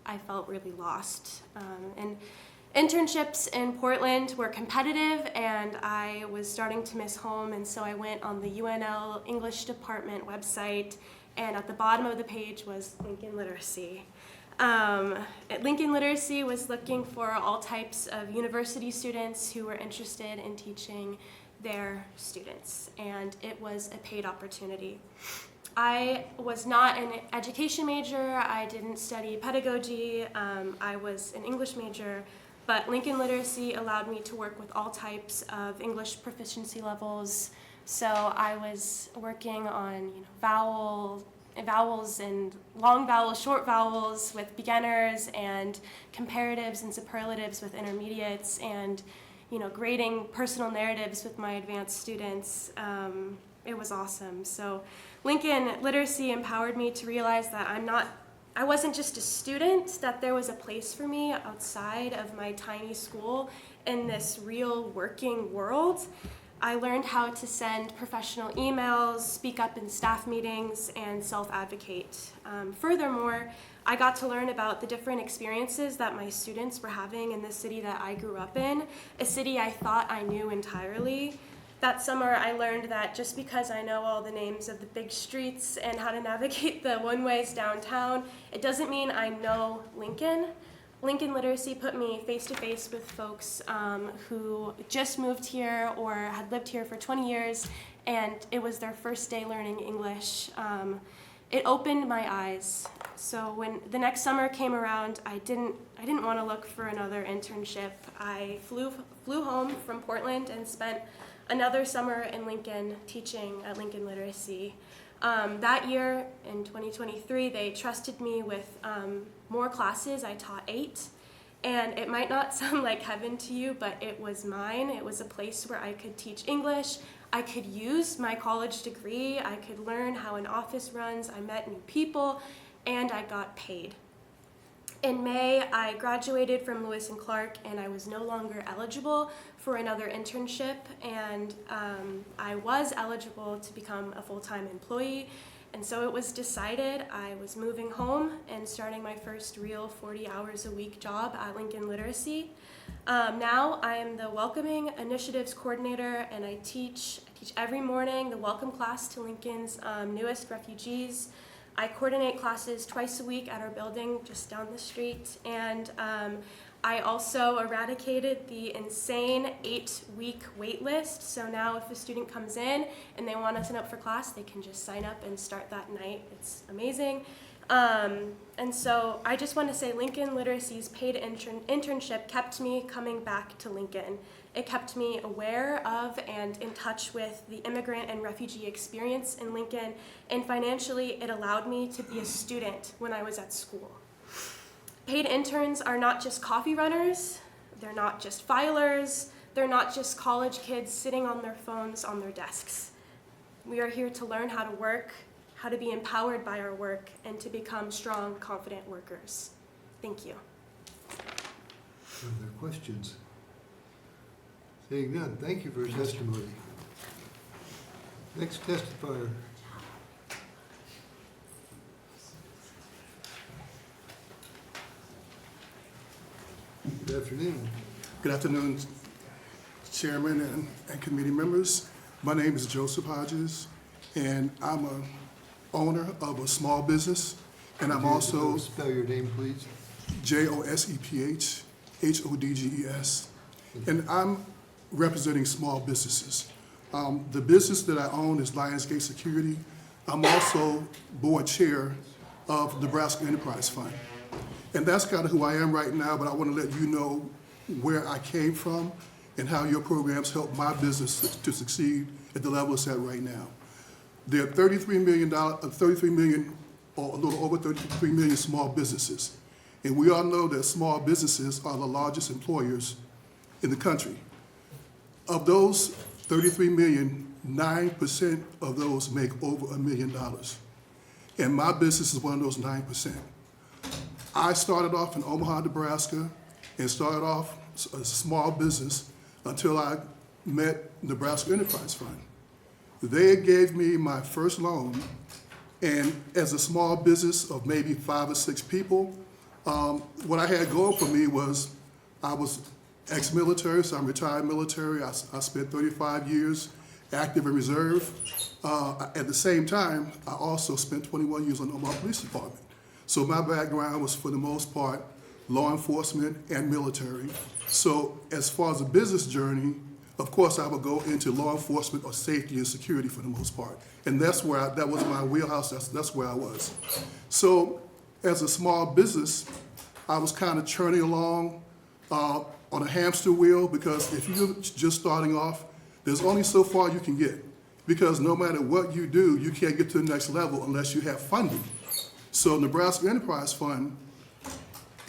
I felt really lost. And internships in Portland were competitive, and I was starting to miss home, and so I went on the UNL English department website, and at the bottom of the page was Lincoln Literacy. Lincoln Literacy was looking for all types of university students who were interested in teaching their students, and it was a paid opportunity. I was not an education major. I didn't study pedagogy. I was an English major. But Lincoln Literacy allowed me to work with all types of English proficiency levels. So I was working on vowels and long vowels, short vowels with beginners, and comparatives and superlatives with intermediates, and grading personal narratives with my advanced students. It was awesome. So Lincoln Literacy empowered me to realize that I wasn't just a student, that there was a place for me outside of my tiny school in this real working world. I learned how to send professional emails, speak up in staff meetings, and self-advocate. Furthermore, I got to learn about the different experiences that my students were having in the city that I grew up in, a city I thought I knew entirely. That summer, I learned that just because I know all the names of the big streets and how to navigate the one-ways downtown, it doesn't mean I know Lincoln. Lincoln Literacy put me face-to-face with folks who just moved here or had lived here for 20 years, and it was their first day learning English. It opened my eyes. So when the next summer came around, I didn't want to look for another internship. I flew home from Portland and spent another summer in Lincoln teaching at Lincoln Literacy. That year, in 2023, they trusted me with more classes. I taught 8. And it might not sound like heaven to you, but it was mine. It was a place where I could teach English. I could use my college degree. I could learn how an office runs. I met new people, and I got paid. In May, I graduated from Lewis and Clark, and I was no longer eligible for another internship, and I was eligible to become a full-time employee, and so it was decided I was moving home and starting my first real 40 hours a week job at Lincoln Literacy. Now I am the Welcoming Initiatives Coordinator, and I teach every morning the welcome class to Lincoln's newest refugees. I coordinate classes twice a week at our building just down the street, and I also eradicated the insane 8-week wait list. So now if a student comes in and they want to sign up for class, they can just sign up and start that night. It's amazing. And so I just want to say Lincoln Literacy's paid internship kept me coming back to Lincoln. It kept me aware of and in touch with the immigrant and refugee experience in Lincoln, and financially it allowed me to be a student when I was at school. Paid interns are not just coffee runners, they're not just filers, they're not just college kids sitting on their phones on their desks. We are here to learn how to work, how to be empowered by our work, and to become strong, confident workers. Thank you. Other questions? Seeing none, thank you for your testimony. Next testifier. Good afternoon. Good afternoon, Chairman and committee members. My name is Joseph Hodges, and I'm a owner of a small business, and I'm also... Spell your name, please. Joseph Hodges, and I'm representing small businesses. The business that I own is Lionsgate Security. I'm also board chair of Nebraska Enterprise Fund. And that's kind of who I am right now, but I want to let you know where I came from and how your programs help my business to succeed at the level it's at right now. There are 33 million, or a little over 33 million small businesses. And we all know that small businesses are the largest employers in the country. Of those 33 million, 9% of those make over $1 million. And my business is one of those 9%. I started off in Omaha, Nebraska, and started off a small business until I met Nebraska Enterprise Fund. They gave me my first loan, and as a small business of maybe 5 or 6 people, what I had going for me was I was ex-military, so I'm retired military. I spent 35 years active in reserve. At the same time, I also spent 21 years on the Omaha Police Department. So my background was, for the most part, law enforcement and military. So as far as a business journey, of course, I would go into law enforcement or safety and security for the most part. And that's where that was my wheelhouse, that's where I was. So as a small business, I was kind of churning along on a hamster wheel, because if you're just starting off, there's only so far you can get. Because no matter what you do, you can't get to the next level unless you have funding. So Nebraska Enterprise Fund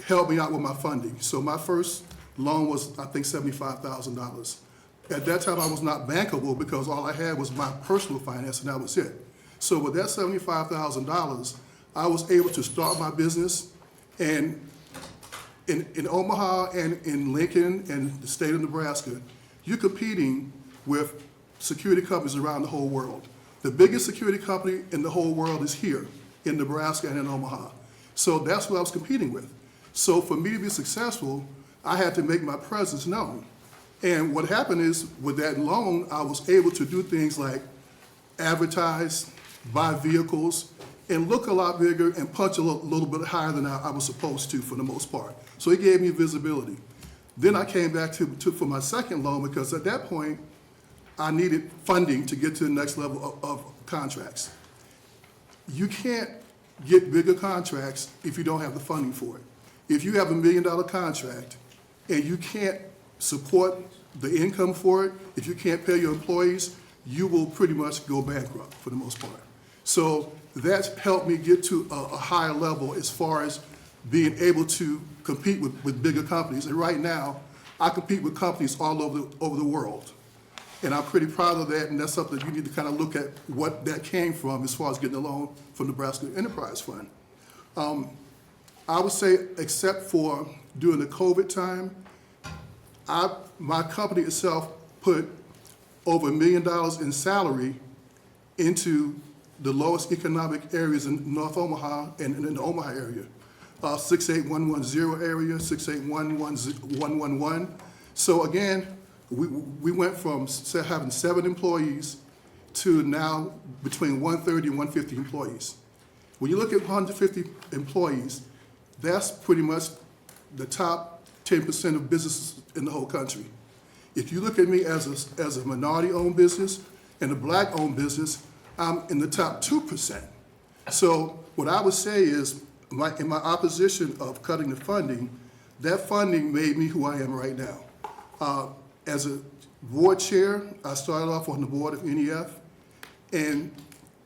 helped me out with my funding. So my first loan was, I think, $75,000. At that time, I was not bankable because all I had was my personal finance, and that was it. So with that $75,000, I was able to start my business. And in Omaha and in Lincoln and the state of Nebraska, you're competing with security companies around the whole world. The biggest security company in the whole world is here in Nebraska and in Omaha. So that's what I was competing with. So for me to be successful, I had to make my presence known. And what happened is, with that loan, I was able to do things like advertise, buy vehicles, and look a lot bigger and punch a little bit higher than I was supposed to for the most part. So it gave me visibility. Then I came back for my second loan because at that point, I needed funding to get to the next level of contracts. You can't get bigger contracts if you don't have the funding for it. If you have $1 million contract and you can't support the income for it, if you can't pay your employees, you will pretty much go bankrupt for the most part. So that's helped me get to a higher level as far as being able to compete with bigger companies. And right now, I compete with companies all over the world. And I'm pretty proud of that, and that's something you need to kind of look at what that came from as far as getting a loan from Nebraska Enterprise Fund. I would say, except for during the COVID time, my company itself put over $1 million in salary into the lowest economic areas in North Omaha and in the Omaha area. 68110 area, 6811111. So again, we went from having 7 employees to now between 130 and 150 employees. When you look at 150 employees, that's pretty much the top 10% of businesses in the whole country. If you look at me as a minority-owned business and a black-owned business, I'm in the top 2%. So what I would say is, in my opposition of cutting the funding, that funding made me who I am right now. As a board chair, I started off on the board of NEF, and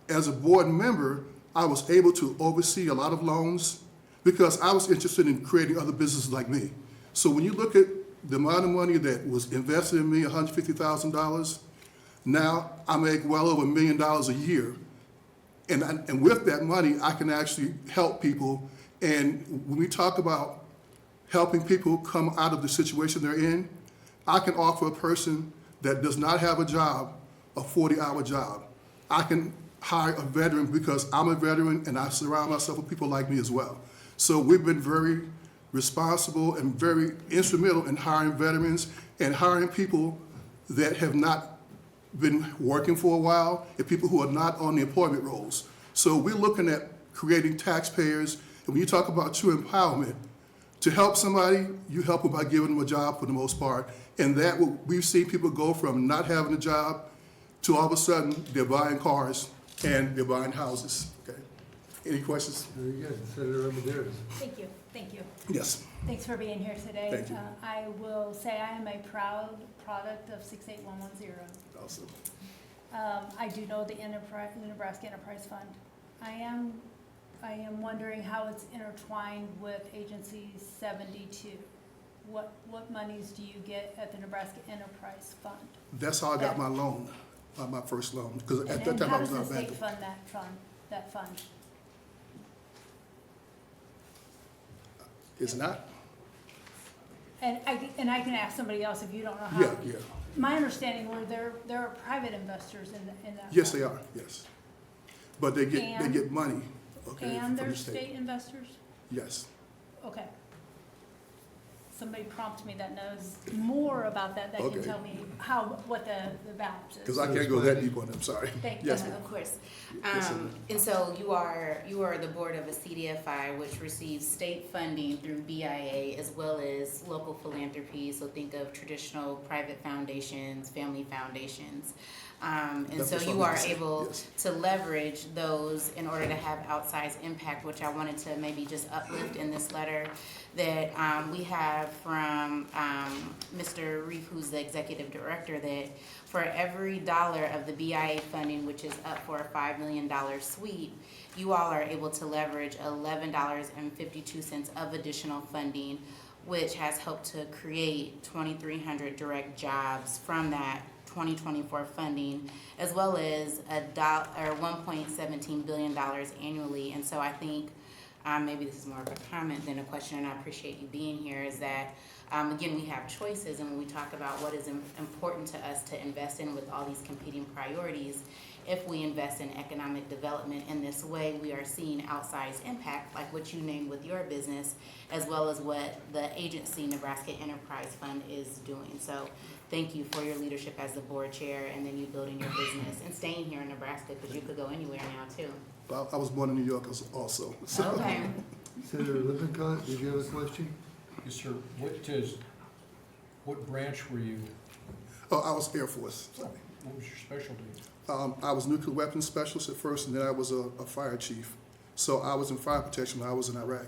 as a board member, I was able to oversee a lot of loans because I was interested in creating other businesses like me. So when you look at the amount of money that was invested in me, $150,000, now I make well over $1 million a year. And with that money, I can actually help people. And when we talk about helping people come out of the situation they're in, I can offer a person that does not have a job a 40-hour job. I can hire a veteran because I'm a veteran and I surround myself with people like me as well. So we've been very responsible and very instrumental in hiring veterans and hiring people that have not been working for a while and people who are not on the employment rolls. So we're looking at creating taxpayers, and when you talk about true empowerment, to help somebody, you help them by giving them a job for the most part. And that we've seen people go from not having a job to all of a sudden they're buying cars and they're buying houses. Okay. Any questions? Very good. Senator Ramirez. Thank you, thank you. Yes. Thanks for being here today. Thank you. I will say I am a proud product of 68110. Awesome. I do know the Nebraska Enterprise Fund. I am wondering how it's intertwined with Agency 72. What monies do you get at the Nebraska Enterprise Fund? That's how I got my loan, my first loan, because at that time I was not And how does the banking. state fund that fund? It's not? And I can ask somebody else if you don't know how. Yeah, yeah. My understanding were there are private investors in that. Yes, fund. they are, yes. But they get money, okay, And from they're the state. state investors? Yes. Okay. Somebody prompt me that knows more about that can Okay. tell me what the balance is. Because I can't go that deep on it, I'm sorry. Thank Yes, you. ma'am. Of course. Yes, ma'am. And so you are the board of a CDFI, which receives state funding through BIA as well as local philanthropy. So think of traditional private foundations, family foundations. And That's so what you I'm are saying, able yes. to leverage those in order to have outsized impact, which I wanted to maybe just uplift in this letter that we have from Mr. Reef, who's the executive director, that for every dollar of the BIA funding, which is up for a $5 million sweep, you all are able to leverage $11.52 of additional funding, which has helped to create 2,300 direct jobs from that 2024 funding, as well as $1.17 billion annually. And so I think maybe this is more of a comment than a question, and I appreciate you being here, is that again, we have choices, and when we talk about what is important to us to invest in with all these competing priorities, if we invest in economic development in this way, we are seeing outsized impact, like what you named with your business, as well as what the agency Nebraska Enterprise Fund is doing. So thank you for your leadership as the board chair, and then you building your business and staying here in Nebraska, because you could go anywhere now too. I was born in New York also. So. Okay. Senator Lippincott, did you have a question? Yes, sir. What branch were you? Oh, I was Air Force. Sorry. What was your specialty? I was nuclear weapons specialist at first, and then I was a fire chief. So I was in fire protection when I was in Iraq.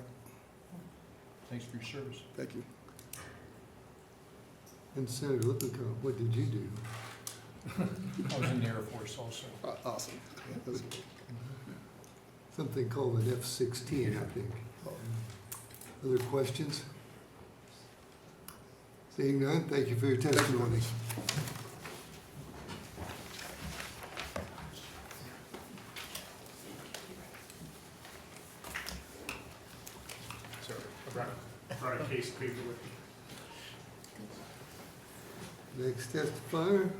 Thanks for your service. Thank you. And Senator Lippincott, what did you do? I was in the Air Force also. Awesome. Something called an F-16, I think. Other questions? Seeing none, thank you for your testimony. Sorry, I brought a case of paper with me. Next testifier,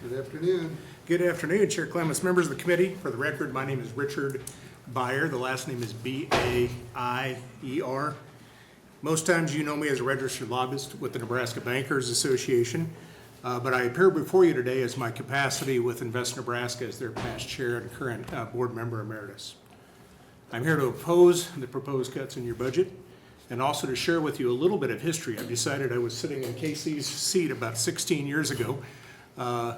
good afternoon. Good afternoon, Chair Clements, members of the committee. For the record, my name is Richard Byer. The last name is B-A-I-E-R. Most times you know me as a registered lobbyist with the Nebraska Bankers Association, but I appear before you today as my capacity with Invest Nebraska as their past chair and current board member emeritus. I'm here to oppose the proposed cuts in your budget and also to share with you a little bit of history. I've decided I was sitting in Casey's seat about 16 years ago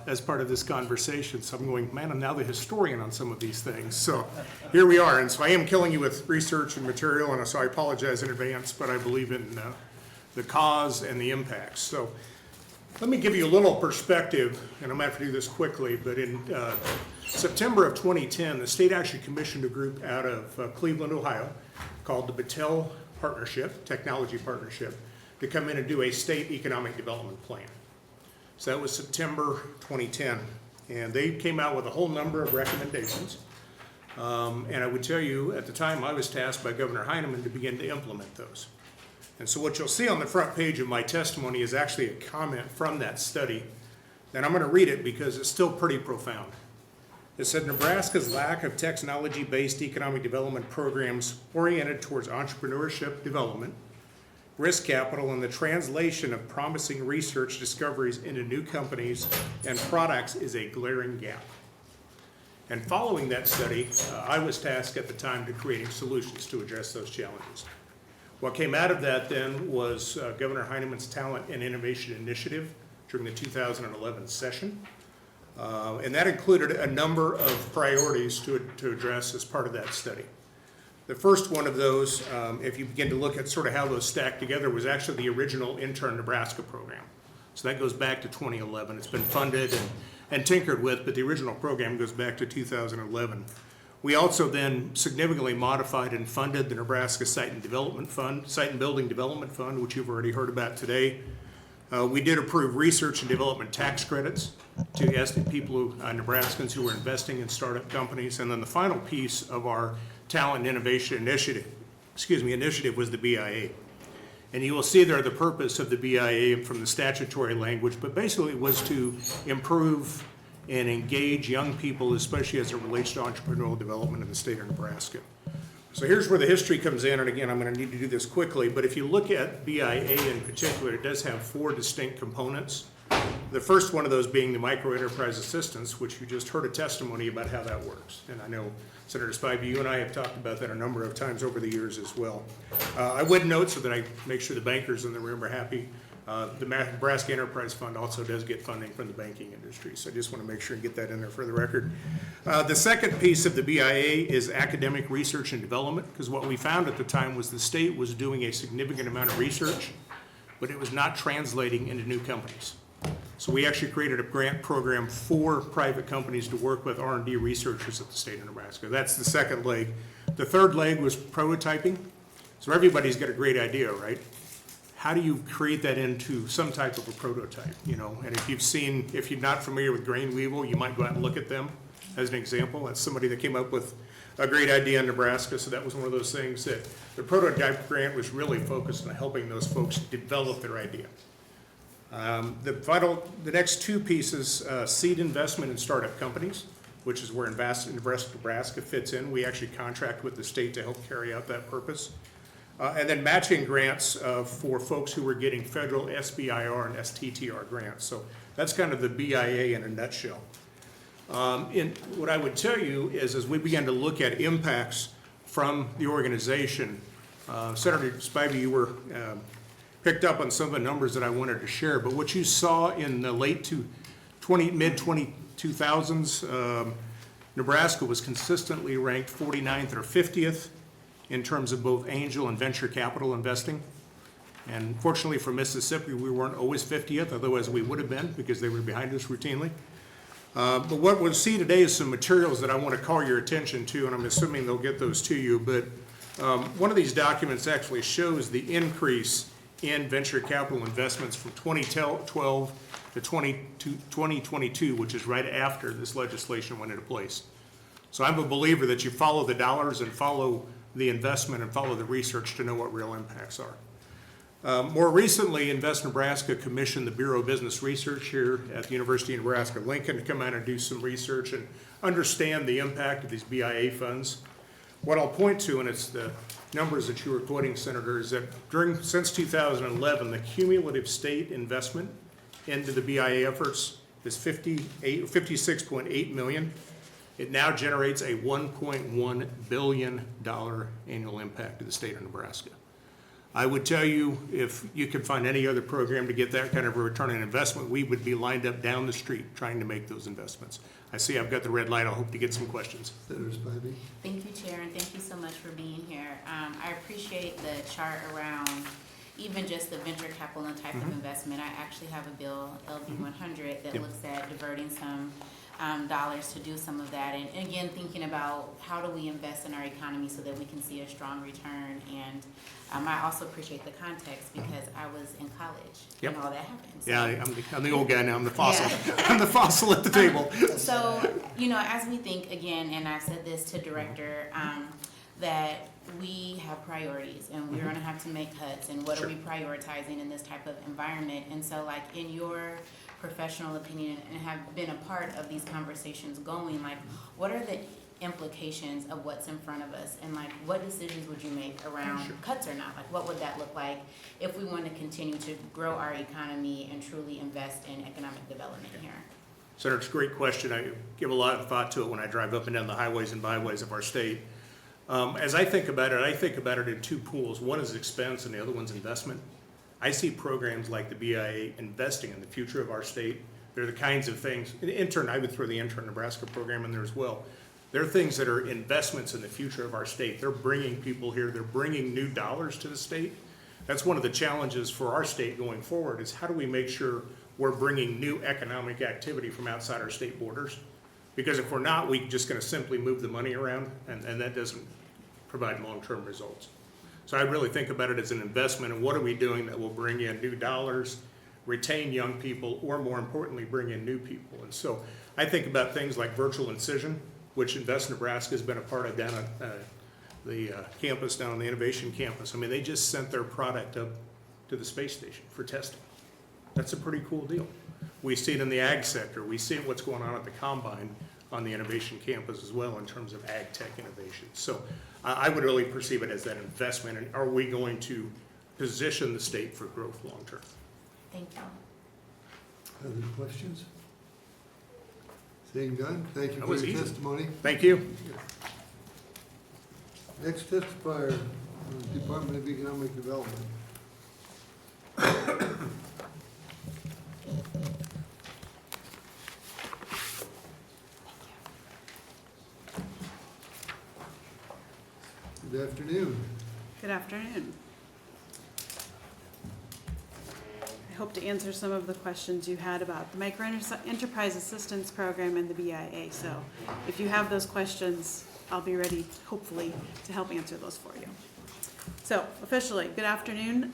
as part of this conversation. So I'm going, man, I'm now the historian on some of these things. So here we are. And so I am killing you with research and material, and so I apologize in advance, but I believe in the cause and the impacts. So let me give you a little perspective, and I'm going to have to do this quickly, but in September of 2010, the state actually commissioned a group out of Cleveland, Ohio, called the Battelle Partnership, Technology Partnership, to come in and do a state economic development plan. So that was September 2010, and they came out with a whole number of recommendations. And I would tell you, at the time, I was tasked by Governor Heineman to begin to implement those. And so what you'll see on the front page of my testimony is actually a comment from that study, and I'm going to read it because it's still pretty profound. It said, Nebraska's lack of technology-based economic development programs oriented towards entrepreneurship development, risk capital, and the translation of promising research discoveries into new companies and products is a glaring gap. And following that study, I was tasked at the time to creating solutions to address those challenges. What came out of that then was Governor Heineman's Talent and Innovation Initiative during the 2011 session. And that included a number of priorities to address as part of that study. The first one of those, if you begin to look at sort of how those stacked together, was actually the original Intern Nebraska program. So that goes back to 2011. It's been funded and tinkered with, but the original program goes back to 2011. We also then significantly modified and funded the Nebraska Site and Building Development Fund, which you've already heard about today. We did approve research and development tax credits to people, Nebraskans who were investing in startup companies. And then the final piece of our Talent and Innovation Initiative was the BIA. And you will see there the purpose of the BIA from the statutory language, but basically it was to improve and engage young people, especially as it relates to entrepreneurial development in the state of Nebraska. So here's where the history comes in, and again, I'm going to need to do this quickly, but if you look at BIA in particular, it does have 4 distinct components. The first one of those being the micro enterprise assistance, which you just heard a testimony about how that works. And I know, Senator Spivey, you and I have talked about that a number of times over the years as well. I would note, so that I make sure the bankers in the room are happy, the Nebraska Enterprise Fund also does get funding from the banking industry. So I just want to make sure and get that in there for the record. The second piece of the BIA is academic research and development, because what we found at the time was the state was doing a significant amount of research, but it was not translating into new companies. So we actually created a grant program for private companies to work with R&D researchers at the state of Nebraska. That's the second leg. The third leg was prototyping. So everybody's got a great idea, right? How do you create that into some type of a prototype, you know? And if you're not familiar with Grain Weevil, you might go out and look at them as an example. That's somebody that came up with a great idea in Nebraska, so that was one of those things that the prototype grant was really focused on helping those folks develop their idea. The next 2 pieces, seed investment in startup companies, which is where Invest Nebraska fits in. We actually contract with the state to help carry out that purpose. And then matching grants for folks who were getting federal SBIR and STTR grants. So that's kind of the BIA in a nutshell. What I would tell you is as we began to look at impacts from the organization, Senator Spivey, you were picked up on some of the numbers that I wanted to share, but what you saw in the mid-2000s, Nebraska was consistently ranked 49th or 50th in terms of both angel and venture capital investing. And fortunately for Mississippi, we weren't always 50th, otherwise we would have been because they were behind us routinely. But what we'll see today is some materials that I want to call your attention to, and I'm assuming they'll get those to you. But one of these documents actually shows the increase in venture capital investments from 2012 to 2022, which is right after this legislation went into place. So I'm a believer that you follow the dollars and follow the investment and follow the research to know what real impacts are. More recently, Invest Nebraska commissioned the Bureau of Business Research here at the University of Nebraska-Lincoln to come out and do some research and understand the impact of these BIA funds. What I'll point to, and it's the numbers that you were quoting, Senator, is that since 2011, the cumulative state investment into the BIA efforts is $56.8 million. It now generates a $1.1 billion annual impact to the state of Nebraska. I would tell you, if you could find any other program to get that kind of a return on investment, we would be lined up down the street trying to make those investments. I see I've got the red light. I hope to get some questions. Senator Spivey. Thank you, Chair, and thank you so much for being here. I appreciate the chart around even just the venture capital and type of investment. I actually have a bill, LB 100, that looks at diverting some dollars to do some of that. And again, thinking about how do we invest in our economy so that we can see a strong return. And I also appreciate the context because I was in college when all that happened. So, yeah, I'm the old guy now. I'm the fossil. Yeah. I'm the fossil at the table. So, you know, as we think again, and I've said this to Director, that we have priorities and we're going to have to make cuts, and what are we prioritizing in this type of environment? And so, like, in your professional opinion, and have been a part of these conversations going, like, what are the implications of what's in front of us, and like what decisions would you make around cuts or not? Like, what would that look like if we want to continue to grow our economy and truly invest in economic development here? Senator, it's a great question. I give a lot of thought to it when I drive up and down the highways and byways of our state. As I think about it in two pools. One is expense and the other one's investment. I see programs like the BIA investing in the future of our state. They're the kinds of things, I would throw the Intern Nebraska program in there as well. They're things that are investments in the future of our state. They're bringing people here. They're bringing new dollars to the state. That's one of the challenges for our state going forward, is how do we make sure we're bringing new economic activity from outside our state borders? Because if we're not, we're just going to simply move the money around, and that doesn't provide long-term results. So I really think about it as an investment, and what are we doing that will bring in new dollars, retain young people, or more importantly, bring in new people. And so I think about things like virtual incision, which Invest Nebraska has been a part of down at the campus, down on the Innovation Campus. I mean, they just sent their product up to the space station for testing. That's a pretty cool deal. We see it in the ag sector. We see what's going on at the Combine on the Innovation Campus as well in terms of ag tech innovation. So I would really perceive it as that investment, and are we going to position the state for growth long term? Thank you. Other questions? Seeing none, thank you That for was your easy. testimony. Thank you. Next testifier, Department of Economic Development. Good afternoon. Good afternoon. I hope to answer some of the questions you had about the Micro Enterprise Assistance Program and the BIA. So if you have those questions, I'll be ready, hopefully, to help answer those for you. So officially, good afternoon,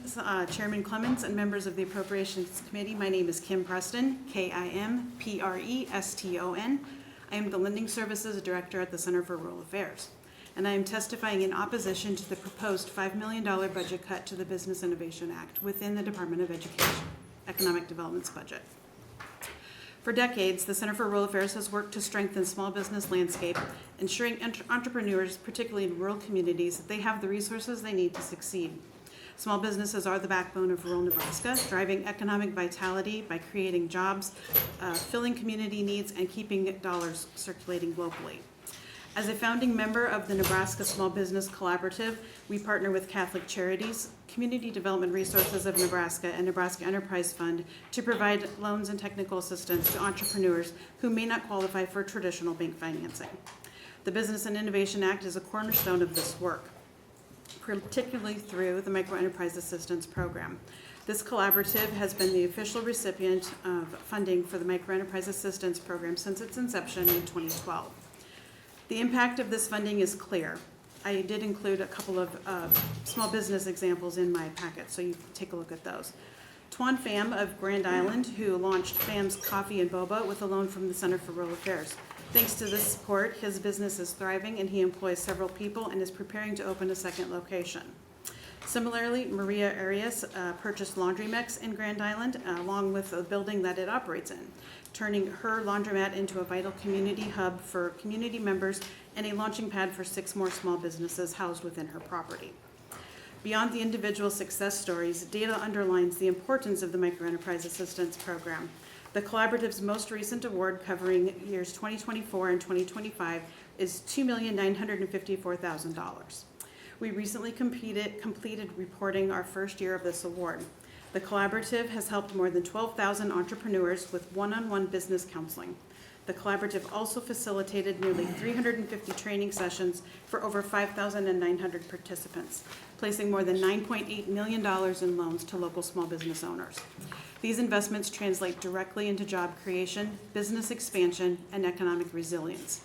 Chairman Clements and members of the Appropriations Committee. My name is Kim Preston, K-I-M-P-R-E-S-T-O-N. I am the Lending Services Director at the Center for Rural Affairs, and I am testifying in opposition to the proposed $5 million budget cut to the Business Innovation Act within the Department of Education Economic Development's budget. For decades, the Center for Rural Affairs has worked to strengthen small business landscape ensuring entrepreneurs, particularly in rural communities, that they have the resources they need to succeed. Small businesses are the backbone of rural Nebraska, driving economic vitality by creating jobs, filling community needs, and keeping dollars circulating locally. As a founding member of the Nebraska Small Business Collaborative, we partner with Catholic Charities, Community Development Resources of Nebraska, and Nebraska Enterprise Fund to provide loans and technical assistance to entrepreneurs who may not qualify for traditional bank financing. The Business and Innovation Act is a cornerstone of this work, particularly through the Microenterprise Assistance Program. This collaborative has been the official recipient of funding for the Microenterprise Assistance Program since its inception in 2012. The impact of this funding is clear. I did include a couple of small business examples in my packet, so you can take a look at those. Tuan Pham of Grand Island, who launched Pham's Coffee and Boba with a loan from the Center for Rural Affairs. Thanks to this support, his business is thriving and he employs several people and is preparing to open a second location. Similarly, Maria Arias purchased Laundry Mix in Grand Island, along with the building that it operates in, turning her laundromat into a vital community hub for community members and a launching pad for 6 more small businesses housed within her property. Beyond the individual success stories, data underlines the importance of the Microenterprise Assistance Program. The collaborative's most recent award, covering years 2024 and 2025, is $2,954,000. We recently completed reporting our first year of this award. The collaborative has helped more than 12,000 entrepreneurs with one-on-one business counseling. The collaborative also facilitated nearly 350 training sessions for over 5,900 participants, placing more than $9.8 million in loans to local small business owners. These investments translate directly into job creation, business expansion, and economic resilience.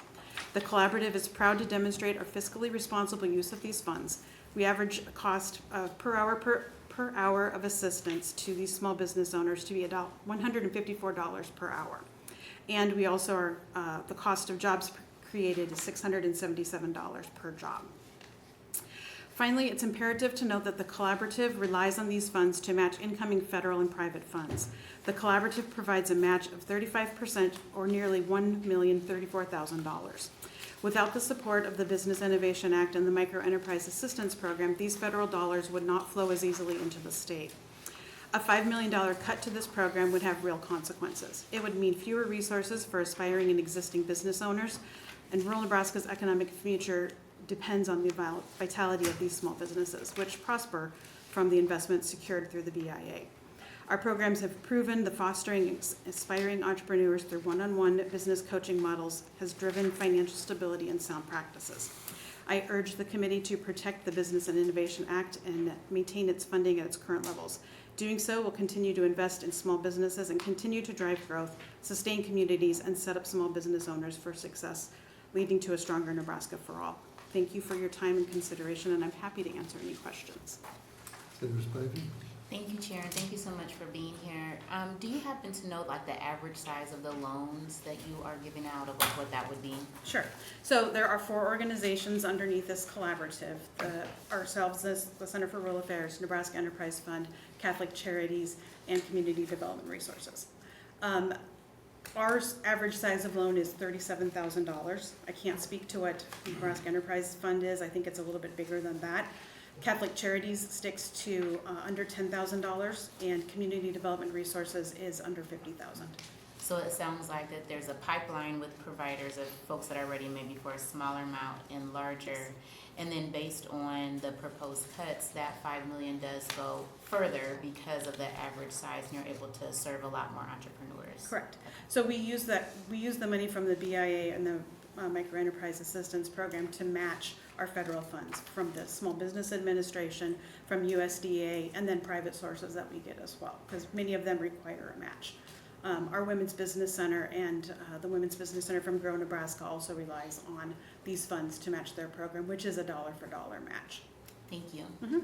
The collaborative is proud to demonstrate our fiscally responsible use of these funds. We average a cost per hour of assistance to these small business owners to be $154 per hour. And we also are, the cost of jobs created is $677 per job. Finally, it's imperative to note that the collaborative relies on these funds to match incoming federal and private funds. The collaborative provides a match of 35% or nearly $1,034,000. Without the support of the Business Innovation Act and the Microenterprise Assistance Program, these federal dollars would not flow as easily into the state. A $5 million cut to this program would have real consequences. It would mean fewer resources for aspiring and existing business owners, and rural Nebraska's economic future depends on the vitality of these small businesses, which prosper from the investments secured through the BIA. Our programs have proven the fostering aspiring entrepreneurs through one-on-one business coaching models has driven financial stability and sound practices. I urge the committee to protect the Business and Innovation Act and maintain its funding at its current levels. Doing so will continue to invest in small businesses and continue to drive growth, sustain communities, and set up small business owners for success, leading to a stronger Nebraska for all. Thank you for your time and consideration, and I'm happy to answer any questions. Senator Spivey? Thank you, Chair, and thank you so much for being here. Do you happen to know like the average size of the loans that you are giving out, of what that would be? Sure. So there are 4 organizations underneath this collaborative. Ourselves as the Center for Rural Affairs, Nebraska Enterprise Fund, Catholic Charities, and Community Development Resources. Our average size of loan is $37,000. I can't speak to what Nebraska Enterprise Fund is. I think it's a little bit bigger than that. Catholic Charities sticks to under $10,000, and Community Development Resources is under $50,000. So it sounds like that there's a pipeline with providers of folks that are ready maybe for a smaller amount and larger. And then based on the proposed cuts, that $5 million does go further because of the average size, and you're able to serve a lot more entrepreneurs. Correct. So we use the money from the BIA and the Microenterprise Assistance Program to match our federal funds from the Small Business Administration, from USDA, and then private sources that we get as well, because many of them require a match. Our Women's Business Center and the Women's Business Center from Grow Nebraska also relies on these funds to match their program, which is a dollar-for-dollar match. Thank you. Mm-hmm.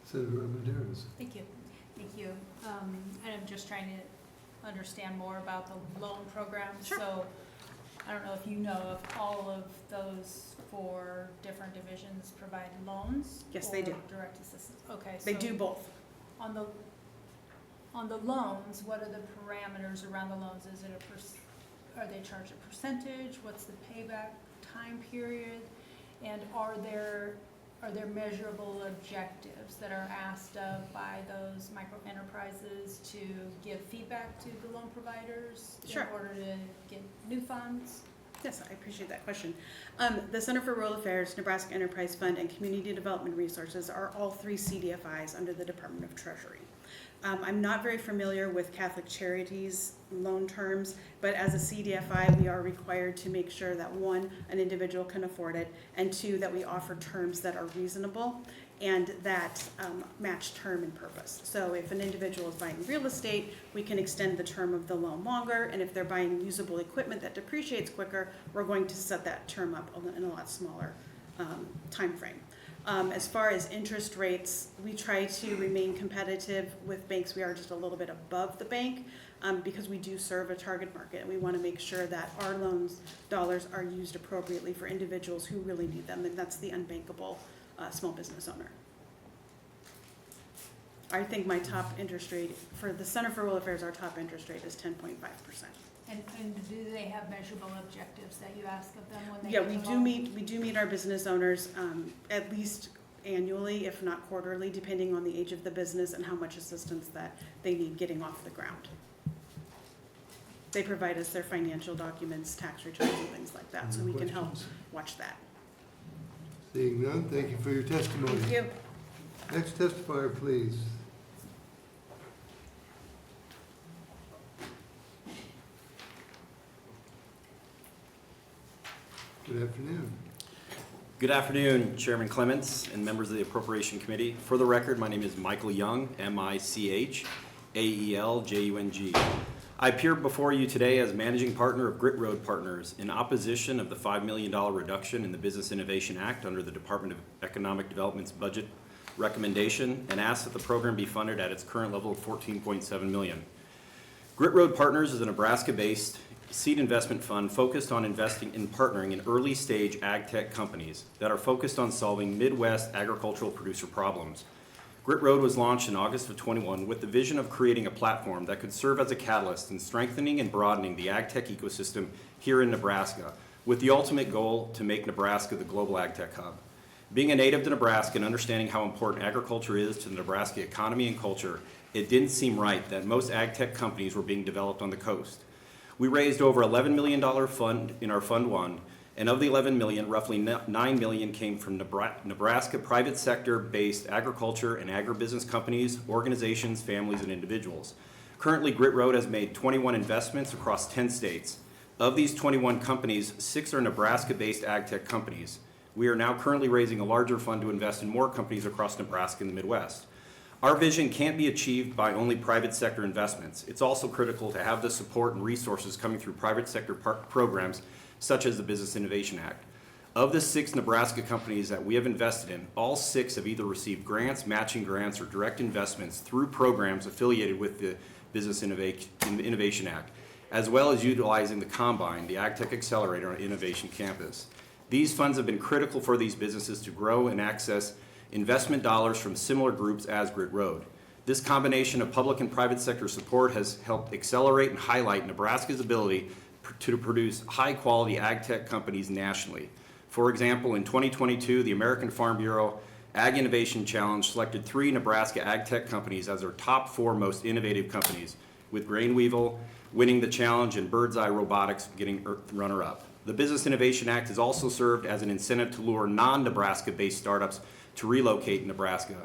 Senator Ramirez? Thank you. Thank you. And I'm just trying to understand more about the loan program. Sure. So I don't know if you know if all of those 4 different divisions provide loans? Yes, they do. Direct assistance. Okay. They so do both. On the loans, what are the parameters around the loans? Is it are they charged a percentage? What's the payback time period? And are there measurable objectives that are asked of by those micro enterprises to give feedback to the loan providers Sure. in order to get new funds? Yes, I appreciate that question. The Center for Rural Affairs, Nebraska Enterprise Fund, and Community Development Resources are all three CDFIs under the Department of Treasury. I'm not very familiar with Catholic Charities loan terms, but as a CDFI, we are required to make sure that one, an individual can afford it, and two, that we offer terms that are reasonable and that match term and purpose. So if an individual is buying real estate, we can extend the term of the loan longer, and if they're buying usable equipment that depreciates quicker, we're going to set that term up in a lot smaller time frame. As far as interest rates, we try to remain competitive with banks. We are just a little bit above the bank because we do serve a target market, and we want to make sure that our loans dollars are used appropriately for individuals who really need them, and that's the unbankable small business owner. I think my top interest rate for the Center for Rural Affairs, our top interest rate is 10.5%. And do they have measurable objectives that you ask of them when they Yeah, get the loan? we do meet our business owners at least annually, if not quarterly, depending on the age of the business and how much assistance that they need getting off the ground. They provide us their financial documents, tax returns, and things like that, so we can help watch that. Seeing none, thank you for your testimony. Thank you. Next testifier, please. Good afternoon. Good afternoon, Chairman Clements and members of the Appropriation Committee. For the record, my name is Michael Young, M-I-C-H-A-E-L-J-U-N-G. I appear before you today as managing partner of Grit Road Partners in opposition of the $5 million reduction in the Business Innovation Act under the Department of Economic Development's budget recommendation, and ask that the program be funded at its current level of $14.7 million. Grit Road Partners is a Nebraska-based seed investment fund focused on investing in partnering in early-stage ag tech companies that are focused on solving Midwest agricultural producer problems. Grit Road was launched in August of 21 with the vision of creating a platform that could serve as a catalyst in strengthening and broadening the ag tech ecosystem here in Nebraska, with the ultimate goal to make Nebraska the global ag tech hub. Being a native to Nebraska and understanding how important agriculture is to the Nebraska economy and culture, it didn't seem right that most ag tech companies were being developed on the coast. We raised over $11 million fund in our Fund 1, and of the $11 million, roughly $9 million came from Nebraska private sector-based agriculture and agribusiness companies, organizations, families, and individuals. Currently, Grit Road has made 21 investments across 10 states. Of these 21 companies, 6 are Nebraska-based ag tech companies. We are now currently raising a larger fund to invest in more companies across Nebraska and the Midwest. Our vision can't be achieved by only private sector investments. It's also critical to have the support and resources coming through private sector programs such as the Business Innovation Act. Of the 6 Nebraska companies that we have invested in, all 6 have either received grants, matching grants, or direct investments through programs affiliated with the Business Innovation Act, as well as utilizing the Combine, the Ag Tech Accelerator on Innovation Campus. These funds have been critical for these businesses to grow and access investment dollars from similar groups as Grit Road. This combination of public and private sector support has helped accelerate and highlight Nebraska's ability to produce high-quality ag tech companies nationally. For example, in 2022, the American Farm Bureau Ag Innovation Challenge selected 3 Nebraska ag tech companies as their top 4 most innovative companies, with Grainweevil winning the challenge and Bird's Eye Robotics getting runner-up. The Business Innovation Act has also served as an incentive to lure non-Nebraska-based startups to relocate in Nebraska.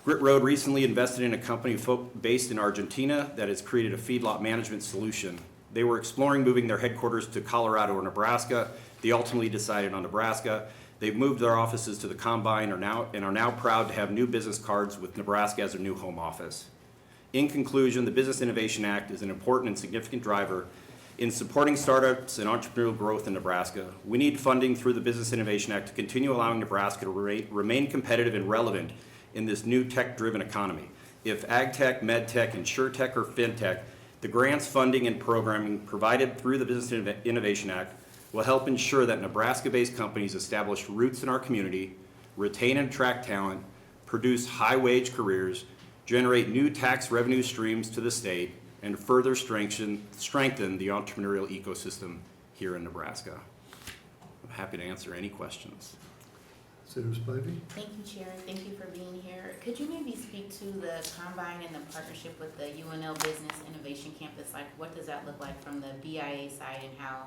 Grit Road recently invested in a company based in Argentina that has created a feedlot management solution. They were exploring moving their headquarters to Colorado or Nebraska. They ultimately decided on Nebraska. They've moved their offices to the Combine and are now proud to have new business cards with Nebraska as their new home office. In conclusion, the Business Innovation Act is an important and significant driver in supporting startups and entrepreneurial growth in Nebraska. We need funding through the Business Innovation Act to continue allowing Nebraska to remain competitive and relevant in this new tech-driven economy. If ag tech, med tech, insure tech, or fintech, the grants, funding, and programming provided through the Business Innovation Act will help ensure that Nebraska-based companies establish roots in our community, retain and attract talent, produce high-wage careers, generate new tax revenue streams to the state, and further strengthen the entrepreneurial ecosystem here in Nebraska. I'm happy to answer any questions. Senator Spivey? Thank you, Chair. Thank you for being here. Could you maybe speak to the Combine and the partnership with the UNL Business Innovation Campus? Like, what does that look like from the BIA side and how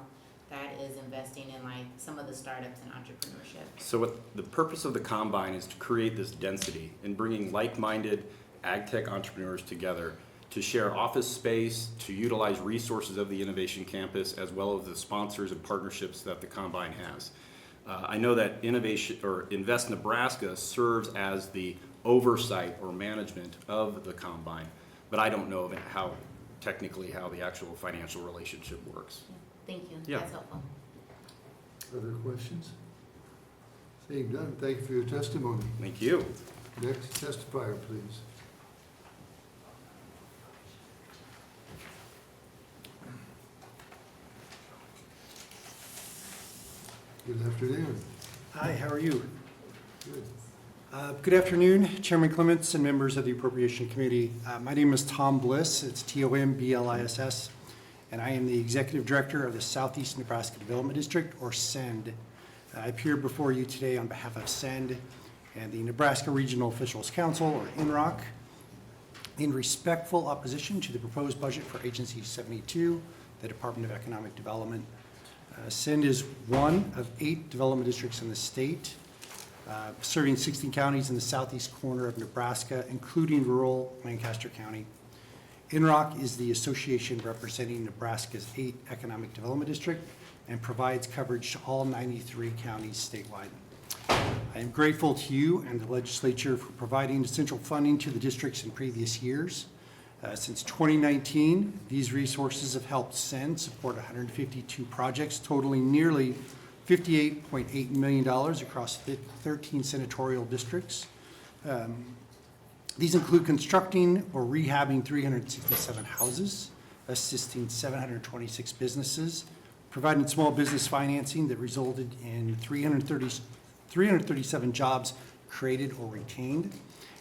that is investing in like some of the startups and entrepreneurship? So what the purpose of the Combine is to create this density and bringing like-minded ag tech entrepreneurs together to share office space, to utilize resources of the Innovation Campus, as well as the sponsors and partnerships that the Combine has. I know that Invest Nebraska serves as the oversight or management of the Combine, but I don't know of how the actual financial relationship works. Thank you. Yeah. That's helpful. Other questions? Seeing none, thank you for your testimony. Thank you. Next testifier, please. Good afternoon. Hi, how are you? Good. Good afternoon, Chairman Clements and members of the Appropriation Committee. My name is Tom Bliss. It's Tombliss, and I am the Executive Director of the Southeast Nebraska Development District, or SEND. I appear before you today on behalf of SEND and the Nebraska Regional Officials Council, or NROC, in respectful opposition to the proposed budget for Agency 72, the Department of Economic Development. SEND is one of 8 development districts in the state, serving 16 counties in the southeast corner of Nebraska, including rural Lancaster County. NROC is the association representing Nebraska's 8 economic development districts and provides coverage to all 93 counties statewide. I am grateful to you and the legislature for providing essential funding to the districts in previous years. Since 2019, these resources have helped SEND support 152 projects totaling nearly $58.8 million across 13 senatorial districts. These include constructing or rehabbing 367 houses, assisting 726 businesses, providing small business financing that resulted in 337 jobs created or retained,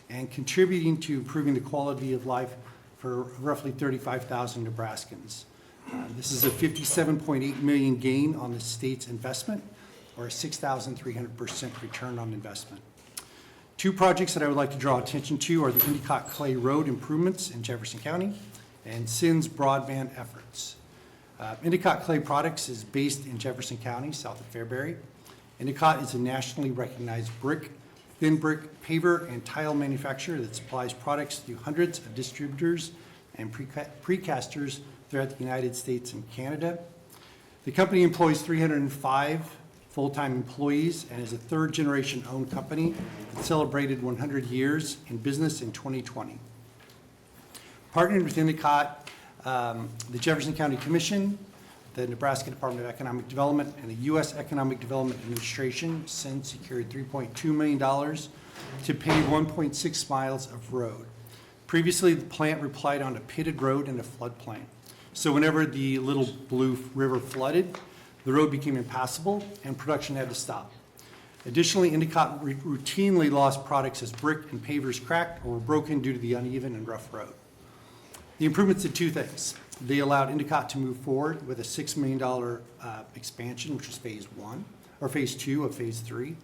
and contributing to improving the quality of life for roughly 35,000 Nebraskans. This is a $57.8 million gain on the state's investment, or a 6,300% return on investment. 2 projects that I would like to draw attention to are the Endicott Clay Road improvements in Jefferson County and SIN's broadband efforts. Endicott Clay Products is based in Jefferson County, south of Fairbury. Endicott is a nationally recognized thin brick, paver, and tile manufacturer that supplies products through hundreds of distributors and precasters throughout the United States and Canada. The company employs 305 full-time employees and is a third-generation owned company that celebrated 100 years in business in 2020. Partnered with Endicott, the Jefferson County Commission, the Nebraska Department of Economic Development, and the U.S. Economic Development Administration, SEND secured $3.2 million to pave 1.6 miles of road. Previously, the plant relied on a pitted road and a floodplain. So whenever the Little Blue River flooded, the road became impassable and production had to stop. Additionally, Endicott routinely lost products as brick and pavers cracked or were broken due to the uneven and rough road. The improvements did 2 things. They allowed Endicott to move forward with a $6 million expansion, which was phase 2 of phase 3,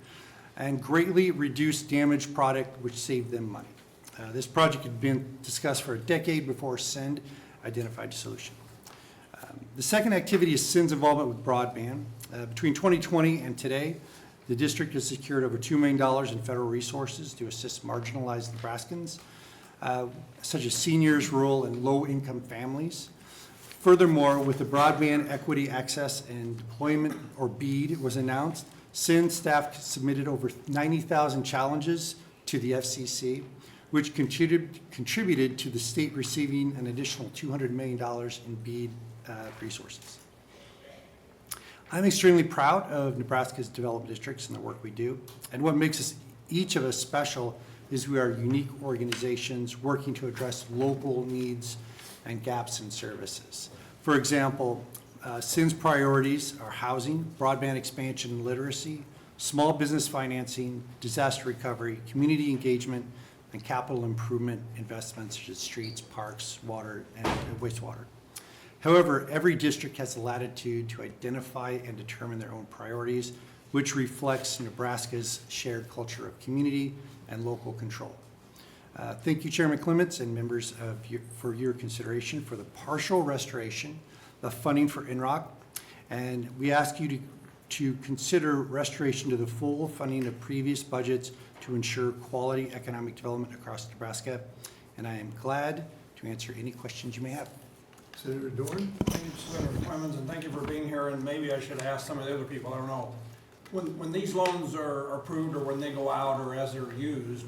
and greatly reduced damaged product, which saved them money. This project had been discussed for a decade before SEND identified a solution. The second activity is SEND's involvement with broadband. Between 2020 and today, the district has secured over $2 million in federal resources to assist marginalized Nebraskans, such as seniors, rural, and low-income families. Furthermore, with the Broadband Equity Access and Deployment, or BEAD, was announced, SEND staff submitted over 90,000 challenges to the FCC, which contributed to the state receiving an additional $200 million in BEAD resources. I'm extremely proud of Nebraska's development districts and the work we do. And what makes each of us special is we are unique organizations working to address local needs and gaps in services. For example, SIN's priorities are housing, broadband expansion and literacy, small business financing, disaster recovery, community engagement, and capital improvement investments such as streets, parks, water, and wastewater. However, every district has the latitude to identify and determine their own priorities, which reflects Nebraska's shared culture of community and local control. Thank you, Chairman Clements and members for your consideration for the partial restoration of funding for NROC. And we ask you to consider restoration to the full funding of previous budgets to ensure quality economic development across Nebraska. And I am glad to answer any questions you may have. Senator Dorn? Thank you, Senator Clemens, and thank you for being here, and maybe I should ask some of the other people, I don't know. When these loans are approved, or when they go out, or as they're used,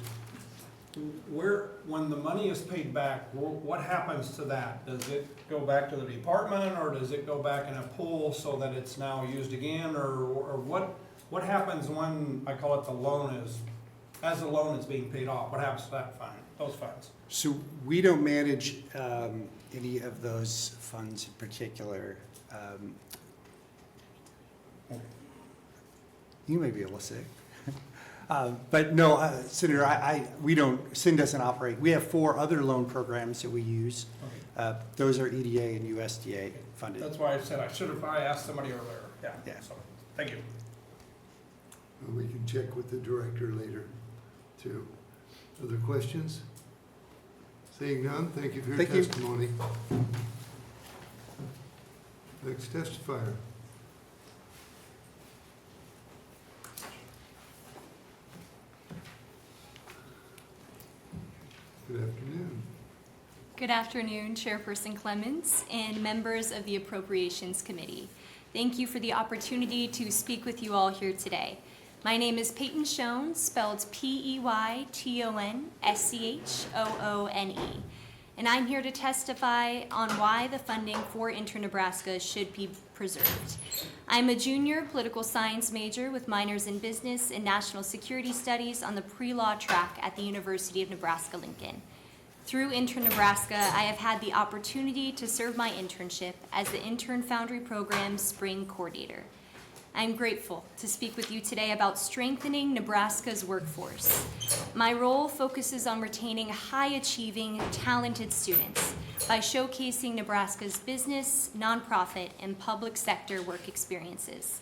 when the money is paid back, what happens to that? Does it go back to the department, or does it go back in a pool so that it's now used again, or what happens when, I call it the loan is, as the loan is being paid off, what happens to that fund, those funds? So we don't manage any of those funds in particular. You may be able to say. But no, Senator, we don't, SIN doesn't operate. We have 4 other loan programs that we use. Okay. Those are EDA and USDA funded. That's why I said I should have probably asked somebody earlier, yeah. So, thank you. We can check with the director later, too. Other questions? Seeing none, thank you for your testimony. Next testifier. Good afternoon. Good afternoon, Chairperson Clements and members of the Appropriations Committee. Thank you for the opportunity to speak with you all here today. My name is Peyton Schoen, spelled Peytonschone, and I'm here to testify on why the funding for Inter-Nebraska should be preserved. I'm a junior political science major with minors in business and national security studies on the pre-law track at the University of Nebraska-Lincoln. Through Inter-Nebraska, I have had the opportunity to serve my internship as the Intern Foundry Program Spring Coordinator. I'm grateful to speak with you today about strengthening Nebraska's workforce. My role focuses on retaining high-achieving, talented students by showcasing Nebraska's business, nonprofit, and public sector work experiences.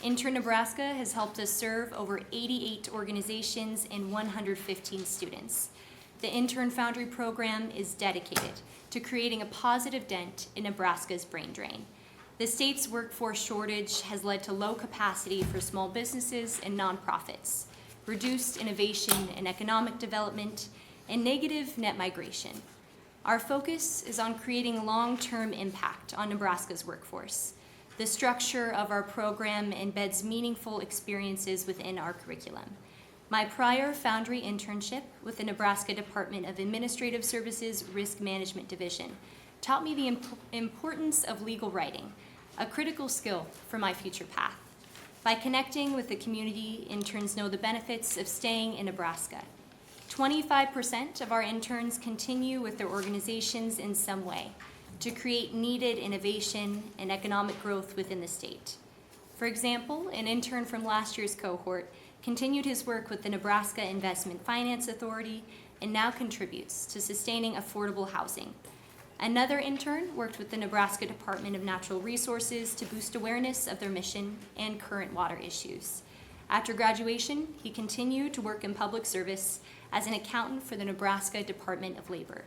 Inter-Nebraska has helped us serve over 88 organizations and 115 students. The Intern Foundry Program is dedicated to creating a positive dent in Nebraska's brain drain. The state's workforce shortage has led to low capacity for small businesses and nonprofits, reduced innovation and economic development, and negative net migration. Our focus is on creating long-term impact on Nebraska's workforce. The structure of our program embeds meaningful experiences within our curriculum. My prior Foundry internship with the Nebraska Department of Administrative Services Risk Management Division taught me the importance of legal writing, a critical skill for my future path. By connecting with the community, interns know the benefits of staying in Nebraska. 25% of our interns continue with their organizations in some way to create needed innovation and economic growth within the state. For example, an intern from last year's cohort continued his work with the Nebraska Investment Finance Authority and now contributes to sustaining affordable housing. Another intern worked with the Nebraska Department of Natural Resources to boost awareness of their mission and current water issues. After graduation, he continued to work in public service as an accountant for the Nebraska Department of Labor.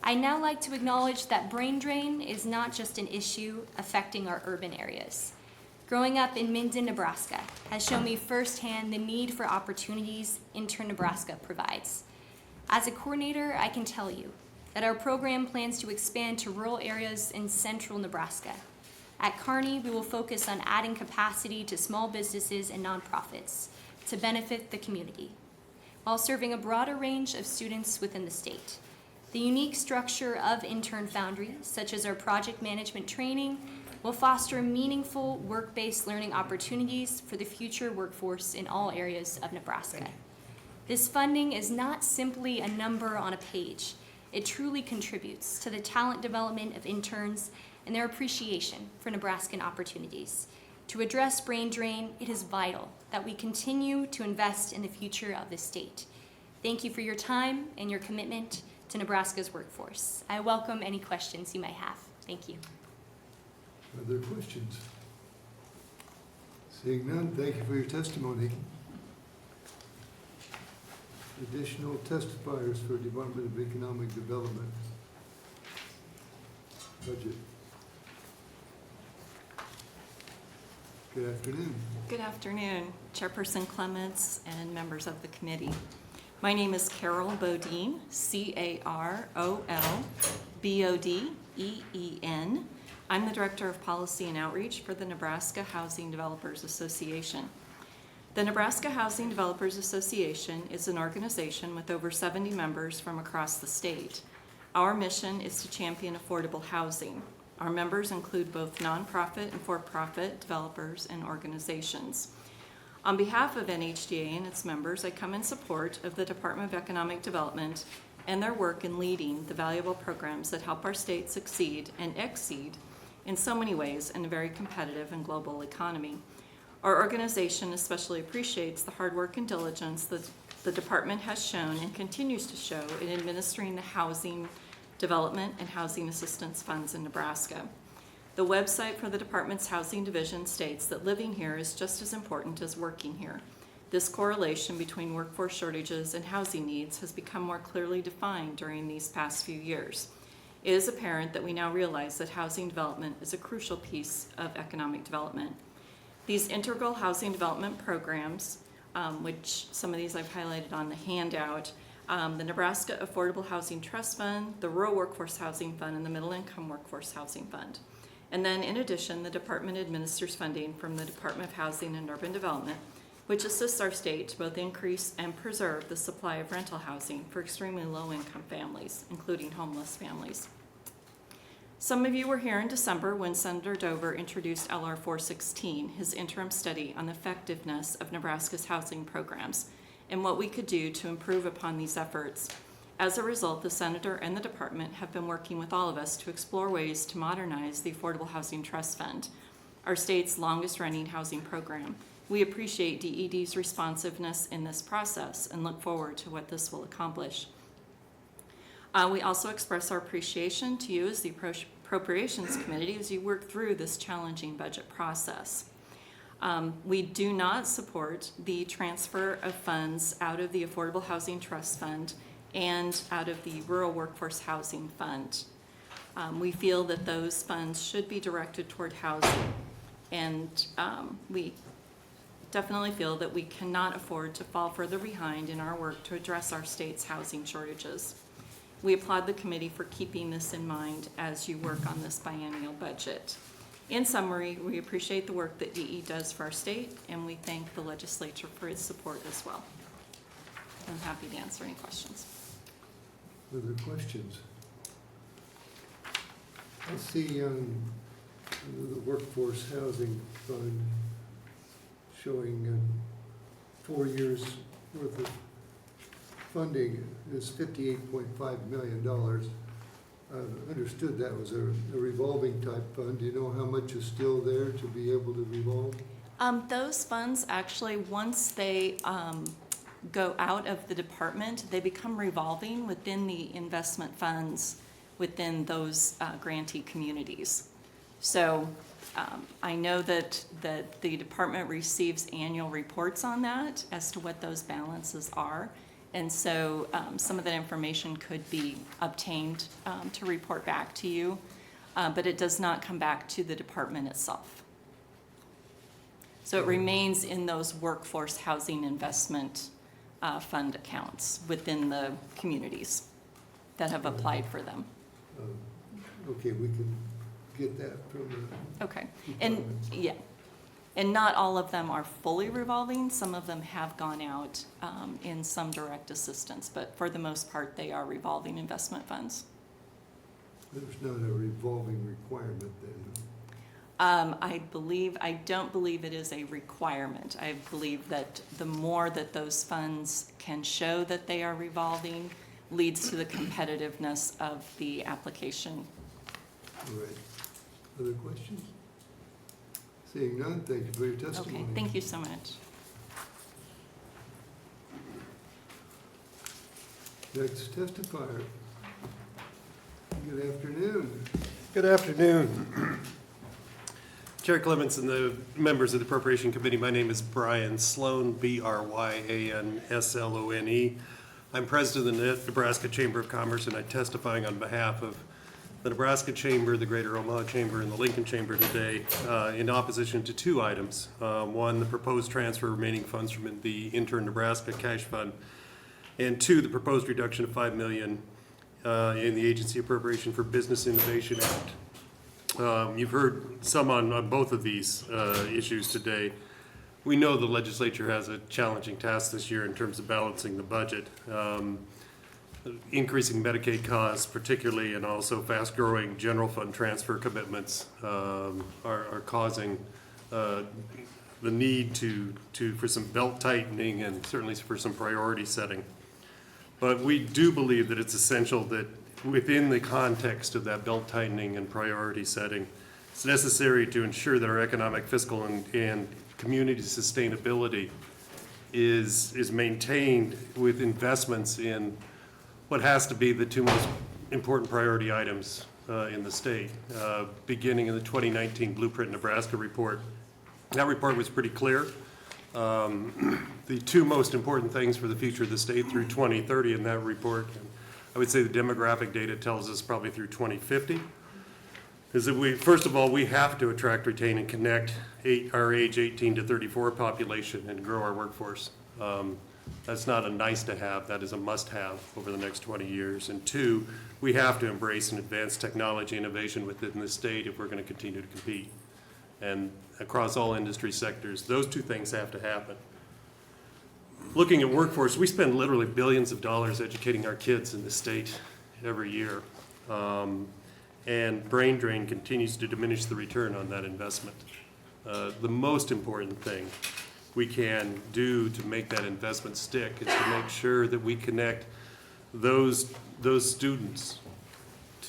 I'd now like to acknowledge that brain drain is not just an issue affecting our urban areas. Growing up in Minden, Nebraska has shown me firsthand the need for opportunities Inter-Nebraska provides. As a coordinator, I can tell you that our program plans to expand to rural areas in central Nebraska. At Kearney, we will focus on adding capacity to small businesses and nonprofits to benefit the community, while serving a broader range of students within the state. The unique structure of Intern Foundry, such as our project management training, will foster meaningful work-based learning opportunities for the future workforce in all areas of Nebraska. This funding is not simply a number on a page. It truly contributes to the talent development of interns and their appreciation for Nebraskan opportunities. To address brain drain, it is vital that we continue to invest in the future of the state. Thank you for your time and your commitment to Nebraska's workforce. I welcome any questions you may have. Thank you. Other questions? Seeing none, thank you for your testimony. Additional testifiers for Department of Economic Development. Budget. Good afternoon. Good afternoon, Chairperson Clements and members of the committee. My name is Carol Bodine, C-A-R-O-L-B-O-D-E-E-N. I'm the Director of Policy and Outreach for the Nebraska Housing Developers Association. The Nebraska Housing Developers Association is an organization with over 70 members from across the state. Our mission is to champion affordable housing. Our members include both nonprofit and for-profit developers and organizations. On behalf of NHDA and its members, I come in support of the Department of Economic Development and their work in leading the valuable programs that help our state succeed and exceed in so many ways in a very competitive and global economy. Our organization especially appreciates the hard work and diligence that the department has shown and continues to show in administering the housing development and housing assistance funds in Nebraska. The website for the department's housing division states that living here is just as important as working here. This correlation between workforce shortages and housing needs has become more clearly defined during these past few years. It is apparent that we now realize that housing development is a crucial piece of economic development. These integral housing development programs, which some of these I've highlighted on the handout, the Nebraska Affordable Housing Trust Fund, the Rural Workforce Housing Fund, and the Middle Income Workforce Housing Fund. And then in addition, the department administers funding from the Department of Housing and Urban Development, which assists our state to both increase and preserve the supply of rental housing for extremely low-income families, including homeless families. Some of you were here in December when Senator Dover introduced LR 416, his interim study on the effectiveness of Nebraska's housing programs and what we could do to improve upon these efforts. As a result, the Senator and the department have been working with all of us to explore ways to modernize the Affordable Housing Trust Fund, our state's longest-running housing program. We appreciate DED's responsiveness in this process and look forward to what this will accomplish. We also express our appreciation to you as the Appropriations Committee as you work through this challenging budget process. We do not support the transfer of funds out of the Affordable Housing Trust Fund and out of the Rural Workforce Housing Fund. We feel that those funds should be directed toward housing, and we definitely feel that we cannot afford to fall further behind in our work to address our state's housing shortages. We applaud the committee for keeping this in mind as you work on this biennial budget. In summary, we appreciate the work that DE does for our state, and we thank the legislature for its support as well. I'm happy to answer any questions. Other questions? I see the Workforce Housing Fund showing 4 years worth of funding is $58.5 million. I understood that was a revolving type fund. Do you know how much is still there to be able to revolve? Those funds actually, once they go out of the department, they become revolving within the investment funds within those grantee communities. So I know that the department receives annual reports on that as to what those balances are. And so some of that information could be obtained to report back to you, but it does not come back to the department itself. So it remains in those workforce housing investment fund accounts within the communities that have applied for them. Okay, we can get that from the Okay, and yeah, and not all of them are fully revolving. Some of them have gone out in some direct assistance, but for the most part, they are revolving investment funds. There's not a revolving requirement then? I don't believe it is a requirement. I believe that the more that those funds can show that they are revolving leads to the competitiveness of the application. All right. Other questions? Seeing none, thank you for your testimony. Okay, thank you so much. Next testifier. Good afternoon. Good afternoon. Chair Clements and the members of the Appropriation Committee, my name is Brian Sloan, B-R-Y-A-N-S-L-O-N-E. I'm president of the Nebraska Chamber of Commerce, and I'm testifying on behalf of the Nebraska Chamber, the Greater Omaha Chamber, and the Lincoln Chamber today in opposition to two items. One, the proposed transfer of remaining funds from the Intern Nebraska Cash Fund, and two, the proposed reduction of $5 million in the Agency Appropriation for Business Innovation Act. You've heard some on both of these issues today. We know the legislature has a challenging task this year in terms of balancing the budget. Increasing Medicaid costs particularly, and also fast-growing general fund transfer commitments are causing the need for some belt tightening and certainly for some priority setting. But we do believe that it's essential that within the context of that belt tightening and priority setting, it's necessary to ensure that our economic, fiscal, and community sustainability is maintained with investments in what has to be the two most important priority items in the state. Beginning in the 2019 Blueprint Nebraska report, that report was pretty clear. The two most important things for the future of the state through 2030 in that report, and I would say the demographic data tells us probably through 2050, is that first of all, we have to attract, retain, and connect our age 18 to 34 population and grow our workforce. That's not a nice to have, that is a must have over the next 20 years. And two, we have to embrace and advance technology innovation within the state if we're going to continue to compete. And across all industry sectors, those two things have to happen. Looking at workforce, we spend literally billions of dollars educating our kids in the state every year. And brain drain continues to diminish the return on that investment. The most important thing we can do to make that investment stick is to make sure that we connect those students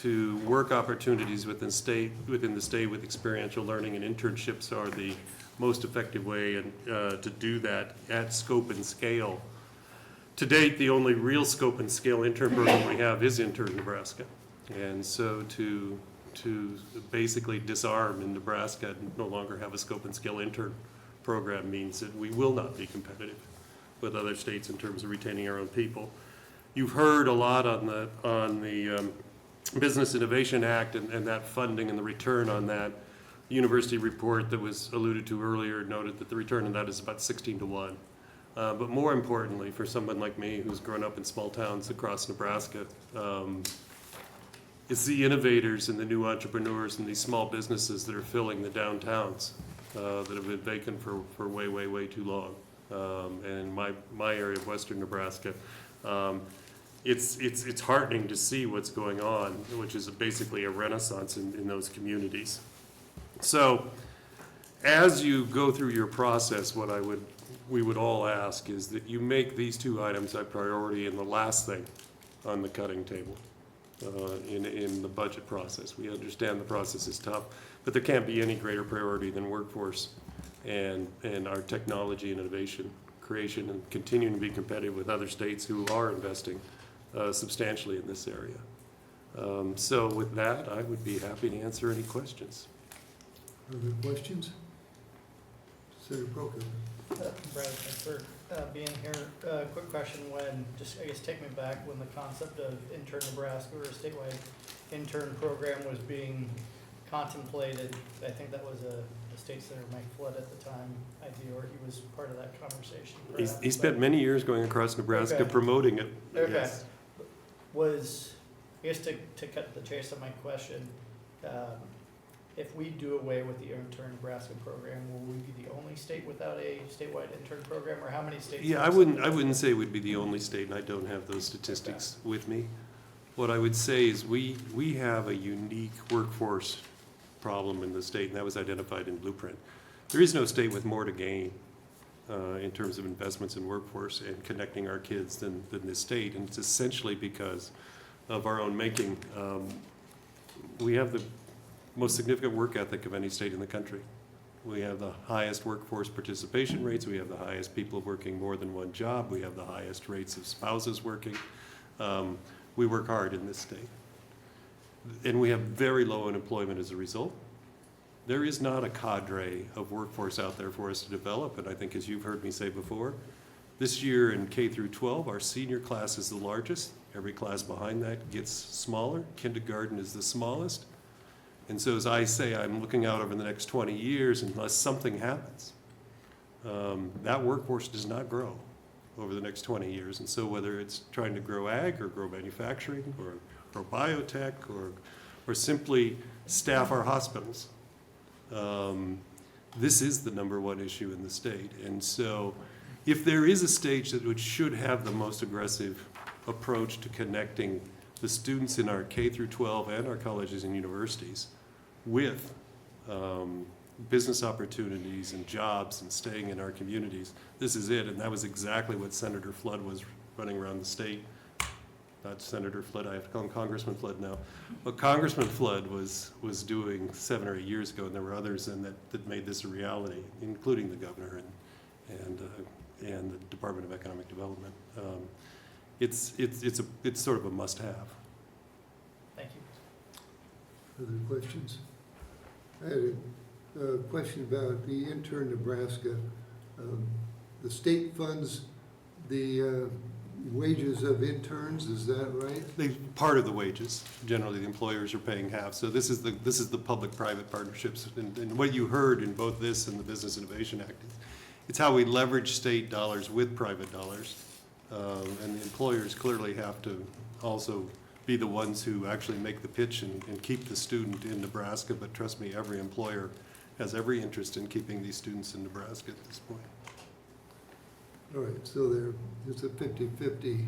to work opportunities within the state with experiential learning, and internships are the most effective way to do that at scope and scale. To date, the only real scope and scale intern program we have is Intern Nebraska. And so to basically disarm in Nebraska and no longer have a scope and scale intern program means that we will not be competitive with other states in terms of retaining our own people. You've heard a lot on the Business Innovation Act and that funding and the return on that. The university report that was alluded to earlier noted that the return on that is about 16 to 1. But more importantly, for someone like me who's grown up in small towns across Nebraska, it's the innovators and the new entrepreneurs and these small businesses that are filling the downtowns that have been vacant for way, way, way too long. And my area of western Nebraska, it's heartening to see what's going on, which is basically a renaissance in those communities. So as you go through your process, what we would all ask is that you make these two items a priority and the last thing on the cutting table in the budget process. We understand the process is tough, but there can't be any greater priority than workforce and our technology and innovation creation and continuing to be competitive with other states who are investing substantially in this area. So with that, I would be happy to answer any questions. Other questions? Senator Proker. Brad, thanks for being here. Quick question, take me back when the concept of Intern Nebraska or a statewide intern program was being contemplated. I think that was a State Senator Mike Flood at the time idea, or he was part of that conversation. He spent many years going across Nebraska promoting it. Okay. Yes. I guess to cut the chase of my question, if we do away with the Intern Nebraska program, will we be the only state without a statewide intern program, or how many states? Yeah, I wouldn't say we'd be the only state, and I don't have those statistics with me. What I would say is we have a unique workforce problem in the state, and that was identified in Blueprint. There is no state with more to gain in terms of investments in workforce and connecting our kids than this state, and it's essentially because of our own making. We have the most significant work ethic of any state in the country. We have the highest workforce participation rates. We have the highest people working more than one job. We have the highest rates of spouses working. We work hard in this state. And we have very low unemployment as a result. There is not a cadre of workforce out there for us to develop, and I think as you've heard me say before, this year in K through 12, our senior class is the largest. Every class behind that gets smaller. Kindergarten is the smallest. And so as I say, I'm looking out over the next 20 years, unless something happens, that workforce does not grow over the next 20 years. And so whether it's trying to grow ag or grow manufacturing or grow biotech or simply staff our hospitals, this is the #1 issue in the state. And so if there is a stage which should have the most aggressive approach to connecting the students in our K through 12 and our colleges and universities with business opportunities and jobs and staying in our communities, this is it. And that was exactly what Senator Flood was running around the state. Not Senator Flood, I have to call him Congressman Flood now. What Congressman Flood was doing 7 or 8 years ago, and there were others that made this a reality, including the governor and the Department of Economic Development. It's sort of a must-have. Thank you. Other questions? I had a question about the intern Nebraska. The state funds the wages of interns, is that right? Part of the wages, generally the employers are paying half. So this is the public-private partnerships. And what you heard in both this and the Business Innovation Act, it's how we leverage state dollars with private dollars. And the employers clearly have to also be the ones who actually make the pitch and keep the student in Nebraska. But trust me, every employer has every interest in keeping these students in Nebraska at this point. All right, so it's a 50-50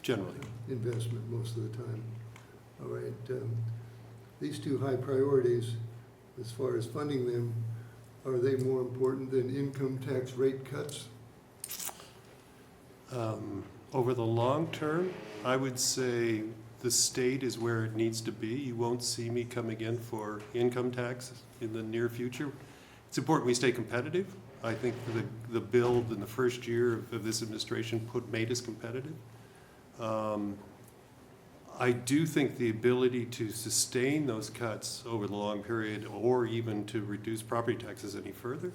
generally investment most of the time. All right, these two high priorities, as far as funding them, are they more important than income tax rate cuts? Over the long term, I would say the state is where it needs to be. You won't see me coming in for income tax in the near future. It's important we stay competitive. I think the bill in the first year of this administration made us competitive. I do think the ability to sustain those cuts over the long period or even to reduce property taxes any further.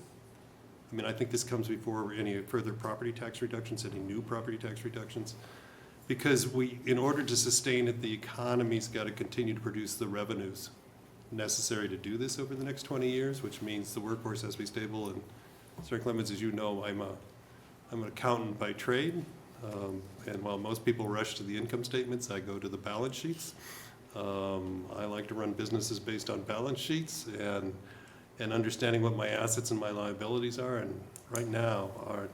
I mean, I think this comes before any further property tax reductions, any new property tax reductions. Because in order to sustain it, the economy's got to continue to produce the revenues necessary to do this over the next 20 years, which means the workforce has to be stable. And Senator Clemens, as you know, I'm an accountant by trade. And while most people rush to the income statements, I go to the balance sheets. I like to run businesses based on balance sheets and understanding what my assets and my liabilities are. And right now, our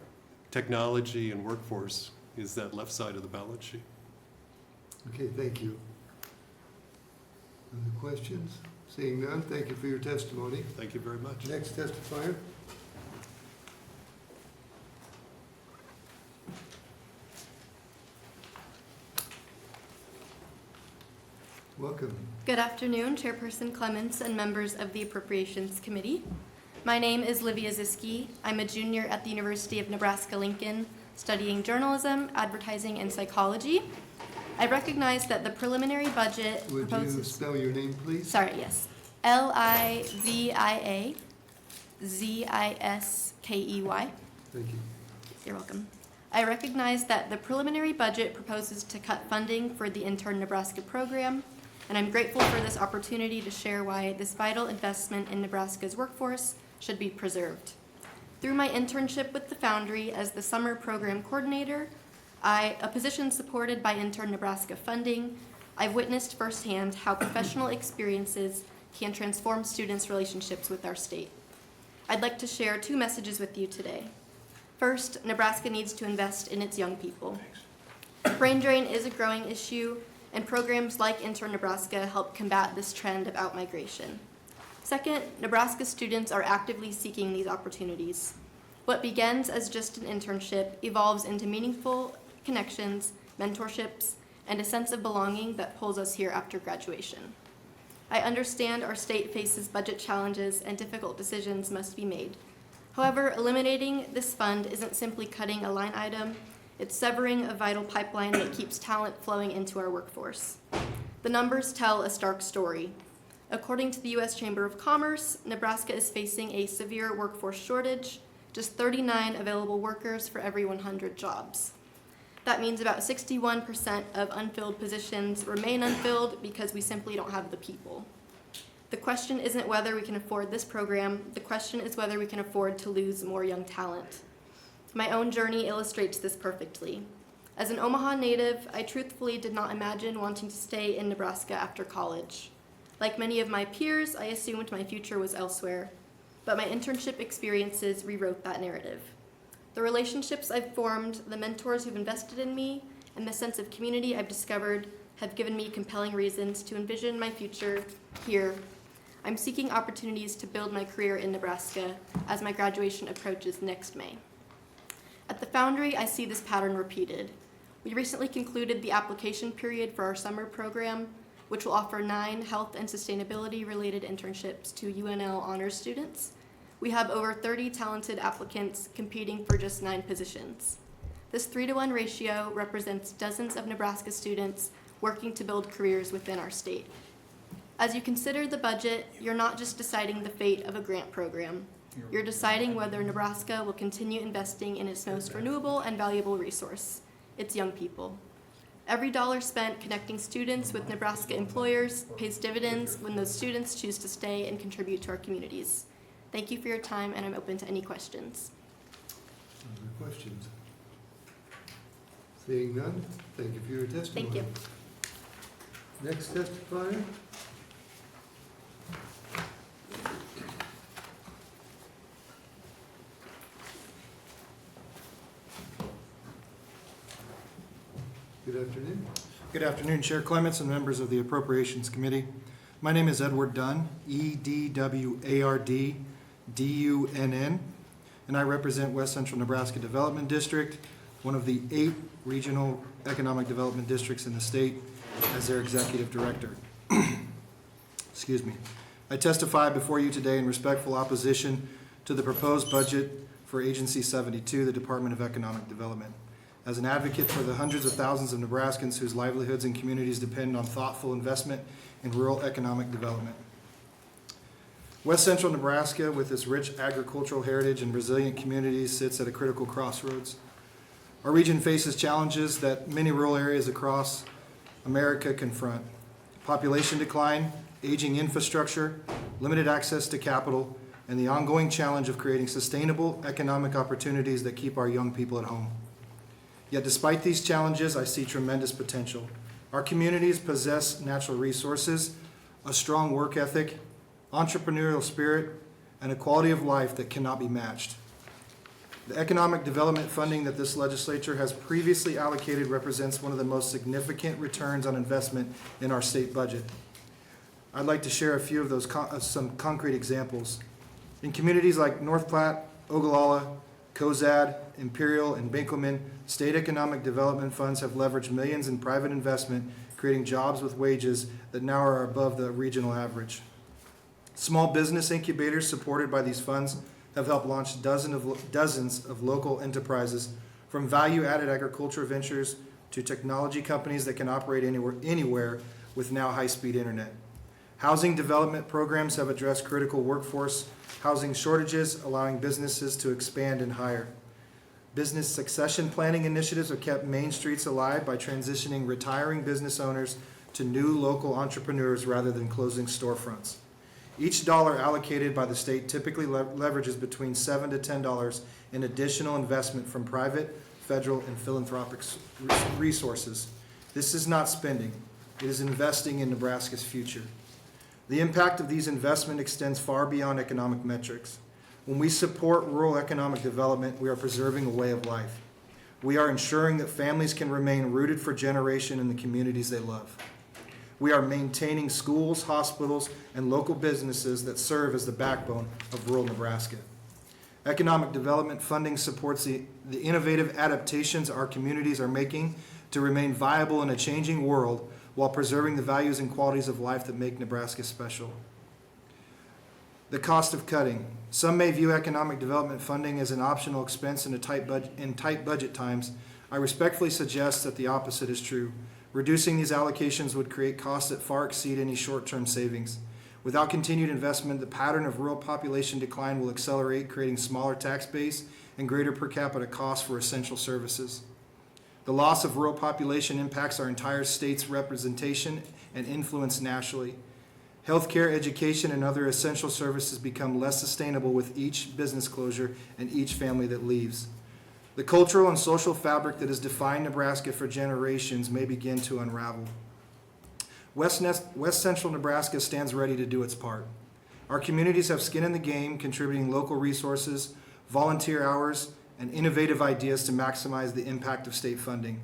technology and workforce is that left side of the balance sheet. Okay, thank you. Other questions? Seeing none, thank you for your testimony. Thank you very much. Next testifier. Welcome. Good afternoon, Chairperson Clements and members of the Appropriations Committee. My name is Livia Ziske. I'm a junior at the University of Nebraska-Lincoln, studying journalism, advertising, and psychology. I recognize that the preliminary budget proposes... Would you spell your name, please? Sorry, yes. Livia Ziskey. Thank you. You're welcome. I recognize that the preliminary budget proposes to cut funding for the Intern Nebraska program, and I'm grateful for this opportunity to share why this vital investment in Nebraska's workforce should be preserved. Through my internship with the Foundry as the summer program coordinator, a position supported by Intern Nebraska funding, I've witnessed firsthand how professional experiences can transform students' relationships with our state. I'd like to share 2 messages with you today. First, Nebraska needs to invest in its young people. Brain drain is a growing issue, and programs like Intern Nebraska help combat this trend of outmigration. Second, Nebraska students are actively seeking these opportunities. What begins as just an internship evolves into meaningful connections, mentorships, and a sense of belonging that pulls us here after graduation. I understand our state faces budget challenges and difficult decisions must be made. However, eliminating this fund isn't simply cutting a line item, It's severing a vital pipeline that keeps talent flowing into our workforce. The numbers tell a stark story. According to the U.S. Chamber of Commerce, Nebraska is facing a severe workforce shortage, just 39 available workers for every 100 jobs. That means about 61% of unfilled positions remain unfilled because we simply don't have the people. The question isn't whether we can afford this program, the question is whether we can afford to lose more young talent. My own journey illustrates this perfectly. As an Omaha native, I truthfully did not imagine wanting to stay in Nebraska after college. Like many of my peers, I assumed my future was elsewhere, but my internship experiences rewrote that narrative. The relationships I've formed, the mentors who've invested in me, and the sense of community I've discovered have given me compelling reasons to envision my future here. I'm seeking opportunities to build my career in Nebraska as my graduation approaches next May. At the Foundry, I see this pattern repeated. We recently concluded the application period for our summer program, which will offer 9 health and sustainability-related internships to UNL honors students. We have over 30 talented applicants competing for just 9 positions. This 3-to-1 ratio represents dozens of Nebraska students working to build careers within our state. As you consider the budget, you're not just deciding the fate of a grant program. You're deciding whether Nebraska will continue investing in its most renewable and valuable resource, its young people. Every dollar spent connecting students with Nebraska employers pays dividends when those students choose to stay and contribute to our communities. Thank you for your time, and I'm open to any questions. Other questions? Seeing none, thank you for your testimony. Thank you. Next testifier? Good afternoon. Good afternoon, Chair Clements and members of the Appropriations Committee. My name is Edward Dunn, E-D-W-A-R-D, D-U-N-N, and I represent West Central Nebraska Development District, one of the 8 regional economic development districts in the state, as their executive director. Excuse me. I testify before you today in respectful opposition to the proposed budget for Agency 72, the Department of Economic Development. As an advocate for the hundreds of thousands of Nebraskans whose livelihoods and communities depend on thoughtful investment in rural economic development. West Central Nebraska, with its rich agricultural heritage and resilient communities, sits at a critical crossroads. Our region faces challenges that many rural areas across America confront: population decline, aging infrastructure, limited access to capital, and the ongoing challenge of creating sustainable economic opportunities that keep our young people at home. Yet despite these challenges, I see tremendous potential. Our communities possess natural resources, a strong work ethic, entrepreneurial spirit, and a quality of life that cannot be matched. The economic development funding that this legislature has previously allocated represents one of the most significant returns on investment in our state budget. I'd like to share a few of those some concrete examples. In communities like North Platte, Ogallala, Cozad, Imperial, and Binkelman, state economic development funds have leveraged millions in private investment, creating jobs with wages that now are above the regional average. Small business incubators supported by these funds have helped launch dozens of local enterprises, from value-added agriculture ventures to technology companies that can operate anywhere with now high-speed internet. Housing development programs have addressed critical workforce housing shortages, allowing businesses to expand and hire. Business succession planning initiatives have kept main streets alive by transitioning retiring business owners to new local entrepreneurs rather than closing storefronts. Each dollar allocated by the state typically leverages between $7 to $10 in additional investment from private, federal, and philanthropic resources. This is not spending. It is investing in Nebraska's future. The impact of these investments extends far beyond economic metrics. When we support rural economic development, we are preserving a way of life. We are ensuring that families can remain rooted for generations in the communities they love. We are maintaining schools, hospitals, and local businesses that serve as the backbone of rural Nebraska. Economic development funding supports the innovative adaptations our communities are making to remain viable in a changing world while preserving the values and qualities of life that make Nebraska special. The cost of cutting. Some may view economic development funding as an optional expense in tight budget times. I respectfully suggest that the opposite is true. Reducing these allocations would create costs that far exceed any short-term savings. Without continued investment, the pattern of rural population decline will accelerate, creating smaller tax base and greater per capita costs for essential services. The loss of rural population impacts our entire state's representation and influence nationally. Healthcare, education, and other essential services become less sustainable with each business closure and each family that leaves. The cultural and social fabric that has defined Nebraska for generations may begin to unravel. West Central Nebraska stands ready to do its part. Our communities have skin in the game, contributing local resources, volunteer hours, and innovative ideas to maximize the impact of state funding.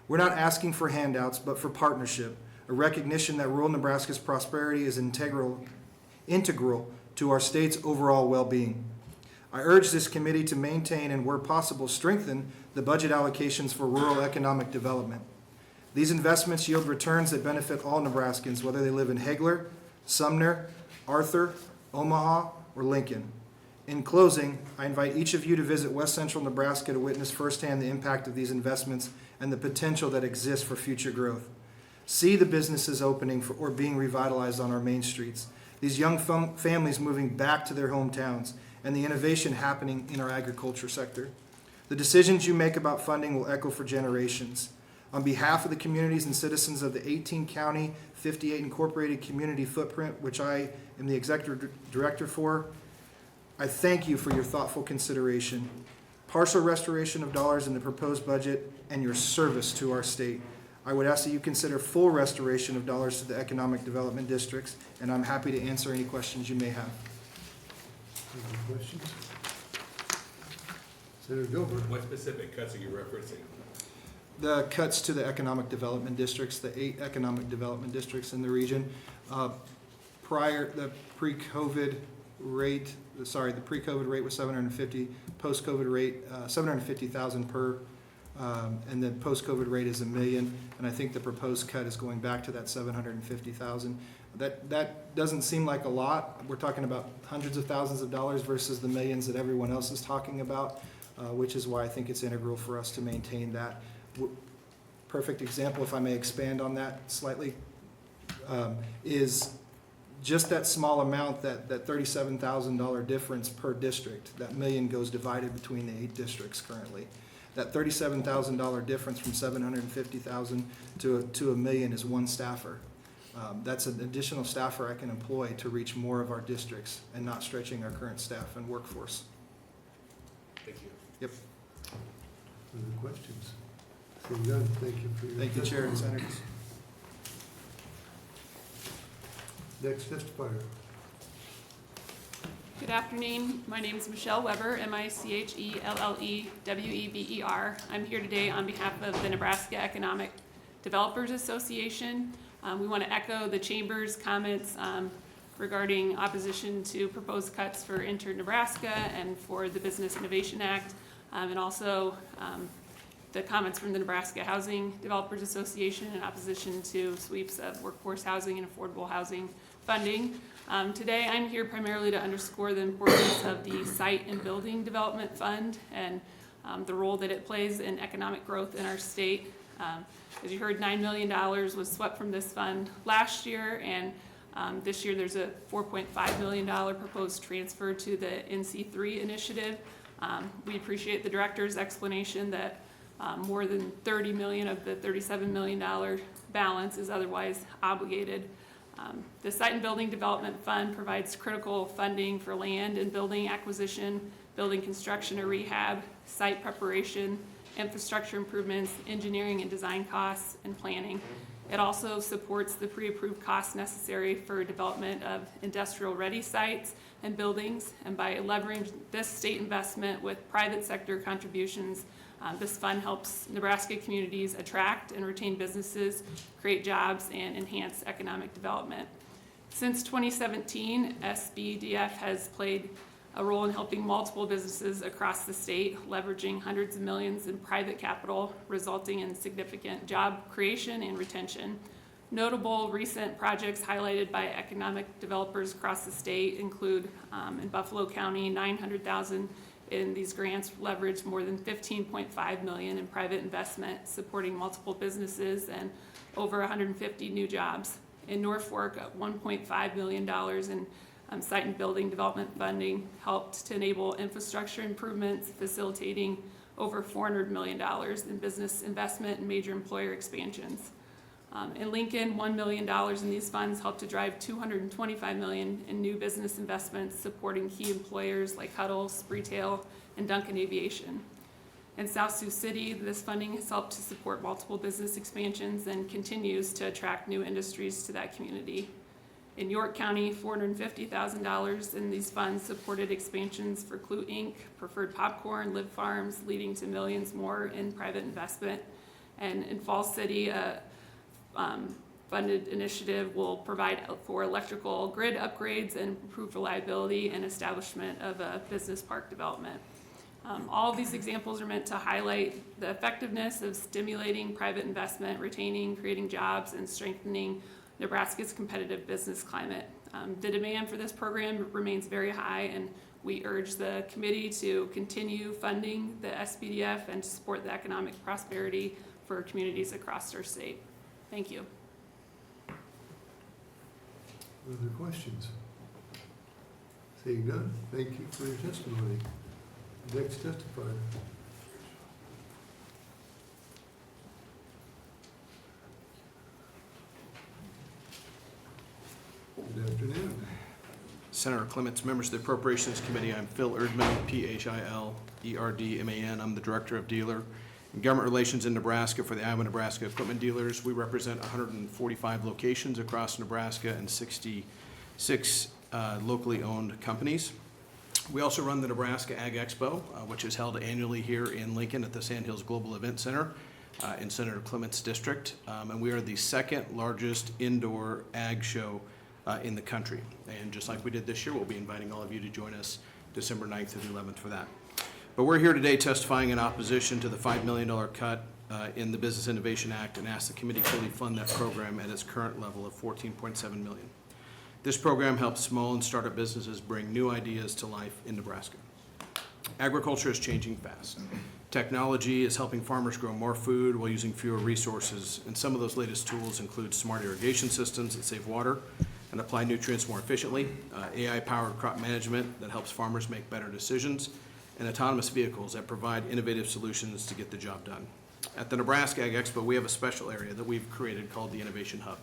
We're not asking for handouts, but for partnership, a recognition that rural Nebraska's prosperity is integral to our state's overall well-being. I urge this committee to maintain and, where possible, strengthen the budget allocations for rural economic development. These investments yield returns that benefit all Nebraskans, whether they live in Hagler, Sumner, Arthur, Omaha, or Lincoln. In closing, I invite each of you to visit West Central Nebraska to witness firsthand the impact of these investments and the potential that exists for future growth. See the businesses opening or being revitalized on our main streets, these young families moving back to their hometowns, and the innovation happening in our agriculture sector. The decisions you make about funding will echo for generations. On behalf of the communities and citizens of the 18-county, 58 incorporated community footprint, which I am the executive director for, I thank you for your thoughtful consideration, partial restoration of dollars in the proposed budget, and your service to our state. I would ask that you consider full restoration of dollars to the economic development districts, and I'm happy to answer any questions you may have. Any questions? Senator Gilbert. What specific cuts are you referencing? The cuts to the economic development districts, the 8 economic development districts in the region. The pre-COVID rate was 750, post-COVID rate, 750,000 per, and then post-COVID rate is $1 million, and I think the proposed cut is going back to that 750,000. That doesn't seem like a lot. We're talking about hundreds of thousands of dollars versus the millions that everyone else is talking about, which is why I think it's integral for us to maintain that. Perfect example, if I may expand on that slightly, is just that small amount, that $37,000 difference per district. That million goes divided between the 8 districts currently. That $37,000 difference from 750,000 to $1 million is one staffer. That's an additional staffer I can employ to reach more of our districts and not stretching our current staff and workforce. Thank you. Yep. Other questions? Seeing none, thank you for your Thank you, Chair and testimony. Senators. Next testifier. Good afternoon. My name is Michelle Weber, MICHELLEWEBER. I'm here today on behalf of the Nebraska Economic Developers Association. We want to echo the Chamber's comments regarding opposition to proposed cuts for Nebraska and for the Business Innovation Act, and also the comments from the Nebraska Housing Developers Association in opposition to sweeps of workforce housing and affordable housing funding. Today I'm here primarily to underscore the importance of the Site and Building Development Fund and the role that it plays in economic growth in our state. As you heard, $9 million was swept from this fund last year, and this year there's a $4.5 million proposed transfer to the NC3 initiative. We appreciate the director's explanation that more than $30 million of the $37 million balance is otherwise obligated. The Site and Building Development Fund provides critical funding for land and building acquisition, building construction or rehab, site preparation, infrastructure improvements, engineering and design costs, and planning. It also supports the pre-approved costs necessary for development of industrial-ready sites and buildings, and by leveraging this state investment with private sector contributions, this fund helps Nebraska communities attract and retain businesses, create jobs, and enhance economic development. Since 2017, SBDF has played a role in helping multiple businesses across the state, leveraging hundreds of millions in private capital, resulting in significant job creation and retention. Notable recent projects highlighted by economic developers across the state include in Buffalo County, $900,000 in these grants leveraged more than $15.5 million in private investment, supporting multiple businesses and over 150 new jobs. In Norfolk, $1.5 million in site and building development funding helped to enable infrastructure improvements, facilitating over $400 million in business investment and major employer expansions. In Lincoln, $1 million in these funds helped to drive $225 million in new business investments, supporting key employers like Huddle, Spreetail, and Duncan Aviation. In South Sioux City, this funding has helped to support multiple business expansions and continues to attract new industries to that community. In York County, $450,000 in these funds supported expansions for Clue Inc., Preferred Popcorn, Live Farms, leading to millions more in private investment. And in Falls City, funded initiative will provide for electrical grid upgrades and improved reliability and establishment of a business park development. All of these examples are meant to highlight the effectiveness of stimulating private investment, retaining, creating jobs, and strengthening Nebraska's competitive business climate. The demand for this program remains very high, and we urge the committee to continue funding the SBDF and to support the economic prosperity for communities across our state. Thank you. Other questions? Seeing none, thank you for your testimony. Next testifier. Good afternoon. Senator Clements, members of the Appropriations Committee, I'm Phil Erdman, P-H-I-L-E-R-D-M-A-N. I'm the Director of Dealer and Government Relations in Nebraska for the Iowa-Nebraska Equipment Dealers. We represent 145 locations across Nebraska and 66 locally owned companies. We also run the Nebraska Ag Expo, which is held annually here in Lincoln at the Sandhills Global Event Center in Senator Clements' district. And we are the second largest indoor ag show in the country. And just like we did this year, we'll be inviting all of you to join us December 9th through the 11th for that. But we're here today testifying in opposition to the $5 million cut in the Business Innovation Act and ask the committee fully fund that program at its current level of $14.7 million. This program helps small and startup businesses bring new ideas to life in Nebraska. Agriculture is changing fast. Technology is helping farmers grow more food while using fewer resources, and some of those latest tools include smart irrigation systems that save water and apply nutrients more efficiently, AI-powered crop management that helps farmers make better decisions, and autonomous vehicles that provide innovative solutions to get the job done. At the Nebraska Ag Expo, we have a special area that we've created called the Innovation Hub.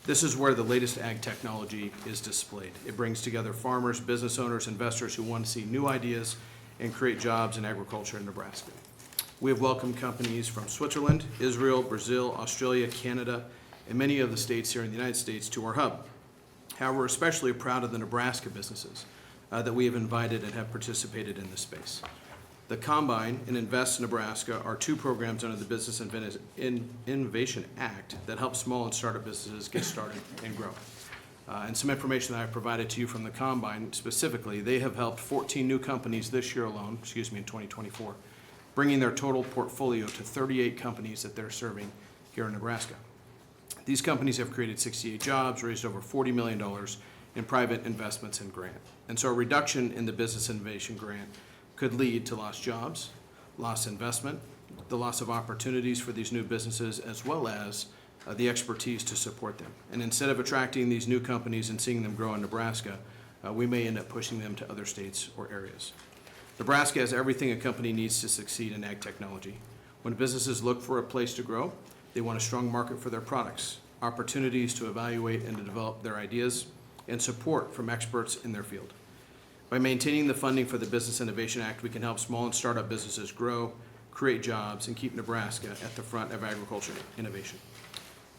This is where the latest ag technology is displayed. It brings together farmers, business owners, investors who want to see new ideas and create jobs in agriculture in Nebraska. We have welcomed companies from Switzerland, Israel, Brazil, Australia, Canada, and many of the states here in the United States to our hub. However, we're especially proud of the Nebraska businesses that we have invited and have participated in this space. The Combine and Invest Nebraska are two programs under the Business Innovation Act that help small and startup businesses get started and grow. And some information that I've provided to you from the Combine specifically, they have helped 14 new companies this year alone, in 2024, bringing their total portfolio to 38 companies that they're serving here in Nebraska. These companies have created 68 jobs, raised over $40 million in private investments and grant. And so a reduction in the Business Innovation Grant could lead to lost jobs, lost investment, the loss of opportunities for these new businesses, as well as the expertise to support them. And instead of attracting these new companies and seeing them grow in Nebraska, we may end up pushing them to other states or areas. Nebraska has everything a company needs to succeed in ag technology. When businesses look for a place to grow, they want a strong market for their products, opportunities to evaluate and to develop their ideas, and support from experts in their field. By maintaining the funding for the Business Innovation Act, we can help small and startup businesses grow, create jobs, and keep Nebraska at the front of agriculture innovation.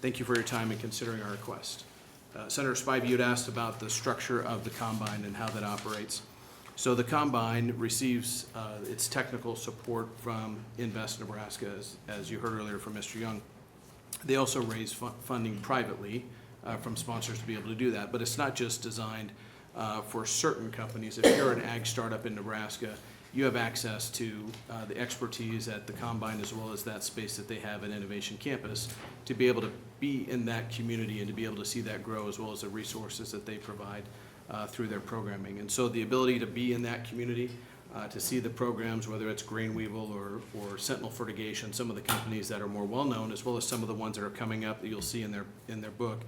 Thank you for your time in considering our request. Senator Spivey, you had asked about the structure of the Combine and how that operates. So the Combine receives its technical support from Invest Nebraska, as you heard earlier from Mr. Young. They also raise funding privately from sponsors to be able to do that, but it's not just designed for certain companies. If you're an ag startup in Nebraska, you have access to the expertise at the Combine as well as that space that they have at Innovation Campus to be able to be in that community and to be able to see that grow, as well as the resources that they provide through their programming. And so the ability to be in that community to see the programs, whether it's Grain Weevil or Sentinel Fertigation, some of the companies that are more well-known, as well as some of the ones that are coming up that you'll see in their book,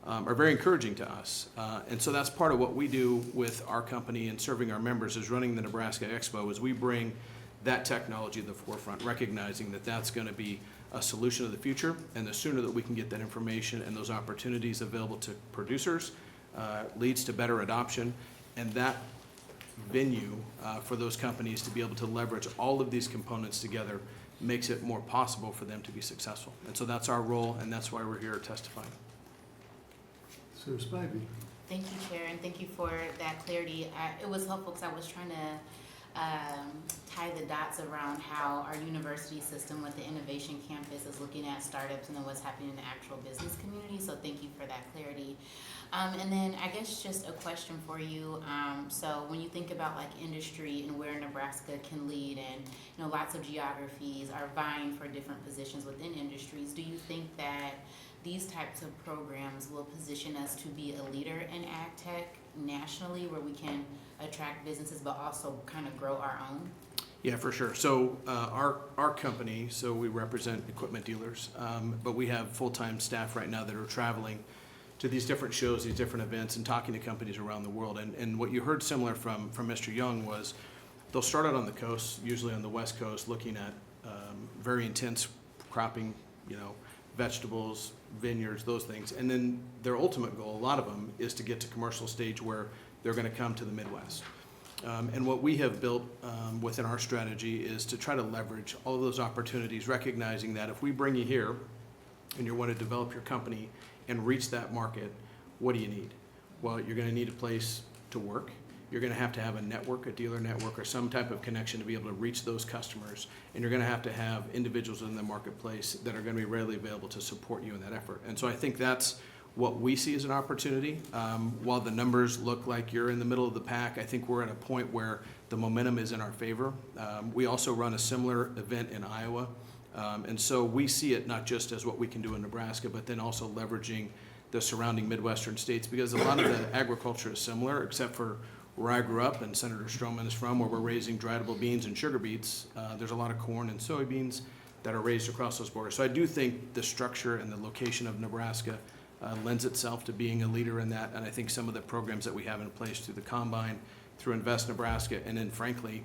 are very encouraging to us. And so that's part of what we do with our company and serving our members is running the Nebraska Expo, is we bring that technology to the forefront, recognizing that that's going to be a solution of the future, and the sooner that we can get that information and those opportunities available to producers leads to better adoption, and that venue for those companies to be able to leverage all of these components together makes it more possible for them to be successful. And so that's our role, and that's why we're here testifying. Sir Spivey. Thank you, Chair, and thank you for that clarity. It was helpful because I was trying to tie the dots around how our university system with the innovation campus is looking at startups and then what's happening in the actual business community. So thank you for that clarity. And then I guess just a question for you. So when you think about like industry and where Nebraska can lead, and lots of geographies are vying for different positions within industries, do you think that these types of programs will position us to be a leader in ag tech nationally, where we can attract businesses but also kind of grow our own? Yeah, for sure. So our company, so we represent equipment dealers, but we have full-time staff right now that are traveling to these different shows, these different events, and talking to companies around the world. And what you heard similar from Mr. Young was they'll start out on the coast, usually on the West Coast, looking at very intense cropping, vegetables, vineyards, those things. And then their ultimate goal, a lot of them, is to get to commercial stage where they're going to come to the Midwest. And what we have built within our strategy is to try to leverage all of those opportunities, recognizing that if we bring you here and you want to develop your company and reach that market, what do you need? Well, you're going to need a place to work. You're going to have a network, a dealer network, or some type of connection to be able to reach those customers. And you're going to have individuals in the marketplace that are going to be readily available to support you in that effort. And so I think that's what we see as an opportunity. While the numbers look like you're in the middle of the pack, I think we're at a point where the momentum is in our favor. We also run a similar event in Iowa. And so we see it not just as what we can do in Nebraska, but then also leveraging the surrounding Midwestern states, because a lot of the agriculture is similar, except for where I grew up and Senator Stroman is from, where we're raising dryable beans and sugar beets. There's a lot of corn and soybeans that are raised across those borders. So I do think the structure and the location of Nebraska lends itself to being a leader in that. And I think some of the programs that we have in place through the Combine, through Invest Nebraska, and then frankly,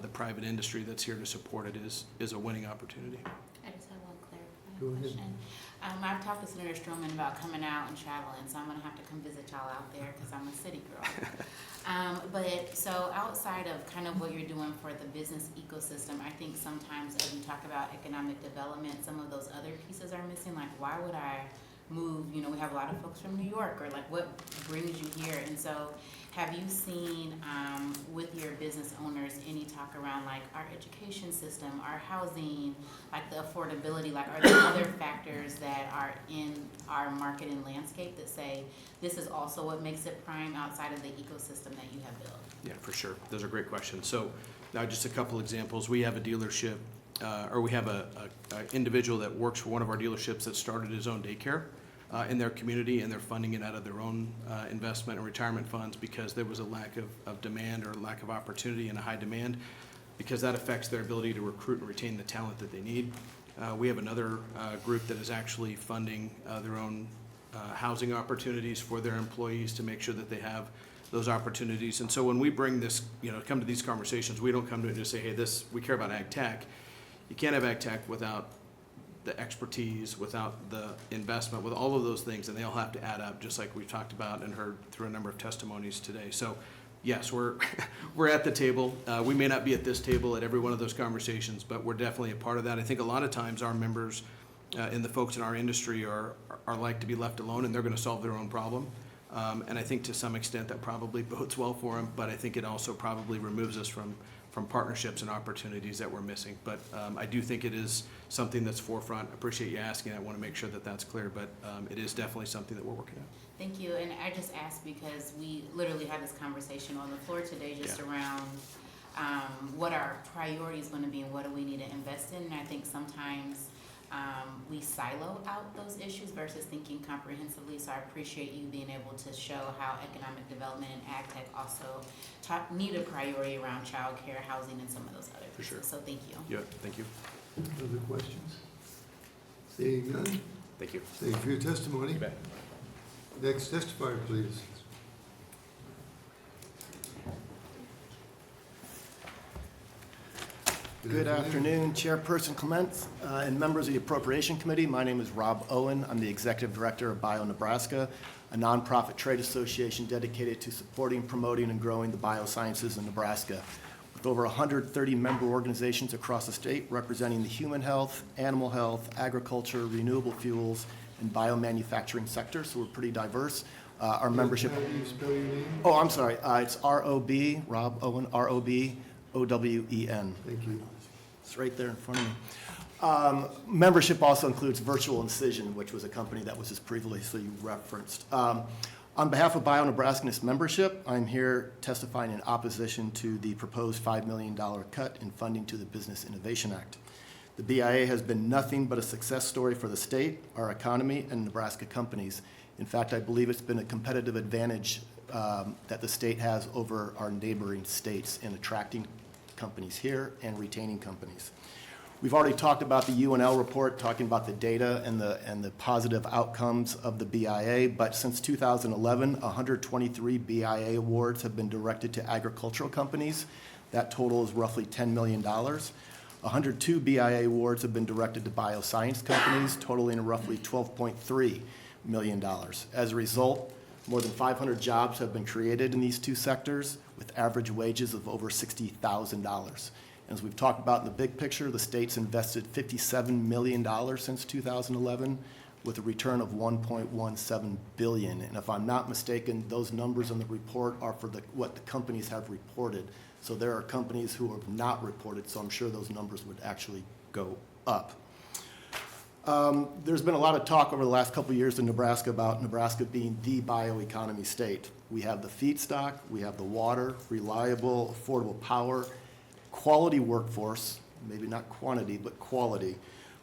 the private industry that's here to support it is a winning opportunity. I just have one clarifying question. I've talked to Senator Stroman about coming out and traveling, so I'm going to have to come visit y'all out there because I'm a city girl. But so outside of kind of what you're doing for the business ecosystem, I think sometimes as we talk about economic development, some of those other pieces are missing. Like, why would I move? We have a lot of folks from New York, or like, what brings you here? And so have you seen with your business owners any talk around like our education system, our housing, like the affordability, like are there other factors that are in our market and landscape that say this is also what makes it prime outside of the ecosystem that you have built? Yeah, for sure. Those are great questions. So now just a couple examples. We have a dealership, or we have a individual that works for one of our dealerships that started his own daycare in their community, and they're funding it out of their own investment and retirement funds because there was a lack of demand or lack of opportunity and a high demand, because that affects their ability to recruit and retain the talent that they need. We have another group that is actually funding their own housing opportunities for their employees to make sure that they have those opportunities. And so when we bring this, come to these conversations, we don't come to it and just say, hey, we care about ag tech. You can't have ag tech without the expertise, without the investment, with all of those things, and they all have to add up, just like we've talked about and heard through a number of testimonies today. So yes, we're at the table. We may not be at this table at every one of those conversations, but we're definitely a part of that. I think a lot of times our members and the folks in our industry are like to be left alone, and they're going to solve their own problem. And I think to some extent that probably bodes well for them, but I think it also probably removes us from partnerships and opportunities that we're missing. But I do think it is something that's forefront. I appreciate you asking. I want to make sure that that's clear, but it is definitely something that we're working on. Thank you. And I just asked because we literally had this conversation on the floor today just around what our priority is going to be and what do we need to invest in. And I think sometimes we silo out those issues versus thinking comprehensively. So I appreciate you being able to show how economic development and ag tech also need a priority around childcare, housing, and some of those other For sure. pieces. So thank you. Yeah, thank you. Other questions? Seeing none, Thank you. thank you for your testimony. You bet. Next testifier, please. Good afternoon, Chairperson Clement and members of the Appropriation Committee. My name is Rob Owen. I'm the Executive Director of Bio Nebraska, a nonprofit trade association dedicated to supporting, promoting, and growing the biosciences in Nebraska. With over 130 member organizations across the state representing the human health, animal health, agriculture, renewable fuels, and biomanufacturing sectors, so we're pretty diverse. Our membership. How do you spell your name? Oh, I'm sorry. It's R-O-B, Rob Owen, R-O-B-O-W-E-N. Thank you. It's right there in front of me. Membership also includes Virtual Incision, which was a company that was just previously referenced. On behalf of Bio Nebraska and its membership, I'm here testifying in opposition to the proposed $5 million cut in funding to the Business Innovation Act. The BIA has been nothing but a success story for the state, our economy, and Nebraska companies. In fact, I believe it's been a competitive advantage that the state has over our neighboring states in attracting companies here and retaining companies. We've already talked about the UNL report, talking about the data and the positive outcomes of the BIA, but since 2011, 123 BIA awards have been directed to agricultural companies. That total is roughly $10 million. 102 BIA awards have been directed to bioscience companies, totaling roughly $12.3 million. As a result, more than 500 jobs have been created in these two sectors with average wages of over $60,000. As we've talked about in the big picture, the state's invested $57 million since 2011 with a return of $1.17 billion. And if I'm not mistaken, those numbers in the report are for what the companies have reported. So there are companies who have not reported, so I'm sure those numbers would actually go up. There's been a lot of talk over the last couple of years in Nebraska about Nebraska being the bioeconomy state. We have the feedstock, we have the water, reliable, affordable power, quality workforce, maybe not quantity, but quality.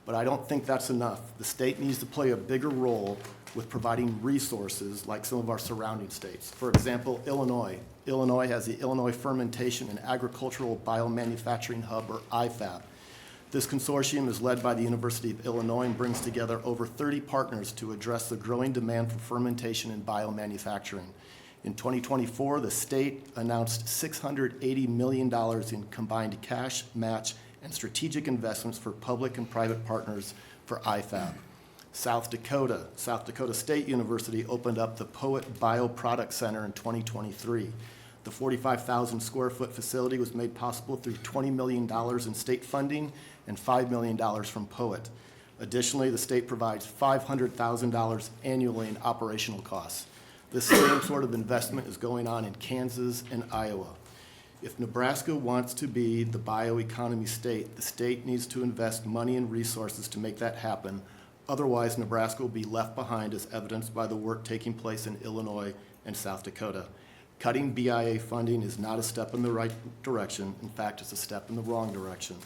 But I don't think that's enough. The state needs to play a bigger role with providing resources like some of our surrounding states. For example, Illinois. Illinois has the Illinois Fermentation and Agricultural Biomanufacturing Hub, or IFAB. This consortium is led by the University of Illinois and brings together over 30 partners to address the growing demand for fermentation and biomanufacturing. In 2024, the state announced $680 million in combined cash, match, and strategic investments for public and private partners for IFAB. South Dakota State University opened up the Poet Bioproduct Center in 2023. The 45,000 square foot facility was made possible through $20 million in state funding and $5 million from Poet. Additionally, the state provides $500,000 annually in operational costs. This same sort of investment is going on in Kansas and Iowa. If Nebraska wants to be the bioeconomy state, the state needs to invest money and resources to make that happen. Otherwise, Nebraska will be left behind, as evidenced by the work taking place in Illinois and South Dakota. Cutting BIA funding is not a step in the right direction. In fact, it's a step in the wrong direction.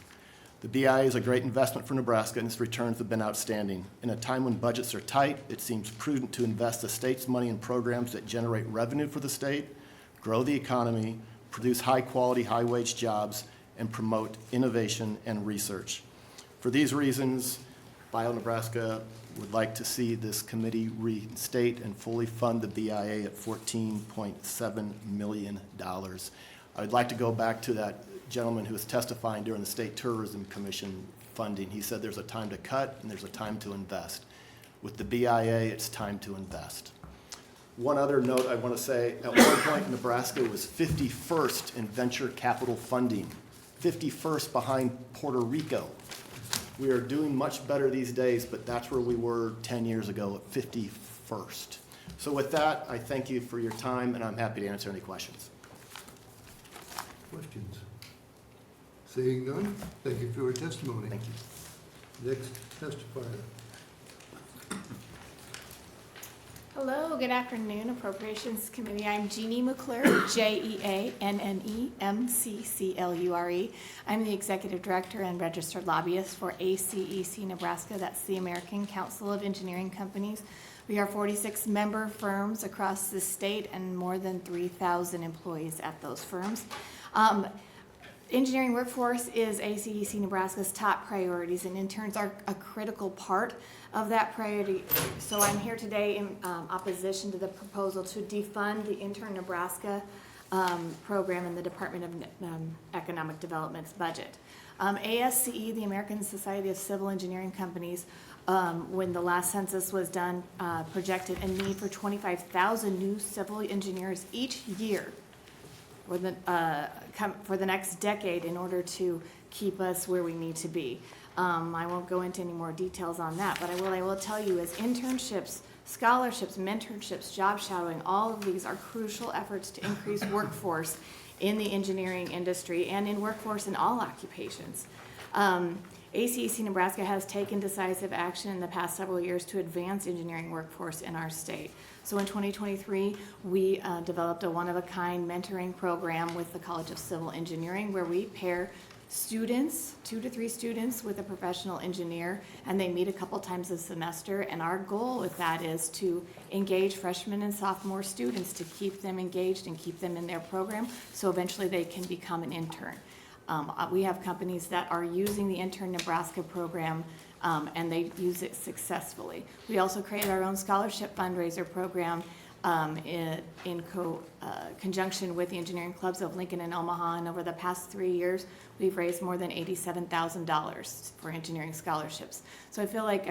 The BIA is a great investment for Nebraska, and its returns have been outstanding. In a time when budgets are tight, it seems prudent to invest the state's money in programs that generate revenue for the state, grow the economy, produce high-quality, high-wage jobs, and promote innovation and research. For these reasons, Bio Nebraska would like to see this committee reinstate and fully fund the BIA at $14.7 million. I'd like to go back to that gentleman who was testifying during the State Tourism Commission funding. He said there's a time to cut and there's a time to invest. With the BIA, it's time to invest. One other note I want to say, at one point Nebraska was 51st in venture capital funding, 51st behind Puerto Rico. We are doing much better these days, but that's where we were 10 years ago at 51st. So with that, I thank you for your time, and I'm happy to answer any questions. Questions? Seeing none, thank you for your testimony. Thank you. Next testifier. Hello, good afternoon, Appropriations Committee. I'm Jeannie McClure, Jeannemcclure. I'm the Executive Director and Registered Lobbyist for ACEC Nebraska. That's the American Council of Engineering Companies. We are 46 member firms across the state and more than 3,000 employees at those firms. Engineering workforce is ACEC Nebraska's top priorities, and interns are a critical part of that priority. So I'm here today in opposition to the proposal to defund the Intern Nebraska program in the Department of Economic Development's budget. ASCE, the American Society of Civil Engineering Companies, when the last census was done, projected a need for 25,000 new civil engineers each year for the next decade in order to keep us where we need to be. I won't go into any more details on that, but I will tell you is internships, scholarships, mentorships, job shadowing, all of these are crucial efforts to increase workforce in the engineering industry and in workforce in all occupations. ACEC Nebraska has taken decisive action in the past several years to advance engineering workforce in our state. So in 2023, we developed a one-of-a-kind mentoring program with the College of Civil Engineering where we pair students, 2 to 3 students with a professional engineer, and they meet a couple times a semester. And our goal with that is to engage freshmen and sophomore students to keep them engaged and keep them in their program so eventually they can become an intern. We have companies that are using the Intern Nebraska program and they use it successfully. We also created our own scholarship fundraiser program in conjunction with the engineering clubs of Lincoln and Omaha, and over the past 3 years, we've raised more than $87,000 for engineering scholarships. So I feel like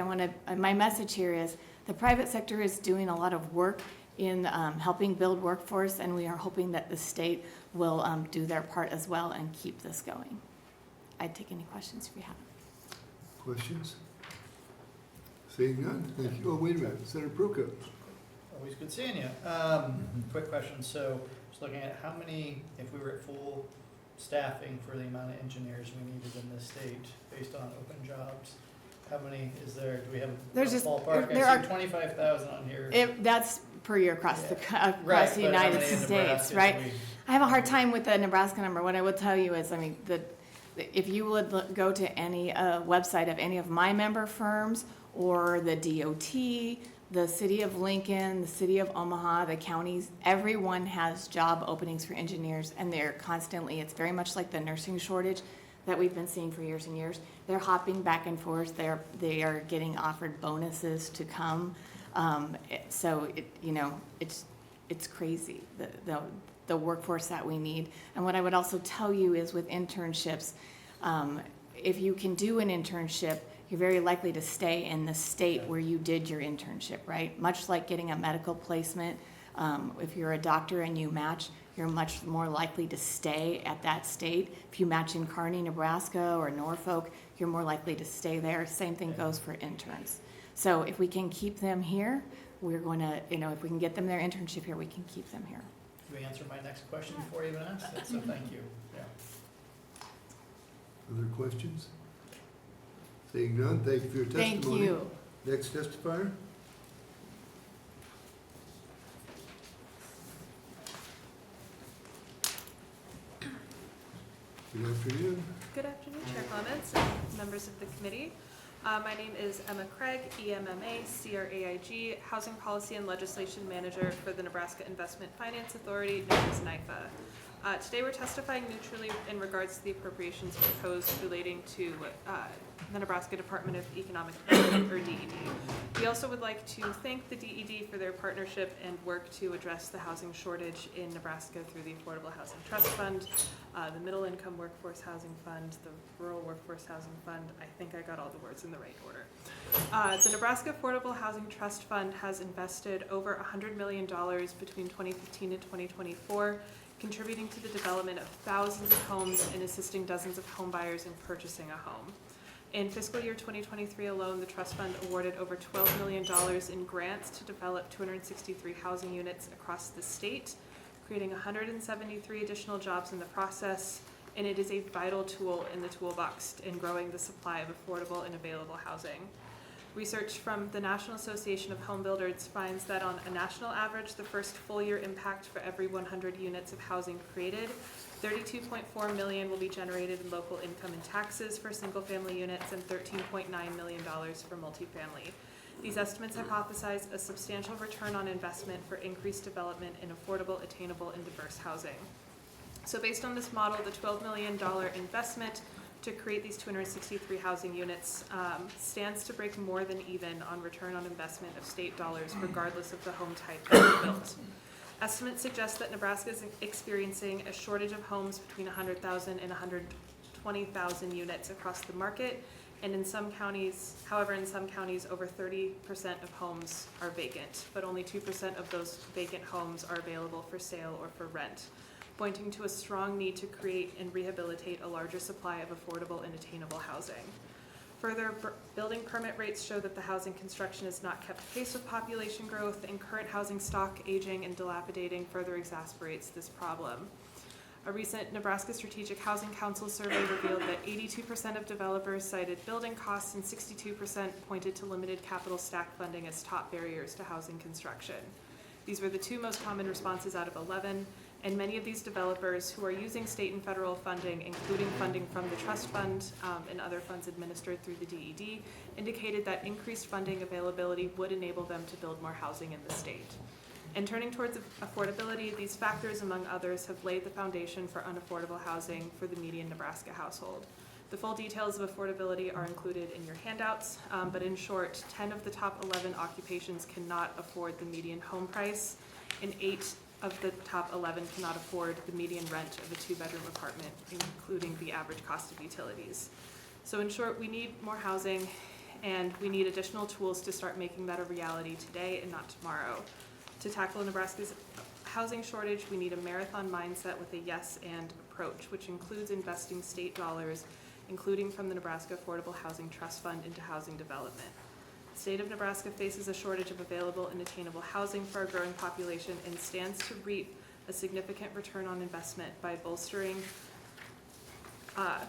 my message here is the private sector is doing a lot of work in helping build workforce, and we are hoping that the state will do their part as well and keep this going. I'd take any questions if you have them. Questions? Seeing none, thank you. Oh, wait a minute, Senator Prokop. Always good seeing you. Quick question. So just looking at how many, if we were at full staffing for the amount of engineers we needed in this state based on open jobs, how many is there? Do we have There's a just, ballpark? there I are see 25,000 on here. That's per year across Yeah. the Right, across the but how United many in States, Nebraska right? do we- I have a hard time with the Nebraska number. What I will tell you is, I mean, if you would go to any website of any of my member firms or the DOT, the city of Lincoln, the city of Omaha, the counties, everyone has job openings for engineers, and they're constantly, it's very much like the nursing shortage that we've been seeing for years and years. They're hopping back and forth. They are getting offered bonuses to come. So it's crazy, the workforce that we need. And what I would also tell you is with internships, if you can do an internship, you're very likely to stay in the state where you did your internship, right? Much like getting a medical placement. If you're a doctor and you match, you're much more likely to stay at that state. If you match in Kearney, Nebraska or Norfolk, you're more likely to stay there. Same thing goes for interns. So if we can keep them here, we're going to, if we can get them their internship here, we can keep them here. You answered my next question before I even asked it, so thank you. Yeah. Other questions? Seeing none, thank you for your testimony. Thank you. Next testifier? Good afternoon. Good afternoon, Chair Clements and members of the committee. My name is Emma Craig, EMMA, CRAIG, Housing Policy and Legislation Manager for the Nebraska Investment Finance Authority, known as NIFA. Today we're testifying neutrally in regards to the appropriations proposed relating to the Nebraska Department of Economic Development, or DED. We also would like to thank the DED for their partnership and work to address the housing shortage in Nebraska through the Affordable Housing Trust Fund, the Middle Income Workforce Housing Fund, the Rural Workforce Housing Fund. I think I got all the words in the right order. The Nebraska Affordable Housing Trust Fund has invested over $100 million between 2015 and 2024, contributing to the development of thousands of homes and assisting dozens of home buyers in purchasing a home. In fiscal year 2023 alone, the trust fund awarded over $12 million in grants to develop 263 housing units across the state, creating 173 additional jobs in the process, and it is a vital tool in the toolbox in growing the supply of affordable and available housing. Research from the National Association of Home Builders finds that on a national average, the first full year impact for every 100 units of housing created, $32.4 million will be generated in local income and taxes for single-family units and $13.9 million for multifamily. These estimates hypothesize a substantial return on investment for increased development in affordable, attainable, and diverse housing. So based on this model, the $12 million investment to create these 263 housing units stands to break more than even on return on investment of state dollars, regardless of the home type that is built. Estimates suggest that Nebraska is experiencing a shortage of homes between 100,000 and 120,000 units across the market, and in some counties, however, in some counties, over 30% of homes are vacant, but only 2% of those vacant homes are available for sale or for rent, pointing to a strong need to create and rehabilitate a larger supply of affordable and attainable housing. Further, building permit rates show that the housing construction has not kept pace with population growth, and current housing stock aging and dilapidating further exacerbates this problem. A recent Nebraska Strategic Housing Council survey revealed that 82% of developers cited building costs and 62% pointed to limited capital stack funding as top barriers to housing construction. These were the two most common responses out of 11, and many of these developers who are using state and federal funding, including funding from the trust fund and other funds administered through the DED, indicated that increased funding availability would enable them to build more housing in the state. And turning towards affordability, these factors, among others, have laid the foundation for unaffordable housing for the median Nebraska household. The full details of affordability are included in your handouts, but in short, 10 of the top 11 occupations cannot afford the median home price, and 8 of the top 11 cannot afford the median rent of a 2-bedroom apartment, including the average cost of utilities. So in short, we need more housing, and we need additional tools to start making that a reality today and not tomorrow. To tackle Nebraska's housing shortage, we need a marathon mindset with a yes and approach, which includes investing state dollars, including from the Nebraska Affordable Housing Trust Fund, into housing development. The state of Nebraska faces a shortage of available and attainable housing for our growing population and stands to reap a significant return on investment by bolstering our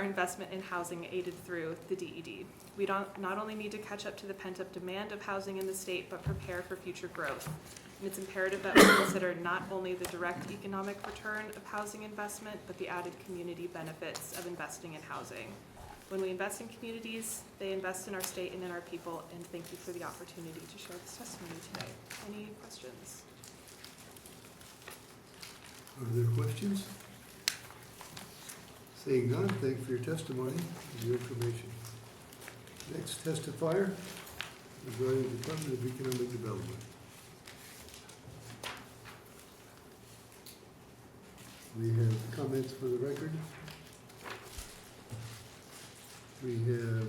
investment in housing aided through the DED. We not only need to catch up to the pent-up demand of housing in the state, but prepare for future growth. And it's imperative that we consider not only the direct economic return of housing investment, but the added community benefits of investing in housing. When we invest in communities, they invest in our state and in our people, and thank you for the opportunity to share this testimony today. Any questions? Are there questions? Seeing none, thank you for your testimony and your information. Next testifier is the Department of Economic Development. We have comments for the record. We have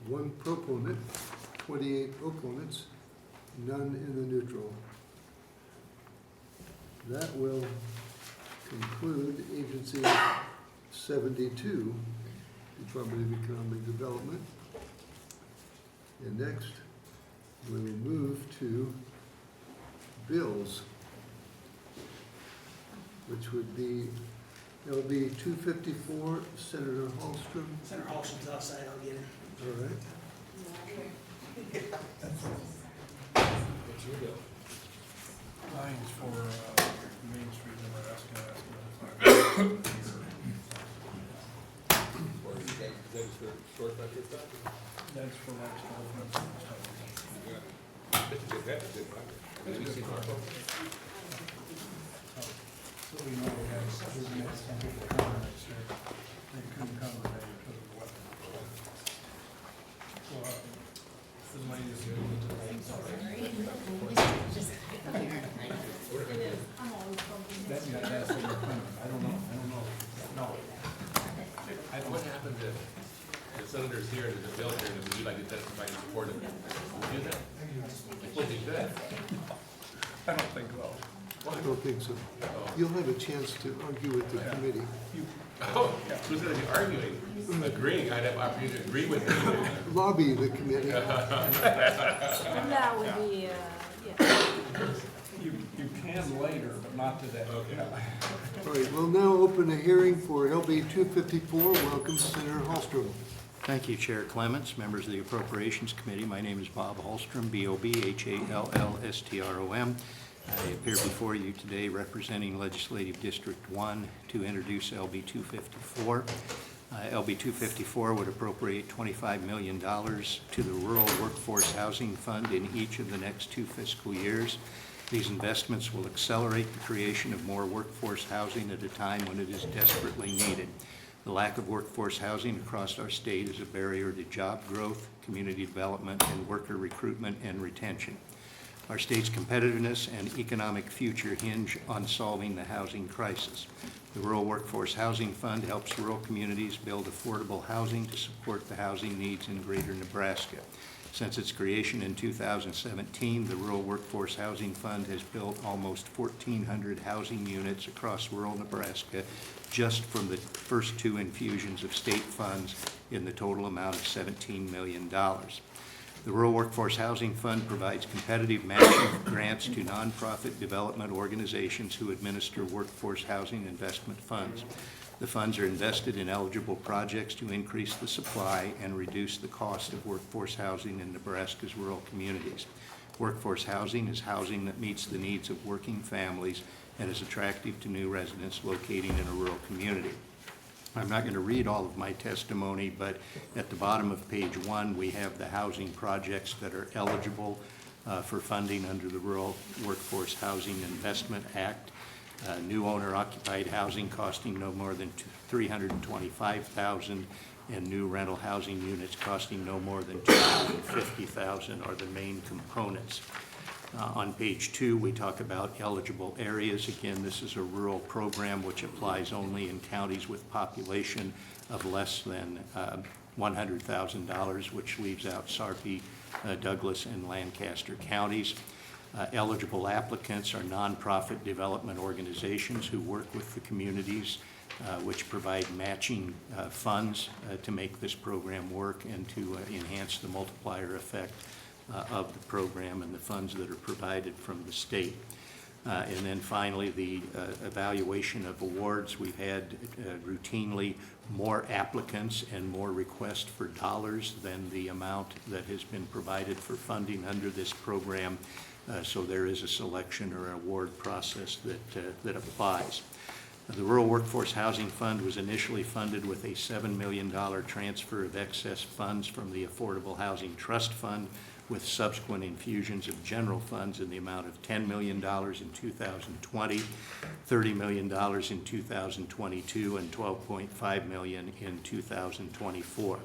1 proponent, 28 opponents, none in the neutral. That will conclude Agency 72, Department of Economic Development. And next, we will move to bills, which would be, that would be 254, Senator Hallstrom. Senator Hallstrom's outside, I'll get him. All right. What's your bill? Mine's for Main Street, Nebraska. Or is that for short budget stuff? That's for like 12 months. Yeah. That's a good project. Have you seen our book? So we know we have some people coming next year. They couldn't come today because of the weather. So, the lady is good with the things already. That guy has to be coming. I don't know. No. What happened if the senator's here and there's a bill here and would you like to testify in support of it? Would you do that? I think you should. I don't think so. I don't think so. You'll have a chance to argue with the committee. Oh, who's going to be arguing? Agreeing, I'd have opportunity to agree with you. Lobby the committee. That would be, yeah. You can later, but not today. Okay. All right, we'll now open a hearing for LB 254. Welcome, Senator Hallstrom. Thank you, Chair Clements, members of the Appropriations Committee. My name is Bob Hallstrom, B-O-B-H-A-L-L-S-T-R-O-M. I appear before you today representing Legislative District 1 to introduce LB 254. LB 254 would appropriate $25 million to the Rural Workforce Housing Fund in each of the next 2 fiscal years. These investments will accelerate the creation of more workforce housing at a time when it is desperately needed. The lack of workforce housing across our state is a barrier to job growth, community development, and worker recruitment and retention. Our state's competitiveness and economic future hinge on solving the housing crisis. The Rural Workforce Housing Fund helps rural communities build affordable housing to support the housing needs in greater Nebraska. Since its creation in 2017, the Rural Workforce Housing Fund has built almost 1,400 housing units across rural Nebraska just from the first 2 infusions of state funds in the total amount of $17 million. The Rural Workforce Housing Fund provides competitive matching grants to nonprofit development organizations who administer workforce housing investment funds. The funds are invested in eligible projects to increase the supply and reduce the cost of workforce housing in Nebraska's rural communities. Workforce housing is housing that meets the needs of working families and is attractive to new residents locating in a rural community. I'm not going to read all of my testimony, but at the bottom of page 1, we have the housing projects that are eligible for funding under the Rural Workforce Housing Investment Act. New owner-occupied housing costing no more than $325,000, and new rental housing units costing no more than $250,000 are the main components. On page 2, we talk about eligible areas. Again, this is a rural program which applies only in counties with population of less than $100,000, which leaves out Sarpy, Douglas, and Lancaster counties. Eligible applicants are nonprofit development organizations who work with the communities, which provide matching funds to make this program work and to enhance the multiplier effect of the program and the funds that are provided from the state. And then finally, the evaluation of awards. We've had routinely more applicants and more requests for dollars than the amount that has been provided for funding under this program. So there is a selection or award process that applies. The Rural Workforce Housing Fund was initially funded with a $7 million transfer of excess funds from the Affordable Housing Trust Fund, with subsequent infusions of general funds in the amount of $10 million in 2020, $30 million in 2022, and $12.5 million in 2024.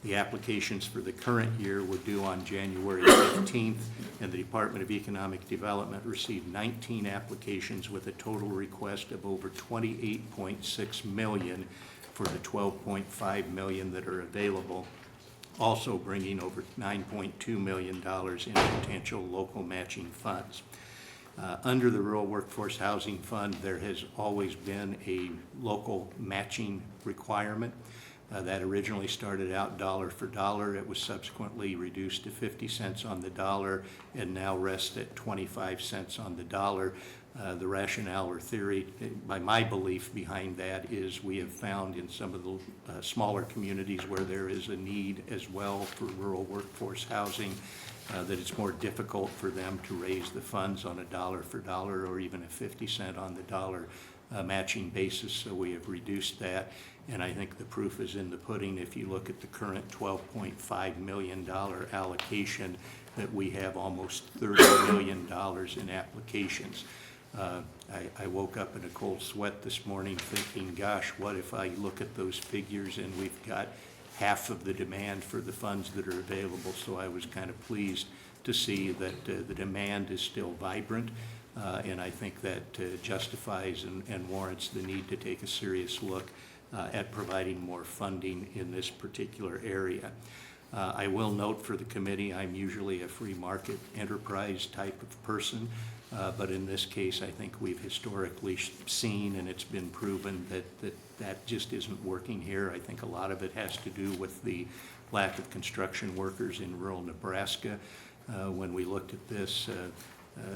The applications for the current year were due on January 15th, and the Department of Economic Development received 19 applications with a total request of over $28.6 million for the $12.5 million that are available, also bringing over $9.2 million in potential local matching funds. Under the Rural Workforce Housing Fund, there has always been a local matching requirement. That originally started out dollar for dollar. It was subsequently reduced to 50 cents on the dollar and now rests at 25 cents on the dollar. The rationale or theory, by my belief behind that, is we have found in some of the smaller communities where there is a need as well for rural workforce housing, that it's more difficult for them to raise the funds on a dollar for dollar or even a 50 cent on the dollar matching basis, so we have reduced that. And I think the proof is in the pudding. If you look at the current $12.5 million allocation, that we have almost $30 million in applications. I woke up in a cold sweat this morning thinking, gosh, what if I look at those figures and we've got half of the demand for the funds that are available. So I was kind of pleased to see that the demand is still vibrant. And I think that justifies and warrants the need to take a serious look at providing more funding in this particular area. I will note for the committee, I'm usually a free market enterprise type of person, but in this case, I think we've historically seen, and it's been proven, that just isn't working here. I think a lot of it has to do with the lack of construction workers in rural Nebraska. When we looked at this,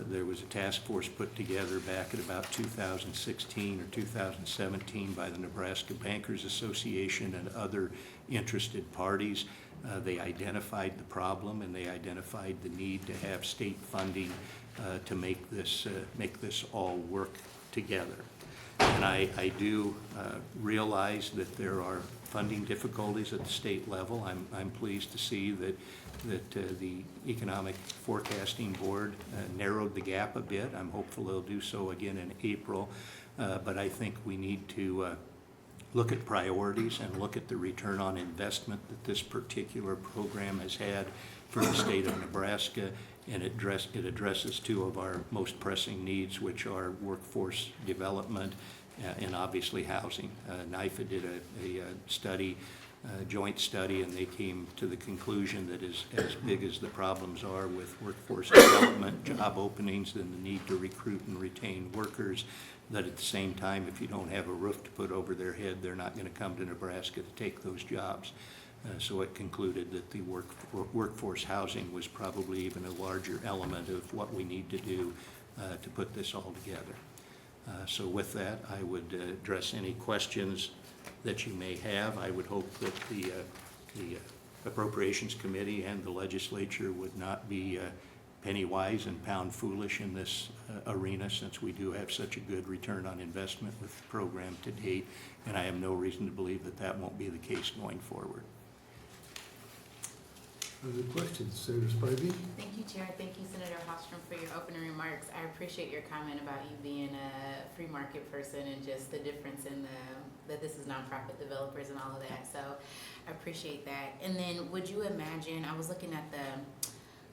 There was a task force put together back at about 2016 or 2017 by the Nebraska Bankers Association and other interested parties. They identified the problem and they identified the need to have state funding to make this all work together. And I do realize that there are funding difficulties at the state level. I'm pleased to see that the Economic Forecasting Board narrowed the gap a bit. I'm hopeful they'll do so again in April. But I think we need to look at priorities and look at the return on investment that this particular program has had for the state of Nebraska. And it addresses two of our most pressing needs, which are workforce development and obviously housing. NIFA did a study, joint study, and they came to the conclusion that as big as the problems are with workforce development, job openings, and the need to recruit and retain workers, that at the same time, if you don't have a roof to put over their head, they're not going to come to Nebraska to take those jobs. So it concluded that the workforce housing was probably even a larger element of what we need to do to put this all together. So with that, I would address any questions that you may have. I would hope that the Appropriations Committee and the legislature would not be penny wise and pound foolish in this arena, since we do have such a good return on investment with the program to date, and I have no reason to believe that that won't be the case going forward. Other questions? Senator Spivey? Thank you, Chair. Thank you, Senator Hofstrom, for your opening remarks. I appreciate your comment about you being a free market person and just the difference in that this is nonprofit developers and all of that. So I appreciate that. And then would you imagine, I was looking at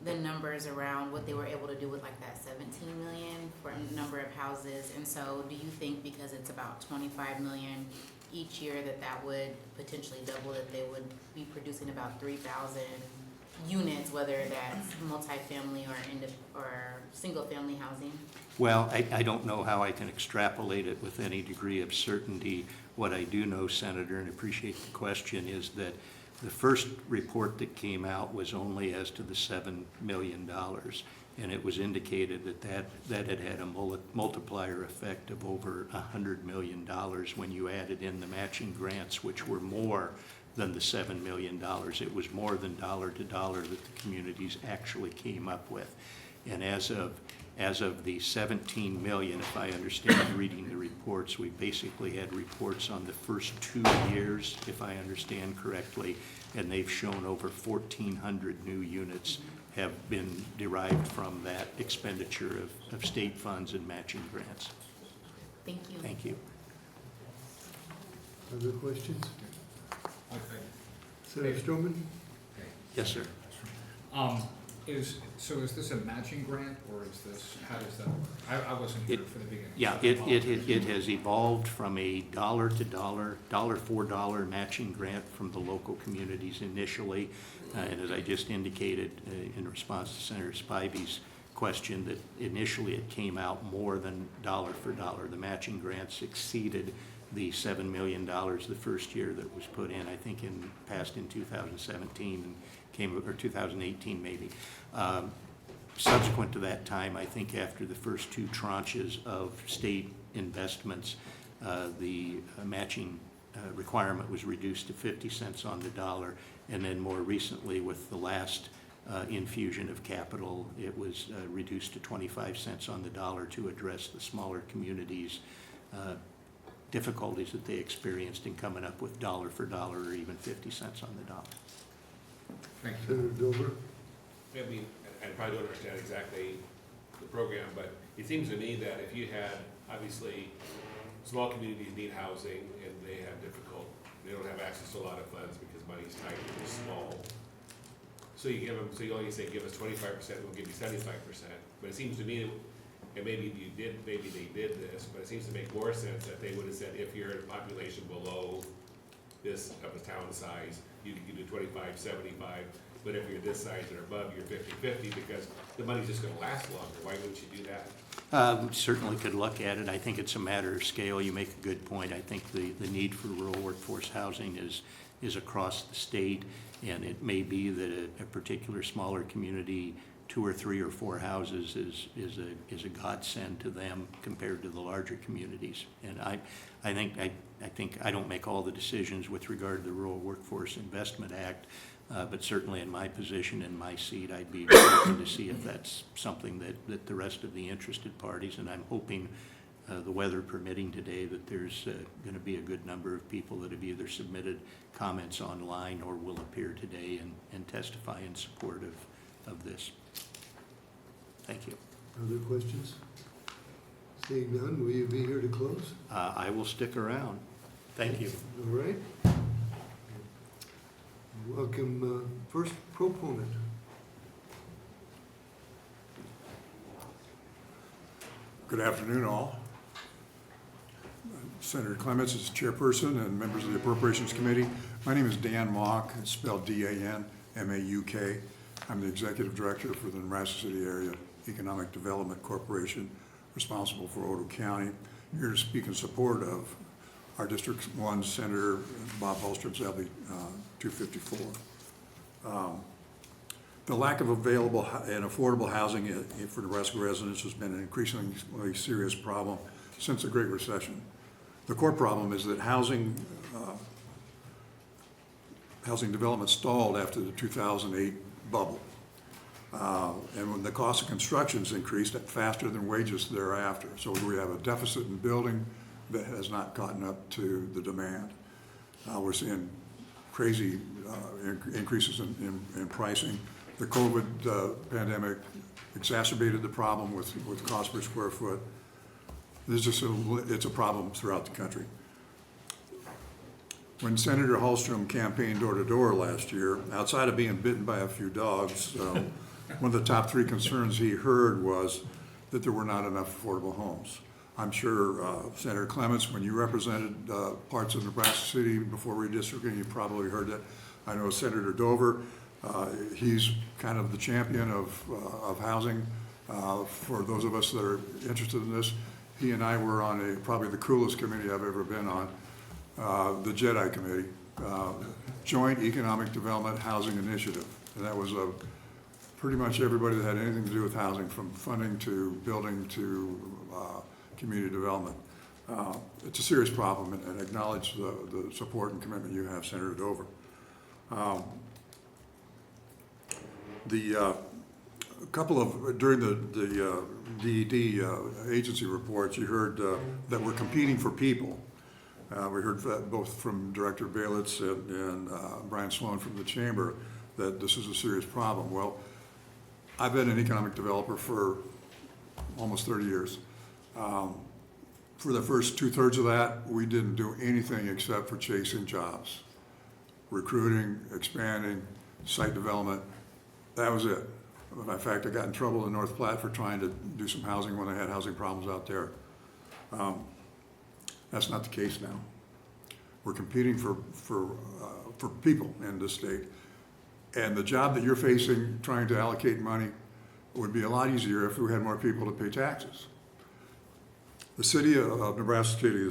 the numbers around what they were able to do with like that 17 million for a number of houses. And so do you think because it's about 25 million each year that would potentially double, that they would be producing about 3,000 units, whether that's multifamily or single family housing? Well, I don't know how I can extrapolate it with any degree of certainty. What I do know, Senator, and appreciate the question, is that the first report that came out was only as to the $7 million, and it was indicated that it had a multiplier effect of over $100 million when you added in the matching grants, which were more than the $7 million. It was more than dollar to dollar that the communities actually came up with. And as of the 17 million, if I understand reading the reports, we basically had reports on the first 2 years, if I understand correctly, and they've shown over 1,400 new units have been derived from that expenditure of state funds and matching grants. Thank you. Thank you. Other questions? Okay. Senator Stroman? Yes, sir. Is this a matching grant, or is this, how does that work? I wasn't here for the beginning. Yeah, so it has evolved from a dollar to dollar, dollar for dollar matching grant from the local communities initially. And as I just indicated in response to Senator Spivey's question, that initially it came out more than dollar for dollar. The matching grants exceeded the $7 million the first year that was put in, I think passed in 2017 and or 2018 maybe. Subsequent to that time, I think after the first 2 tranches of state investments, the matching requirement was reduced to 50 cents on the dollar, and then more recently with the last infusion of capital, it was reduced to 25 cents on the dollar to address the smaller communities' difficulties that they experienced in coming up with dollar for dollar or even 50 cents on the dollar. Thank you. Senator Dover? I mean, I probably don't understand exactly the program, but it seems to me that if you had, obviously, small communities need housing and they don't have access to a lot of funds because money's tight and it's small. So you only say give us 25%, we'll give you 75%. But it seems to me, and maybe they did this, but it seems to make more sense that they would have said if you're a population below this of a town size, you can do 25, 75, but if you're this size or above, you're 50-50 because the money's just gonna last longer. Why wouldn't you do that? Certainly could look at it. I think it's a matter of scale. You make a good point. I think the need for rural workforce housing is across the state, and it may be that a particular smaller community 2 or 3 or 4 houses is a godsend to them compared to the larger communities. And I think I don't make all the decisions with regard to the Rural Workforce Investment Act, but certainly in my position, in my seat, I'd be looking to see if that's something that the rest of the interested parties, and I'm hoping the weather permitting today, that there's going to be a good number of people that have either submitted comments online or will appear today and testify in support of this. Thank you. Other questions? Seeing none, will you be here to close? I will stick around. Thank you. All right. Welcome, first proponent. Good afternoon, all. Senator Clements is chairperson and members of the Appropriations Committee. My name is Dan Mauck, it's spelled D-A-N-M-A-U-K. I'm the executive director for the Nebraska City Area Economic Development Corporation, responsible for Otoe County. I'm here to speak in support of our District 1 Senator Bob Holstrom's LB 254. The lack of available and affordable housing for Nebraska residents has been an increasingly serious problem since the Great Recession. The core problem is that housing development stalled after the 2008 bubble. And when the cost of construction's increased faster than wages thereafter. So we have a deficit in building that has not gotten up to the demand. We're seeing crazy increases in pricing. The COVID pandemic exacerbated the problem with cost per square foot. It's a problem throughout the country. When Senator Holstrom campaigned door to door last year, outside of being bitten by a few dogs, one of the top 3 concerns he heard was that there were not enough affordable homes. I'm sure Senator Clements, when you represented parts of Nebraska City before redistricting, you probably heard that. I know Senator Dover, he's kind of the champion of housing. For those of us that are interested in this, he and I were on probably the coolest committee I've ever been on, the JEDI Committee, Joint Economic Development Housing Initiative. And that was pretty much everybody that had anything to do with housing, from funding to building to community development. It's a serious problem, and acknowledge the support and commitment you have, Senator Dover. During the DED agency reports, you heard that we're competing for people. We heard both from Director Baylitz and Brian Sloan from the Chamber that this is a serious problem. Well, I've been an economic developer for almost 30 years. For the first 2/3 of that, we didn't do anything except for chasing jobs. Recruiting, expanding, site development, that was it. In fact, I got in trouble in North Platte for trying to do some housing when they had housing problems out there. That's not the case now. We're competing for people in this state. And the job that you're facing, trying to allocate money, would be a lot easier if we had more people to pay taxes. The city of Nebraska City,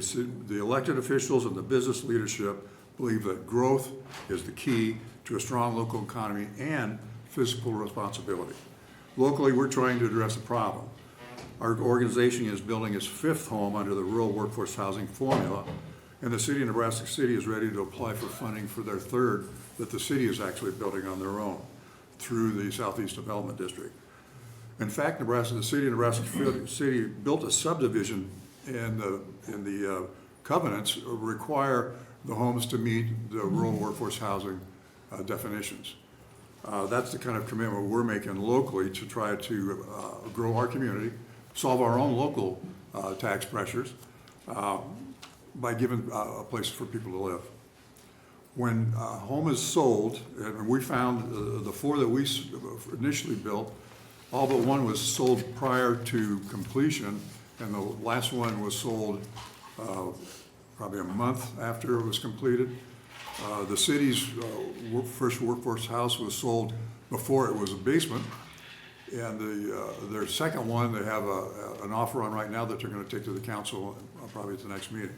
the elected officials and the business leadership believe that growth is the key to a strong local economy and fiscal responsibility. Locally, we're trying to address the problem. Our organization is building its 5th home under the Rural Workforce Housing Formula, and the city of Nebraska City is ready to apply for funding for their 3rd that the city is actually building on their own through the Southeast Development District. In fact, the city of Nebraska City built a subdivision, and the covenants require the homes to meet the rural workforce housing definitions. That's the kind of commitment we're making locally to try to grow our community, solve our own local tax pressures by giving a place for people to live. When a home is sold, and we found the 4 that we initially built, all but 1 was sold prior to completion, and the last one was sold probably a month after it was completed. The city's first workforce house was sold before it was a basement, and their second one they have an offer on right now that they're going to take to the council probably at the next meeting.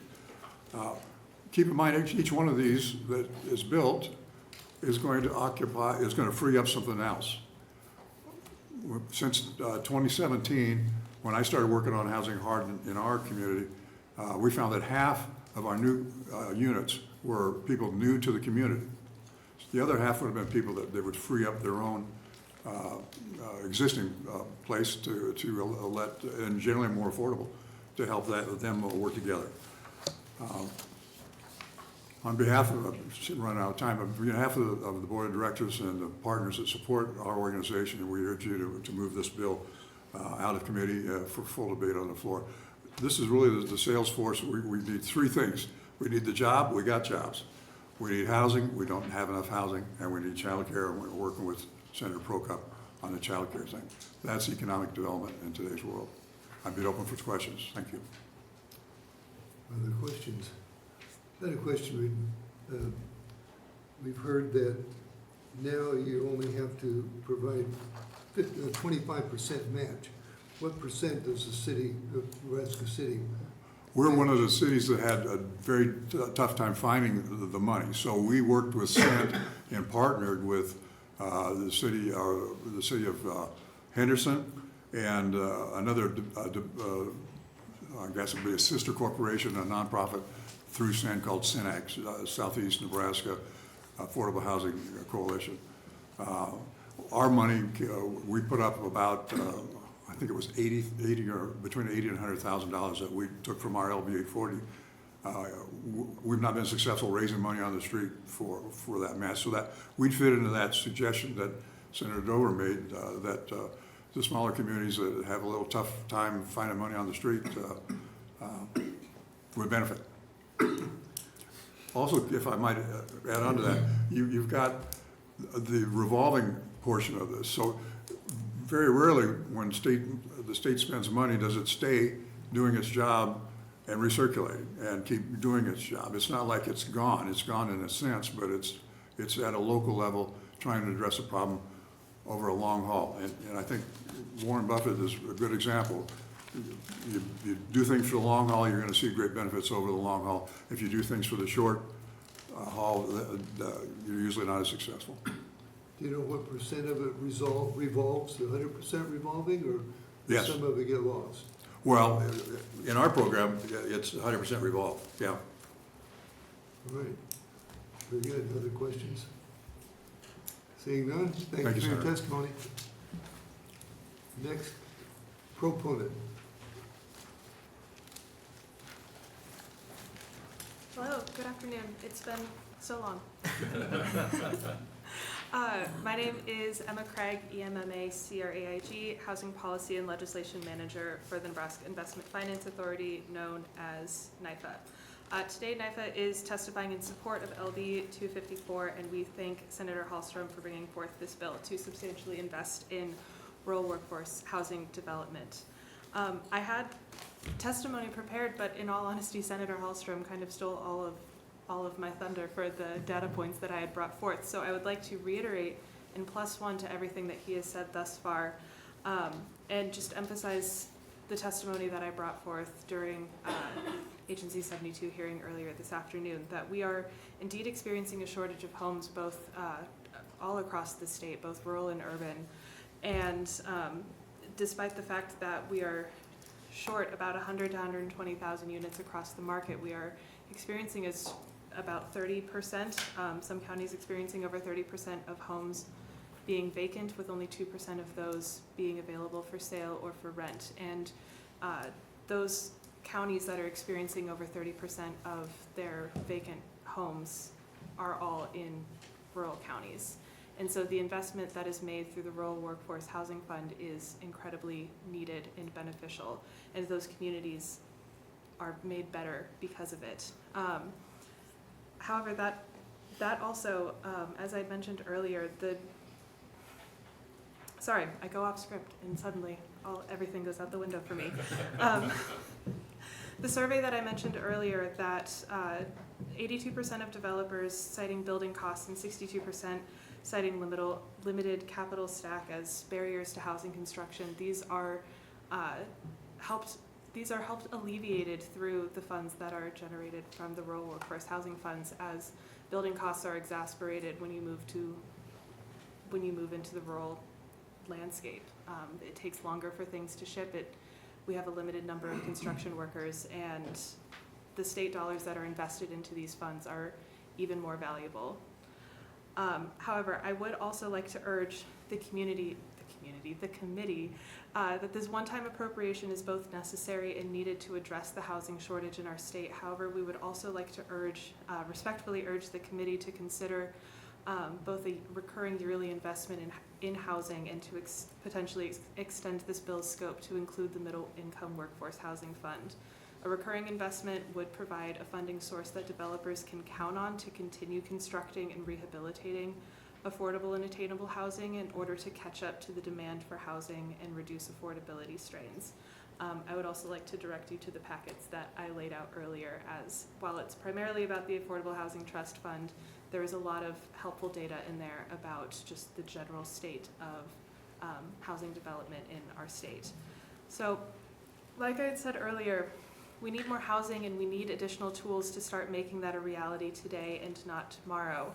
Keep in mind, each one of these that is built is going to free up something else. since 2017, when I started working on housing hard in our community, we found that half of our new units were people new to the community. The other half would have been people that they would free up their own existing place to let, and generally more affordable, to help them work together. On behalf of, run out of time, on behalf of the board of directors and the partners that support our organization, we urge you to move this bill out of committee for full debate on the floor. This is really the sales force. We need three things. We need the job, we got jobs. We need housing, we don't have enough housing, and we need childcare, and we're working with Senator Prokop on the childcare thing. That's economic development in today's world. I'd be open for questions. Thank you. Other questions? I had a question. We've heard that now you only have to provide 25% match. What percent does the city of Nebraska City? We're one of the cities that had a very tough time finding the money. So we worked with CENT and partnered with the city of Henderson and another, I guess it would be a sister corporation, a nonprofit through CENT called SYNAX, Southeast Nebraska Affordable Housing Coalition. Our money, we put up about, I think it was 80 or between $80,000 and $100,000 that we took from our LBA 40. We've not been successful raising money on the street for that match. So that we'd fit into that suggestion that Senator Dover made, that the smaller communities that have a little tough time finding money on the street would benefit. Also, if I might add on to that, you've got the revolving portion of this. So very rarely when the state spends money does it stay doing its job and recirculating and keep doing its job. It's not like it's gone. It's gone in a sense, but it's at a local level trying to address a problem over a long haul. And I think Warren Buffett is a good example. You do things for the long haul, you're going to see great benefits over the long haul. If you do things for the short haul, you're usually not as successful. Do you know what percent of it revolves, 100% revolving, or Yes. some of it get lost? Well, in our program, it's 100% revolve, yeah. All right. Very good. Other questions? Seeing none, thank you for your Senator. testimony. Next, proponent. Hello, good afternoon. It's been so long. My name is Emma Craig, EMMA CRAIG, Housing Policy and Legislation Manager for the Nebraska Investment Finance Authority, known as NIFA. Today, NIFA is testifying in support of LB 254, and we thank Senator Hallstrom for bringing forth this bill to substantially invest in rural workforce housing development. I had testimony prepared, but in all honesty, Senator Hallstrom kind of stole all of my thunder for the data points that I had brought forth. So I would like to reiterate and plus one to everything that he has said thus far, and just emphasize the testimony that I brought forth during Agency 72 hearing earlier this afternoon, that we are indeed experiencing a shortage of homes both all across the state, both rural and urban. And despite the fact that we are short about 100 to 120,000 units across the market, we are experiencing about 30%, some counties experiencing over 30% of homes being vacant, with only 2% of those being available for sale or for rent. And those counties that are experiencing over 30% of their vacant homes are all in rural counties. And so the investment that is made through the Rural Workforce Housing Fund is incredibly needed and beneficial, and those communities are made better because of it. However, that also, as I mentioned earlier, sorry, I go off script and suddenly everything goes out the window for me. The survey that I mentioned earlier, that 82% of developers citing building costs and 62% citing limited capital stack as barriers to housing construction, these are helped alleviated through the funds that are generated from the Rural Workforce Housing Funds, as building costs are exacerbated when you move into the rural landscape. It takes longer for things to ship. We have a limited number of construction workers, and the state dollars that are invested into these funds are even more valuable. However, I would also like to urge the committee, that this one-time appropriation is both necessary and needed to address the housing shortage in our state. However, we would also like to respectfully urge the committee to consider both a recurring yearly investment in housing and to potentially extend this bill's scope to include the Middle Income Workforce Housing Fund. A recurring investment would provide a funding source that developers can count on to continue constructing and rehabilitating affordable and attainable housing in order to catch up to the demand for housing and reduce affordability strains. I would also like to direct you to the packets that I laid out earlier, as while it's primarily about the Affordable Housing Trust Fund, there is a lot of helpful data in there about just the general state of housing development in our state. So, like I had said earlier, we need more housing and we need additional tools to start making that a reality today and not tomorrow.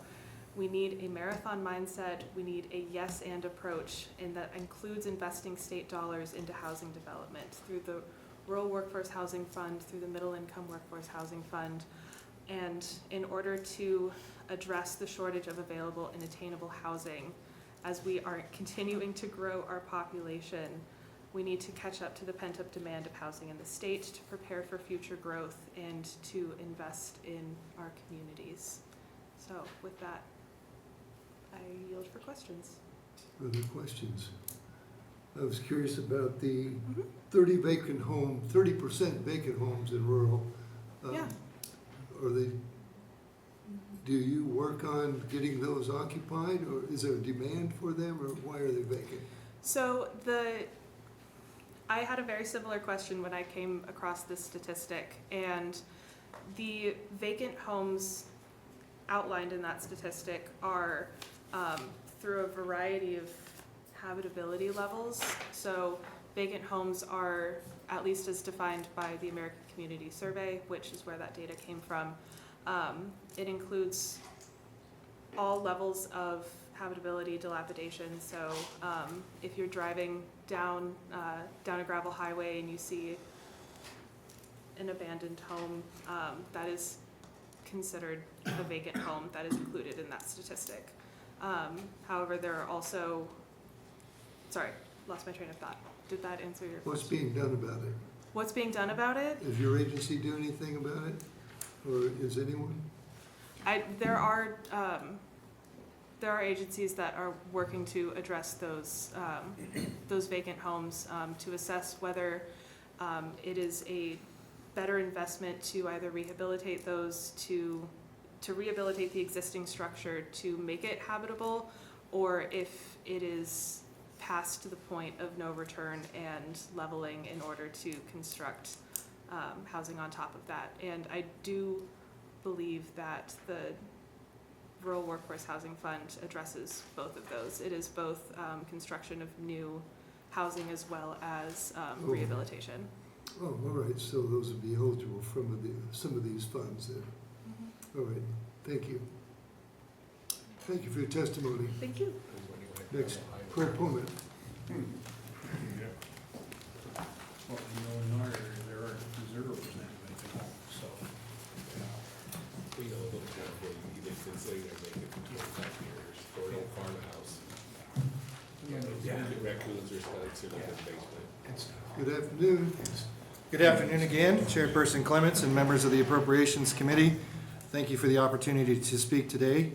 We need a marathon mindset, we need a yes and approach, and that includes investing state dollars into housing development through the Rural Workforce Housing Fund, through the Middle Income Workforce Housing Fund. And in order to address the shortage of available and attainable housing, as we are continuing to grow our population, we need to catch up to the pent-up demand of housing in the state to prepare for future growth and to invest in our communities. So with that, I yield for questions. Further questions? I was curious about the 30% vacant homes in rural. Yeah. Do you work on getting those occupied, or is there a demand for them, or why are they vacant? So I had a very similar question when I came across this statistic, and the vacant homes outlined in that statistic are through a variety of habitability levels. So vacant homes are, at least as defined by the American Community Survey, which is where that data came from, it includes all levels of habitability, dilapidation. So if you're driving down a gravel highway and you see an abandoned home, that is considered a vacant home. That is included in that statistic. However, there are also, sorry, lost my train of thought. Did that answer your question? What's being done about it? What's being done about it? Does your agency do anything about it, or is anyone? There are agencies that are working to address those vacant homes to assess whether it is a better investment to either rehabilitate those, to rehabilitate the existing structure to make it habitable, or if it is past the point of no return and leveling in order to construct housing on top of that. And I do believe that the Rural Workforce Housing Fund addresses both of those. It is both construction of new housing as well as rehabilitation. Oh, all right, so those would be eligible from some of these funds then. All right, thank you. Thank you for your testimony. Thank you. Next proponent. Well, in our area, there are 0% vacant homes, so. We know a little bit where they've been sitting there making for 25 years, for an old farmhouse. Raccoons or skunks in the basement. Good afternoon. Good afternoon again, Chairperson Clements and members of the Appropriations Committee. Thank you for the opportunity to speak today.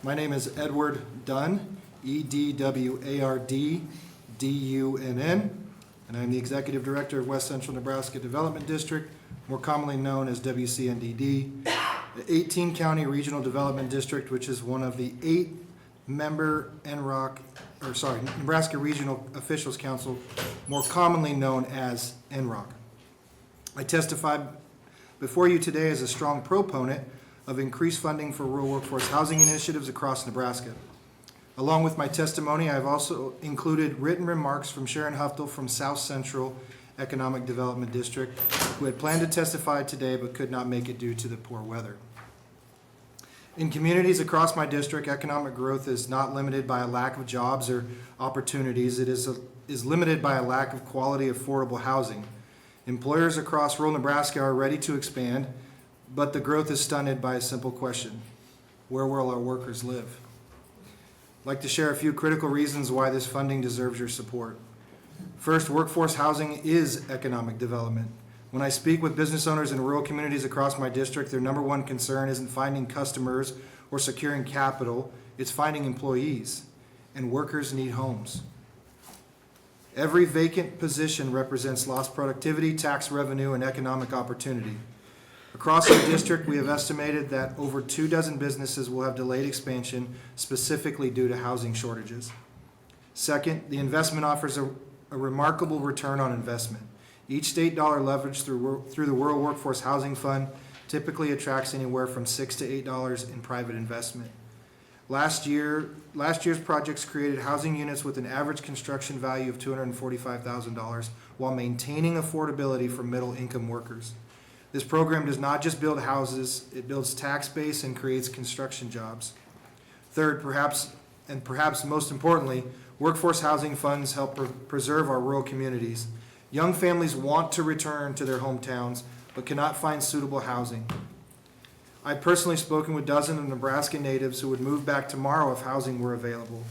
My name is Edward Dunn, EDWARD DUNN, and I'm the Executive Director of West Central Nebraska Development District, more commonly known as WCNDD, the 18-county regional development district, which is one of the 8-member Nebraska Regional Officials Council, more commonly known as NROC. I testify before you today as a strong proponent of increased funding for rural workforce housing initiatives across Nebraska. Along with my testimony, I've also included written remarks from Sharon Huftel from South Central Economic Development District, who had planned to testify today but could not make it due to the poor weather. In communities across my district, economic growth is not limited by a lack of jobs or opportunities. It is limited by a lack of quality, affordable housing. Employers across rural Nebraska are ready to expand, but the growth is stunted by a simple question: where will our workers live? I'd like to share a few critical reasons why this funding deserves your support. First, workforce housing is economic development. When I speak with business owners in rural communities across my district, their number one concern isn't finding customers or securing capital, it's finding employees, and workers need homes. Every vacant position represents lost productivity, tax revenue, and economic opportunity. Across our district, we have estimated that over 24 businesses will have delayed expansion specifically due to housing shortages. Second, the investment offers a remarkable return on investment. Each state dollar leveraged through the Rural Workforce Housing Fund typically attracts anywhere from $6 to $8 in private investment. Last year's projects created housing units with an average construction value of $245,000 while maintaining affordability for middle-income workers. This program does not just build houses, it builds tax base and creates construction jobs. Third, perhaps most importantly, workforce housing funds help preserve our rural communities. Young families want to return to their hometowns, but cannot find suitable housing. I've personally spoken with dozens of Nebraska natives who would move back tomorrow if housing were available,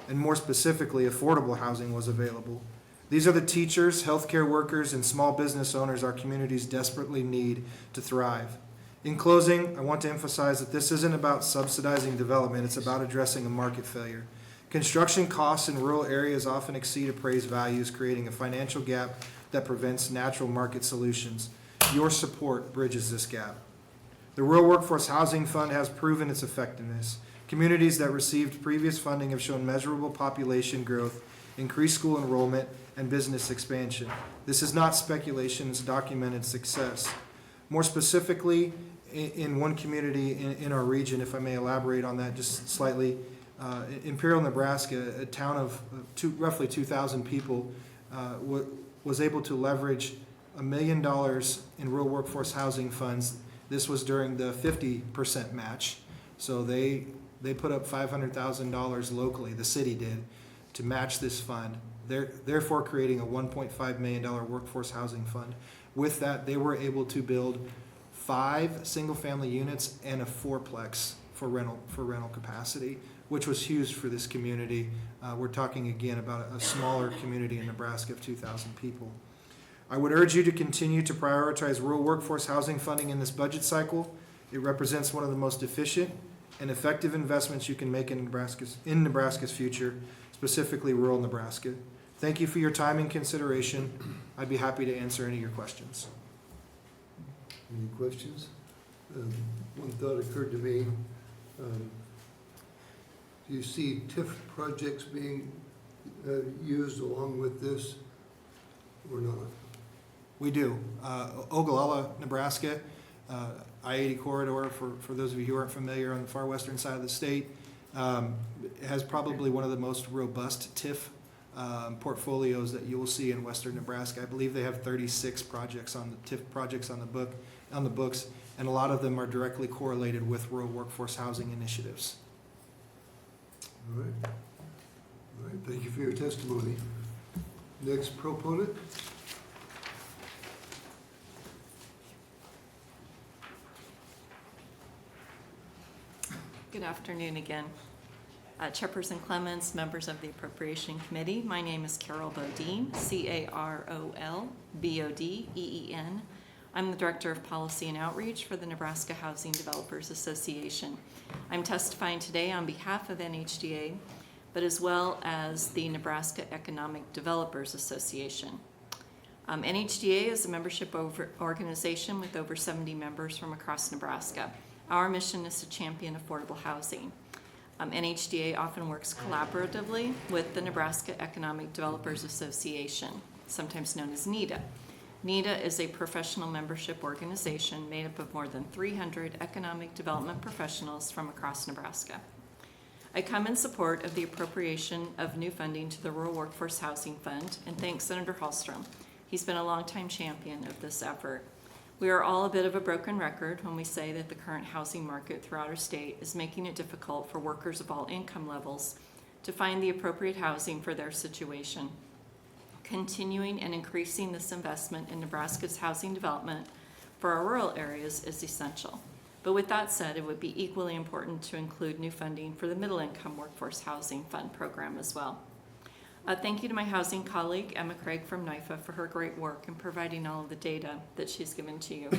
and more specifically, affordable housing was available. These are the teachers, healthcare workers, and small business owners our communities desperately need to thrive. In closing, I want to emphasize that this isn't about subsidizing development, it's about addressing a market failure. Construction costs in rural areas often exceed appraised values, creating a financial gap that prevents natural market solutions. Your support bridges this gap. The Rural Workforce Housing Fund has proven its effectiveness. Communities that received previous funding have shown measurable population growth, increased school enrollment, and business expansion. This is not speculation, it's documented success. More specifically, in one community in our region, if I may elaborate on that just slightly, Imperial, Nebraska, a town of roughly 2,000 people, was able to leverage $1 million in rural workforce housing funds. This was during the 50% match. So they put up $500,000 locally, the city did, to match this fund, therefore creating a $1.5 million workforce housing fund. With that, they were able to build 5 single-family units and a 4-plex for rental capacity, which was huge for this community. We're talking again about a smaller community in Nebraska of 2,000 people. I would urge you to continue to prioritize rural workforce housing funding in this budget cycle. It represents one of the most efficient and effective investments you can make in Nebraska's future, specifically rural Nebraska. Thank you for your time and consideration. I'd be happy to answer any of your questions. Any questions? One thought occurred to me. Do you see TIF projects being used along with this or not? We do. Ogallala, Nebraska, I-80 corridor, for those of you who aren't familiar, on the far western side of the state, has probably one of the most robust TIF portfolios that you will see in western Nebraska. I believe they have 36 projects on the TIF projects on the books, and a lot of them are directly correlated with rural workforce housing initiatives. All right. All right. Thank you for your testimony. Next proponent. Good afternoon again. Chairperson Clements, members of the Appropriation Committee, my name is Carol Bodine, C-A-R-O-L-B-O-D-E-E-N. I'm the Director of Policy and Outreach for the Nebraska Housing Developers Association. I'm testifying today on behalf of NHDA, but as well as the Nebraska Economic Developers Association. NHDA is a membership organization with over 70 members from across Nebraska. Our mission is to champion affordable housing. NHDA often works collaboratively with the Nebraska Economic Developers Association, sometimes known as NEDA. NEDA is a professional membership organization made up of more than 300 economic development professionals from across Nebraska. I come in support of the appropriation of new funding to the Rural Workforce Housing Fund and thank Senator Hallstrom. He's been a longtime champion of this effort. We are all a bit of a broken record when we say that the current housing market throughout our state is making it difficult for workers of all income levels to find the appropriate housing for their situation. Continuing and increasing this investment in Nebraska's housing development for our rural areas is essential. But with that said, it would be equally important to include new funding for the Middle Income Workforce Housing Fund program as well. Thank you to my housing colleague, Emma Craig from NYFA, for her great work in providing all of the data that she's given to you.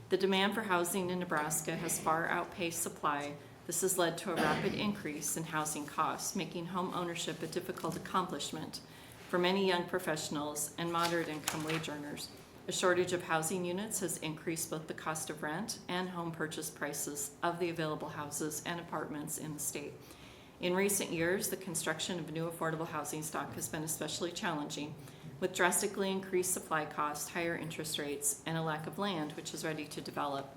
The demand for housing in Nebraska has far outpaced supply. This has led to a rapid increase in housing costs, making home ownership a difficult accomplishment for many young professionals and moderate income wage earners. A shortage of housing units has increased both the cost of rent and home purchase prices of the available houses and apartments in the state. In recent years, the construction of new affordable housing stock has been especially challenging, with drastically increased supply costs, higher interest rates, and a lack of land which is ready to develop.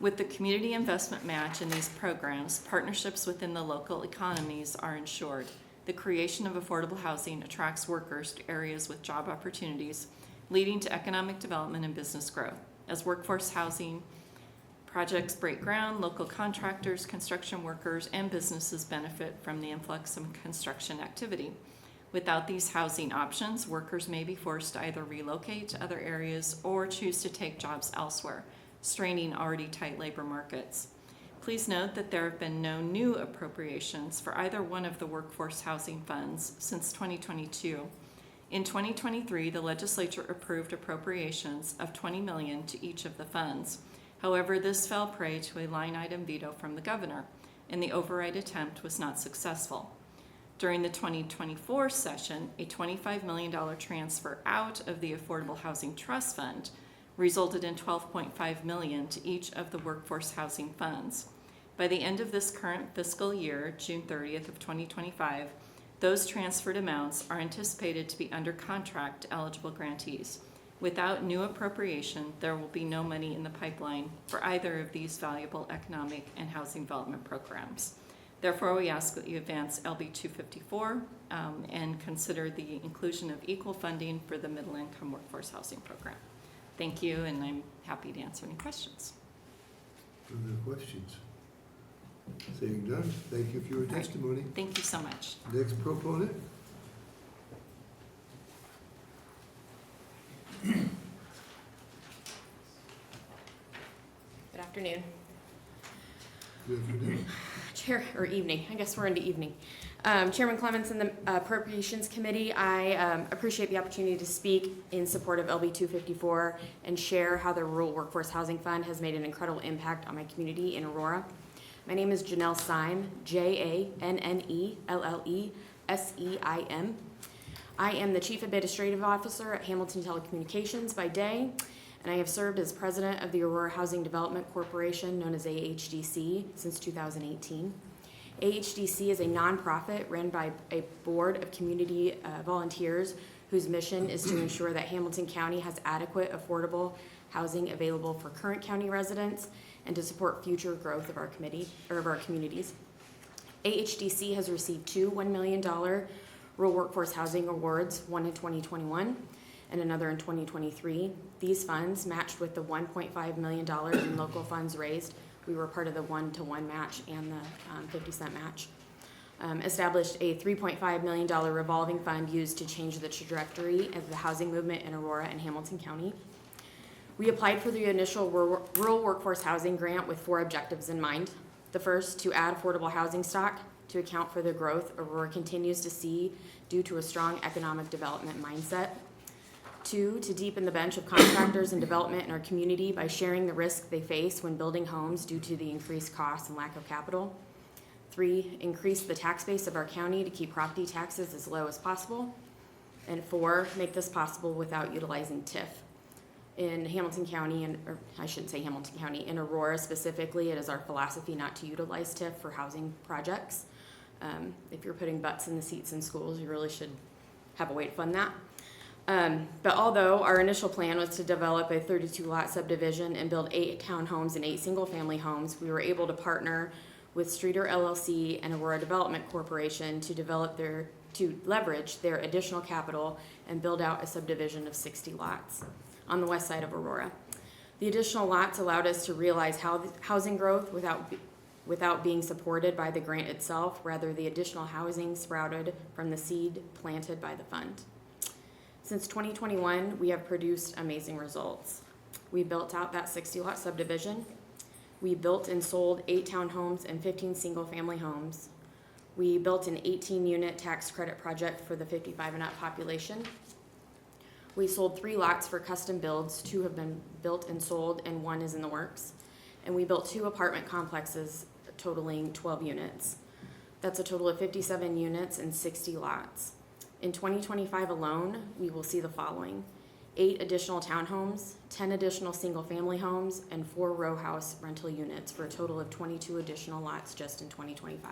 With the community investment match in these programs, partnerships within the local economies are ensured. The creation of affordable housing attracts workers to areas with job opportunities, leading to economic development and business growth. As workforce housing projects break ground, local contractors, construction workers, and businesses benefit from the influx of construction activity. Without these housing options, workers may be forced to either relocate to other areas or choose to take jobs elsewhere, straining already tight labor markets. Please note that there have been no new appropriations for either one of the workforce housing funds since 2022. In 2023, the legislature approved appropriations of $20 million to each of the funds. However, this fell prey to a line item veto from the governor, and the override attempt was not successful. During the 2024 session, a $25 million transfer out of the Affordable Housing Trust Fund resulted in $12.5 million to each of the workforce housing funds. By the end of this current fiscal year, June 30th of 2025, those transferred amounts are anticipated to be under contract to eligible grantees. Without new appropriation, there will be no money in the pipeline for either of these valuable economic and housing development programs. Therefore, we ask that you advance LB 254 and consider the inclusion of equal funding for the Middle Income Workforce Housing Program. Thank you, and I'm happy to answer any questions. Further questions? Seeing none, thank you for your testimony. Thank you so much. Next proponent. Good afternoon. Good afternoon. Chair, or evening, I guess we're into evening. Chairman Clements and the Appropriations Committee, I appreciate the opportunity to speak in support of LB 254 and share how the Rural Workforce Housing Fund has made an incredible impact on my community in Aurora. My name is Janelle Syme, JANNELLESEIM. I am the Chief Administrative Officer at Hamilton Telecommunications by day, and I have served as President of the Aurora Housing Development Corporation, known as AHDC, since 2018. AHDC is a nonprofit run by a board of community volunteers whose mission is to ensure that Hamilton County has adequate, affordable housing available for current county residents and to support future growth of our communities. AHDC has received two $1 million Rural Workforce Housing Awards, one in 2021 and another in 2023. These funds, matched with the $1.5 million in local funds raised, we were part of the 1-to-1 match and the 50-cent match, established a $3.5 million revolving fund used to change the trajectory of the housing movement in Aurora and Hamilton County. We applied for the initial rural workforce housing grant with 4 objectives in mind. The first, to add affordable housing stock to account for the growth Aurora continues to see due to a strong economic development mindset. 2, to deepen the bench of contractors and development in our community by sharing the risk they face when building homes due to the increased costs and lack of capital. 3, increase the tax base of our county to keep property taxes as low as possible. And 4, make this possible without utilizing TIF. In Hamilton County, or I shouldn't say Hamilton County, in Aurora specifically, it is our philosophy not to utilize TIF for housing projects. If you're putting butts in the seats in schools, you really should have a way to fund that. But although our initial plan was to develop a 32-lot subdivision and build 8 townhomes and 8 single-family homes, we were able to partner with Streeter LLC and Aurora Development Corporation to leverage their additional capital and build out a subdivision of 60 lots on the west side of Aurora. The additional lots allowed us to realize housing growth without being supported by the grant itself. Rather, the additional housing sprouted from the seed planted by the fund. Since 2021, we have produced amazing results. We built out that 60-lot subdivision. We built and sold 8 townhomes and 15 single-family homes. We built an 18-unit tax credit project for the 55 and up population. We sold 3 lots for custom builds. 2 have been built and sold, and 1 is in the works. And we built 2 apartment complexes totaling 12 units. That's a total of 57 units and 60 lots. In 2025 alone, we will see the following: 8 additional townhomes, 10 additional single-family homes, and 4 row house rental units for a total of 22 additional lots just in 2025.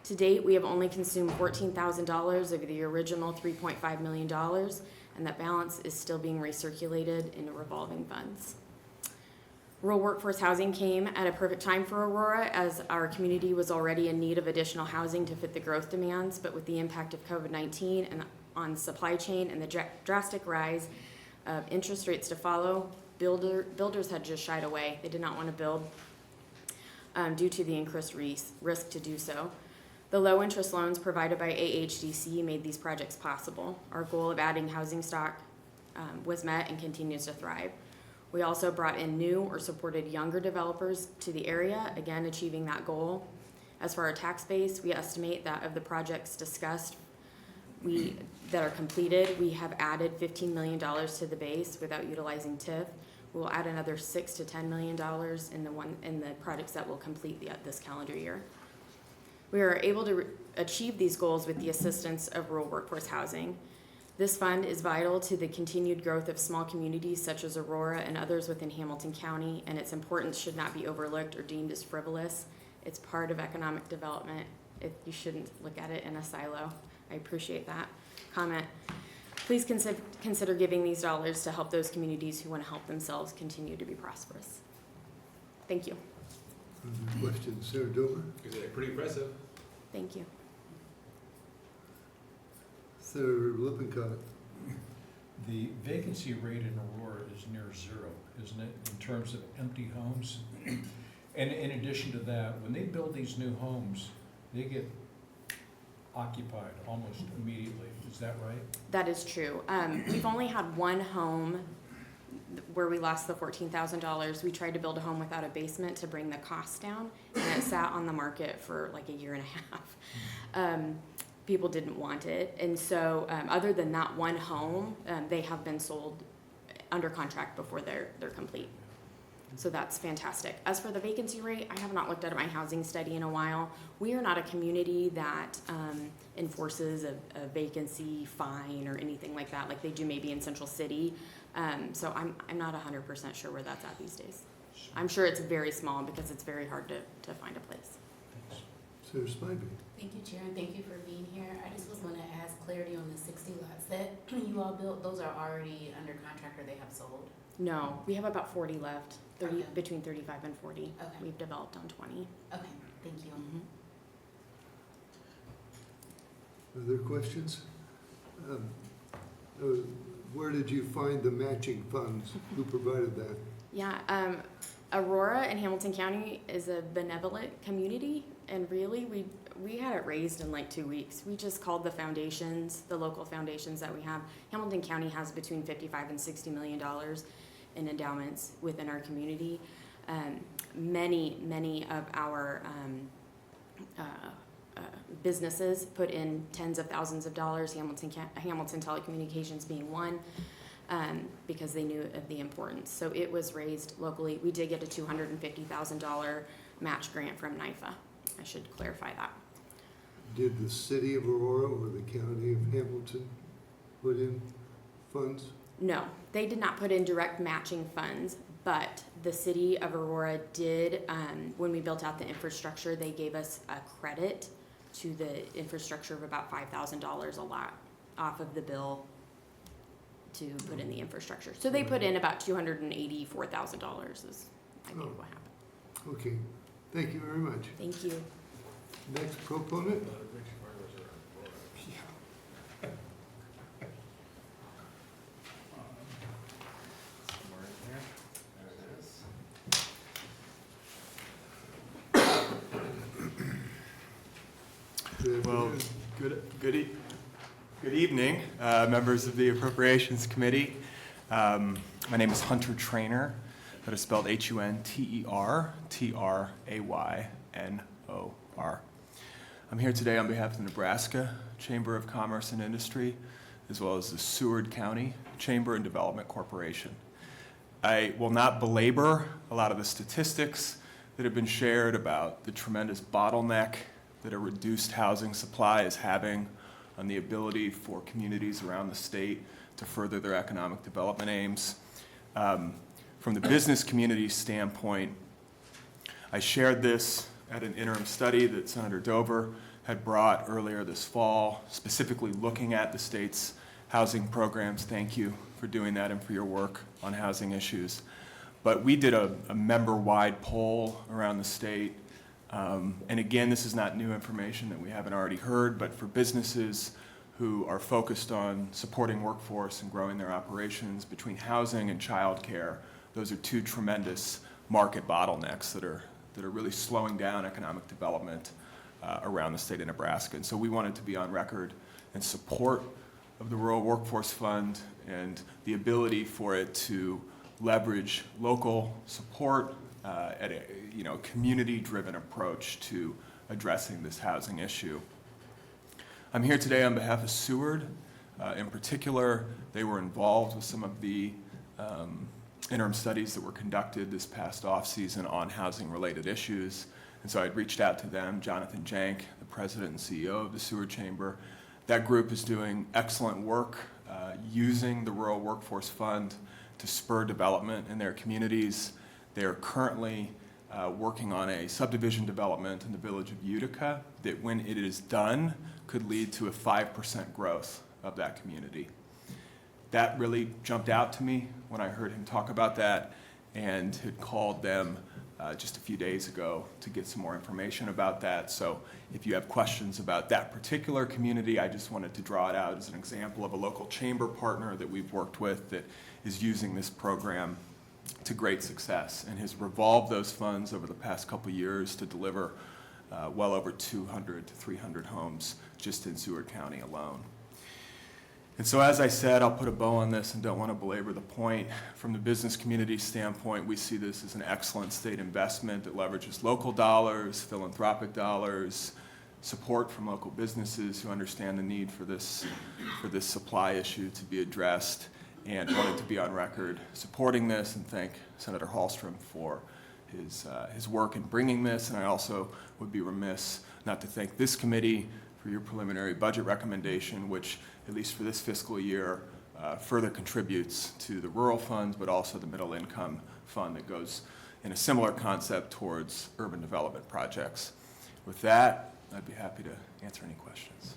To date, we have only consumed $14,000 of the original $3.5 million, and that balance is still being recirculated into revolving funds. Rural workforce housing came at a perfect time for Aurora, as our community was already in need of additional housing to fit the growth demands, but with the impact of COVID-19 and on supply chain and the drastic rise of interest rates to follow, builders had just shied away. They did not want to build due to the increased risk to do so. The low interest loans provided by AHDC made these projects possible. Our goal of adding housing stock was met and continues to thrive. We also brought in new or supported younger developers to the area, again achieving that goal. As for our tax base, we estimate that of the projects discussed that are completed, we have added $15 million to the base without utilizing TIF. We will add another $6 to $10 million in the projects that will complete this calendar year. We are able to achieve these goals with the assistance of rural workforce housing. This fund is vital to the continued growth of small communities such as Aurora and others within Hamilton County, and its importance should not be overlooked or deemed as frivolous. It's part of economic development. You shouldn't look at it in a silo. I appreciate that comment. Please consider giving these dollars to help those communities who want to help themselves continue to be prosperous. Thank you. Questions, Senator Dover? Pretty impressive. Thank you. Senator Lippincott. The vacancy rate in Aurora is near 0, isn't it, in terms of empty homes? And in addition to that, when they build these new homes, they get occupied almost immediately. Is that right? That is true. We've only had 1 home where we lost the $14,000. We tried to build a home without a basement to bring the cost down, and it sat on the market for like a year and a half. People didn't want it, and so other than that 1 home, they have been sold under contract before they're complete. So that's fantastic. As for the vacancy rate, I have not looked at my housing study in a while. We are not a community that enforces a vacancy fine or anything like that, like they do maybe in Central City. So I'm not 100% sure where that's at these days. I'm sure it's very small because it's very hard to find a place. Senator Spivey. Thank you, Chair, and thank you for being here. I just was going to ask clarity on the 60 lots that you all built. Those are already under contract or they have sold? No, we have about 40 left, Okay. between 35 and 40. Okay. We've developed on 20. Okay, thank you. Mm-hmm. Other questions? Where did you find the matching funds? Who provided that? Yeah, Aurora and Hamilton County is a benevolent community, and really we had it raised in like 2 weeks. We just called the foundations, the local foundations that we have. Hamilton County has between $55 and $60 million in endowments within our community. Many of our businesses put in tens of thousands of dollars, Hamilton Telecommunications being one, because they knew of the importance. So it was raised locally. We did get a $250,000 match grant from NIFA. I should clarify that. Did the city of Aurora or the county of Hamilton put in funds? No, they did not put in direct matching funds, but the city of Aurora did, when we built out the infrastructure, they gave us a credit to the infrastructure of about $5,000 a lot off of the bill to put in the infrastructure. So they put in about $284,000 is, I think, what happened. Okay, thank you very much. Thank you. Next proponent? afternoon. Good evening, members of the Appropriations Committee. My name is Hunter Traynor, that is spelled Huntertraynor. I'm here today on behalf of the Nebraska Chamber of Commerce and Industry, as well as the Seward County Chamber and Development Corporation. I will not belabor a lot of the statistics that have been shared about the tremendous bottleneck that a reduced housing supply is having on the ability for communities around the state to further their economic development aims. From the business community standpoint, I shared this at an interim study that Senator Dover had brought earlier this fall, specifically looking at the state's housing programs. Thank you for doing that and for your work on housing issues. But we did a member-wide poll around the state. And again, this is not new information that we haven't already heard, but for businesses who are focused on supporting workforce and growing their operations between housing and childcare, those are two tremendous market bottlenecks that are really slowing down economic development around the state of Nebraska. And so we wanted to be on record in support of the Rural Workforce Fund and the ability for it to leverage local support at a community-driven approach to addressing this housing issue. I'm here today on behalf of Seward. In particular, they were involved with some of the interim studies that were conducted this past off-season on housing-related issues. And so I'd reached out to them, Jonathan Jank, the president and CEO of the Seward Chamber. That group is doing excellent work using the Rural Workforce Fund to spur development in their communities. They are currently working on a subdivision development in the village of Utica that, when it is done, could lead to a 5% growth of that community. That really jumped out to me when I heard him talk about that, and had called them just a few days ago to get some more information about that. So if you have questions about that particular community, I just wanted to draw it out as an example of a local chamber partner that we've worked with that is using this program to great success and has revolved those funds over the past couple years to deliver well over 200 to 300 homes just in Seward County alone. And so, as I said, I'll put a bow on this and don't want to belabor the point. From the business community standpoint, we see this as an excellent state investment that leverages local dollars, philanthropic dollars, support from local businesses who understand the need for this supply issue to be addressed, and wanted to be on record supporting this and thank Senator Hallstrom for his work in bringing this. And I also would be remiss not to thank this committee for your preliminary budget recommendation, which, at least for this fiscal year, further contributes to the rural funds, but also the middle income fund that goes in a similar concept towards urban development projects. With that, I'd be happy to answer any questions.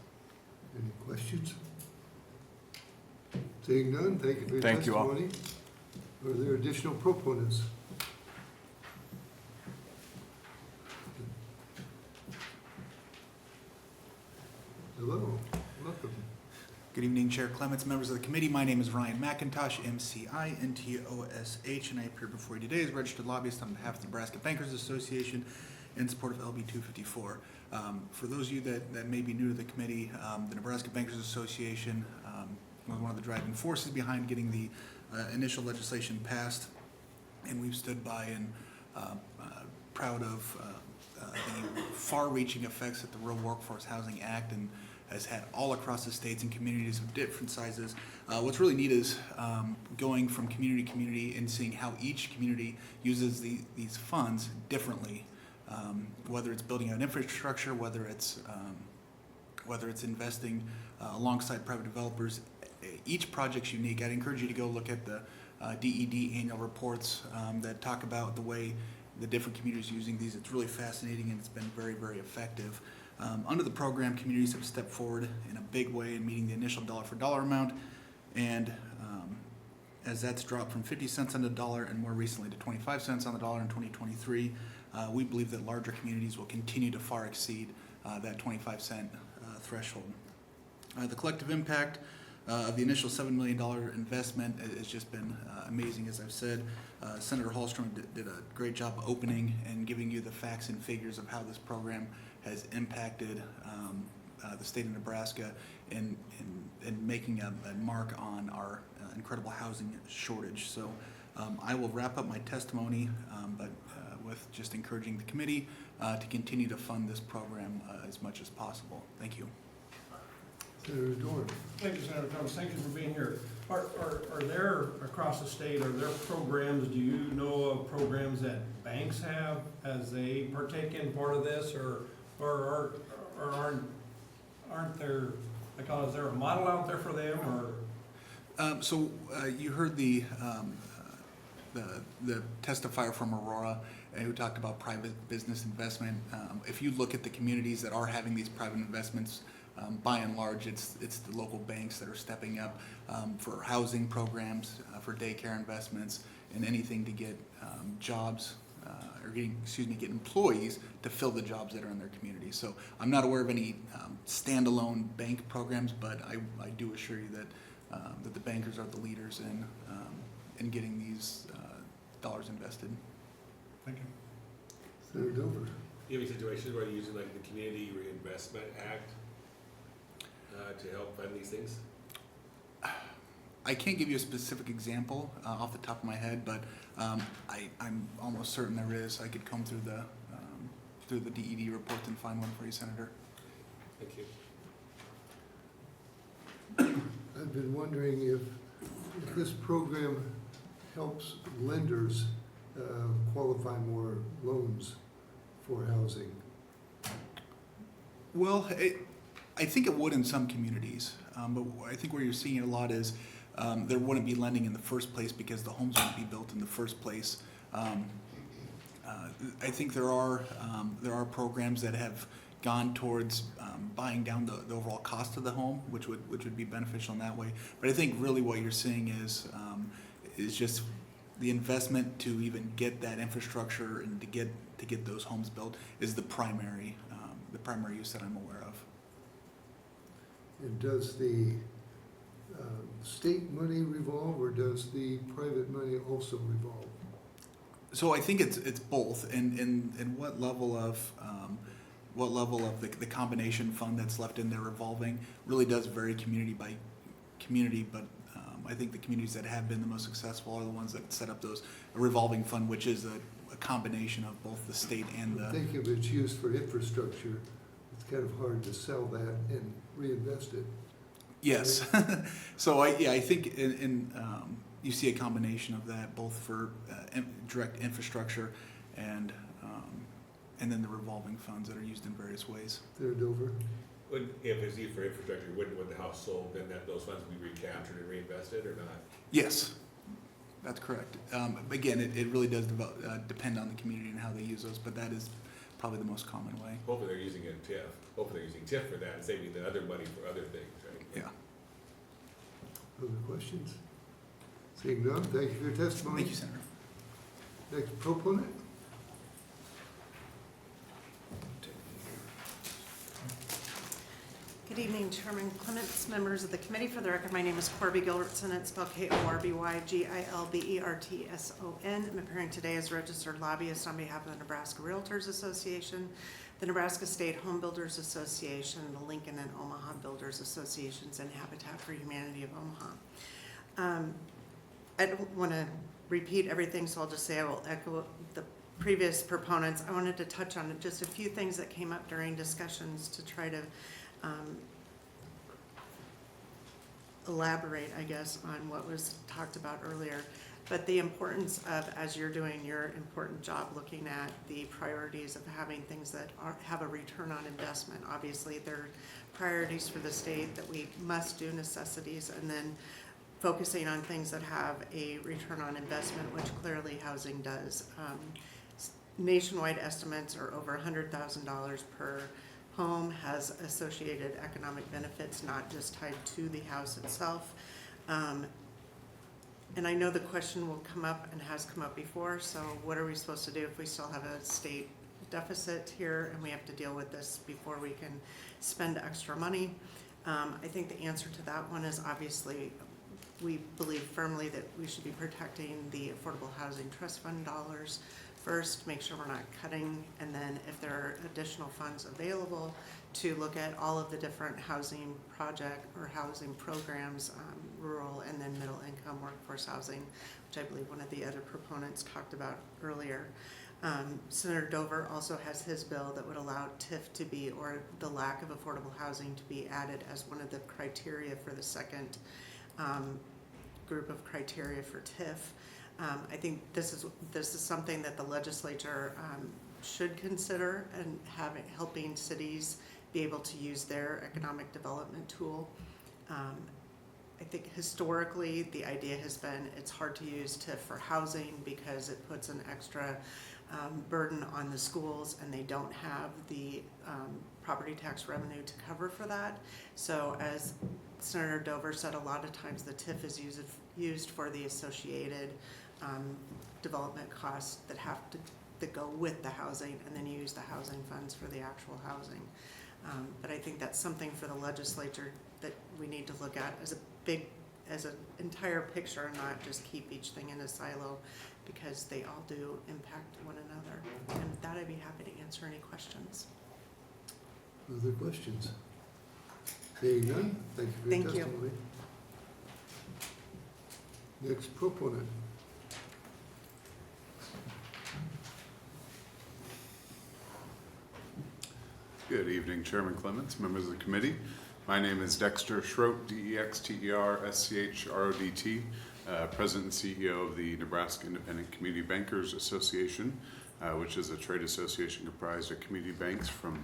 Any questions? Seeing none, thank you for your Thank you all. testimony. Are there additional proponents? Hello, welcome. Good evening, Chair Clements, members of the committee. My name is Ryan McIntosh, MCINTOSH, and I appear before you today as registered lobbyist on behalf of the Nebraska Bankers Association in support of LB 254. For those of you that may be new to the committee, the Nebraska Bankers Association was one of the driving forces behind getting the initial legislation passed, and we've stood by and proud of the far-reaching effects that the Rural Workforce Housing Act and has had all across the states and communities of different sizes. What's really neat is going from community to community and seeing how each community uses these funds differently, whether it's building out infrastructure, whether it's investing alongside private developers. Each project's unique. I'd encourage you to go look at the DED annual reports that talk about the way the different communities are using these. It's really fascinating, and it's been very, very effective. Under the program, communities have stepped forward in a big way in meeting the initial dollar-for-dollar amount, and as that's dropped from 50 cents on the dollar and more recently to 25 cents on the dollar in 2023, we believe that larger communities will continue to far exceed that 25-cent threshold. The collective impact of the initial $7 million investment has just been amazing, as I've said. Senator Hallstrom did a great job opening and giving you the facts and figures of how this program has impacted the state of Nebraska in making a mark on our incredible housing shortage. So I will wrap up my testimony, but with just encouraging the committee to continue to fund this program as much as possible. Thank you. Senator Dorn. Thank you, Senator Thomas. Thank you for being here. Are there, across the state, are there programs, do you know of programs that banks have as they partake in part of this, or aren't there, is there a model out there for them, or? So you heard the testifier from Aurora who talked about private business investment. If you look at the communities that are having these private investments, by and large, it's the local banks that are stepping up for housing programs, for daycare investments, and anything to get jobs or get employees to fill the jobs that are in their community. So I'm not aware of any standalone bank programs, but I do assure you that the bankers are the leaders in getting these dollars invested. Thank you. Senator Dover. You have any situations where you're using like the Community Reinvestment Act to help fund these things? I can't give you a specific example off the top of my head, but I'm almost certain there is. I could comb through the DED reports and find one for you, Senator. Thank you. I've been wondering if this program helps lenders qualify more loans for housing. Well, I think it would in some communities, but I think where you're seeing it a lot is there wouldn't be lending in the first place because the homes wouldn't be built in the first place. I think there are programs that have gone towards buying down the overall cost of the home, which would be beneficial in that way. But I think really what you're seeing is just the investment to even get that infrastructure and to get those homes built is the primary use that I'm aware of. And does the state money revolve, or does the private money also revolve? So I think it's both, and what level of the combination fund that's left in there revolving really does vary community by community, but I think the communities that have been the most successful are the ones that set up a revolving fund, which is a combination of both the state and the. I think if it's used for infrastructure, it's kind of hard to sell that and reinvest it. Yes. So I think you see a combination of that, both for direct infrastructure and then the revolving funds that are used in various ways. Senator Dover. If it's used for infrastructure, wouldn't when the house sold, then those funds would be recaptured and reinvested, or not? Yes, that's correct. Again, it really does depend on the community and how they use those, but that is probably the most common way. Hopefully they're using it TIF. Hopefully they're using TIF for that and saving the other money for other things, right? Yeah. Other questions? Seeing none, thank you for your testimony. Thank you, Senator. Next proponent. Good evening, Chairman Clements, members of the committee. For the record, my name is Corby Gilbertson. It's spelled Korbygilbertson. I'm appearing today as a registered lobbyist on behalf of the Nebraska Realtors Association, the Nebraska State Home Builders Association, the Lincoln and Omaha Builders Associations, and Habitat for Humanity of Omaha. I don't want to repeat everything, so I'll just say I will echo the previous proponents. I wanted to touch on just a few things that came up during discussions to try to elaborate, I guess, on what was talked about earlier. But the importance of, as you're doing your important job looking at the priorities of having things that have a return on investment. Obviously, there are priorities for the state that we must do, necessities, and then focusing on things that have a return on investment, which clearly housing does. Nationwide estimates are over $100,000 per home, has associated economic benefits, not just tied to the house itself. And I know the question will come up and has come up before, so what are we supposed to do if we still have a state deficit here and we have to deal with this before we can spend extra money? I think the answer to that one is obviously we believe firmly that we should be protecting the Affordable Housing Trust Fund dollars first, make sure we're not cutting, and then if there are additional funds available, to look at all of the different housing project or housing programs, rural and then middle income workforce housing, which I believe one of the other proponents talked about earlier. Senator Dover also has his bill that would allow TIF to be, or the lack of affordable housing to be added as one of the criteria for the second group of criteria for TIF. I think this is something that the legislature should consider, and helping cities be able to use their economic development tool. I think historically the idea has been it's hard to use TIF for housing because it puts an extra burden on the schools, and they don't have the property tax revenue to cover for that. So as Senator Dover said, a lot of times the TIF is used for the associated development costs that go with the housing, and then you use the housing funds for the actual housing. But I think that's something for the legislature that we need to look at as an entire picture, and not just keep each thing in a silo, because they all do impact one another. And with that, I'd be happy to answer any questions. Other questions? Seeing none, thank you for your Thank you. testimony. Next proponent. Good evening, Chairman Clements, members of the committee. My name is Dexter Schrodt, D-E-X-T-E-R-S-C-H-R-O-D-T, President and CEO of the Nebraska Independent Community Bankers Association, which is a trade association comprised of community banks from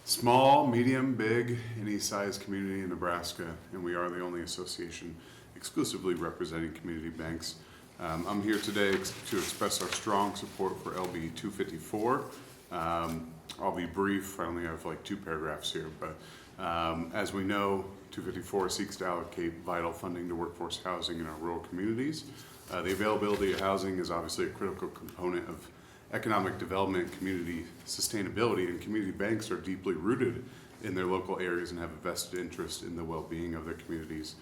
small, medium, big, any size community in Nebraska, and we are the only association exclusively representing community banks. I'm here today to express our strong support for LB 254. I'll be brief. I only have like 2 paragraphs here, but as we know, 254 seeks to allocate vital funding to workforce housing in our rural communities. The availability of housing is obviously a critical component of economic development, community sustainability, and community banks are deeply rooted in their local areas and have a vested interest in the well-being of their communities.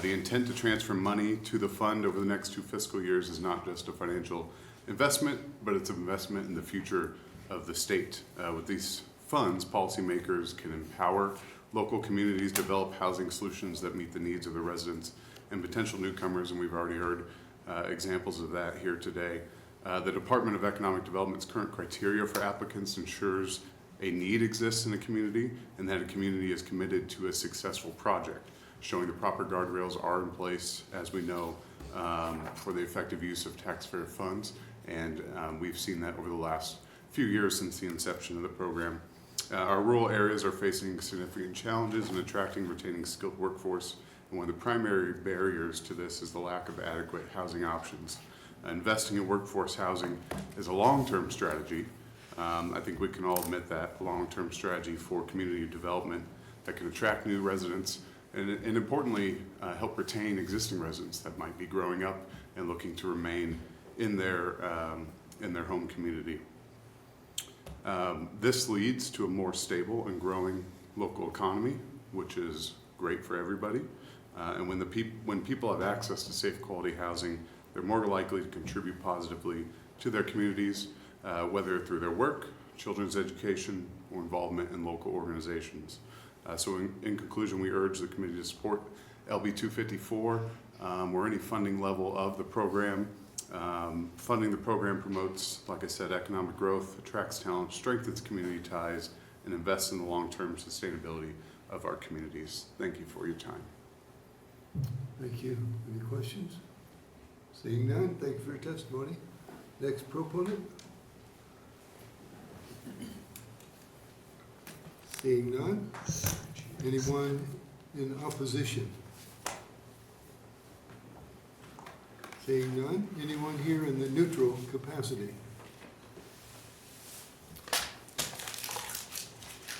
The intent to transfer money to the fund over the next 2 fiscal years is not just a financial investment, but it's an investment in the future of the state. With these funds, policymakers can empower local communities to develop housing solutions that meet the needs of the residents and potential newcomers, and we've already heard examples of that here today. The Department of Economic Development's current criteria for applicants ensures a need exists in a community and that a community is committed to a successful project, showing the proper guardrails are in place, as we know, for the effective use of taxpayer funds, and we've seen that over the last few years since the inception of the program. Our rural areas are facing significant challenges in attracting and retaining skilled workforce, and one of the primary barriers to this is the lack of adequate housing options. Investing in workforce housing is a long-term strategy. I think we can all admit that, a long-term strategy for community development that can attract new residents and importantly, help retain existing residents that might be growing up and looking to remain in their home community. This leads to a more stable and growing local economy, which is great for everybody. And when people have access to safe quality housing, they're more likely to contribute positively to their communities, whether through their work, children's education, or involvement in local organizations. So in conclusion, we urge the committee to support LB 254 or any funding level of the program. Funding the program promotes, like I said, economic growth, attracts talent, strengthens community ties, and invests in the long-term sustainability of our communities. Thank you for your time. Thank you. Any questions? Seeing none, thank you for your testimony. Next proponent. Seeing none. Anyone in opposition? Seeing none. Anyone here in the neutral capacity?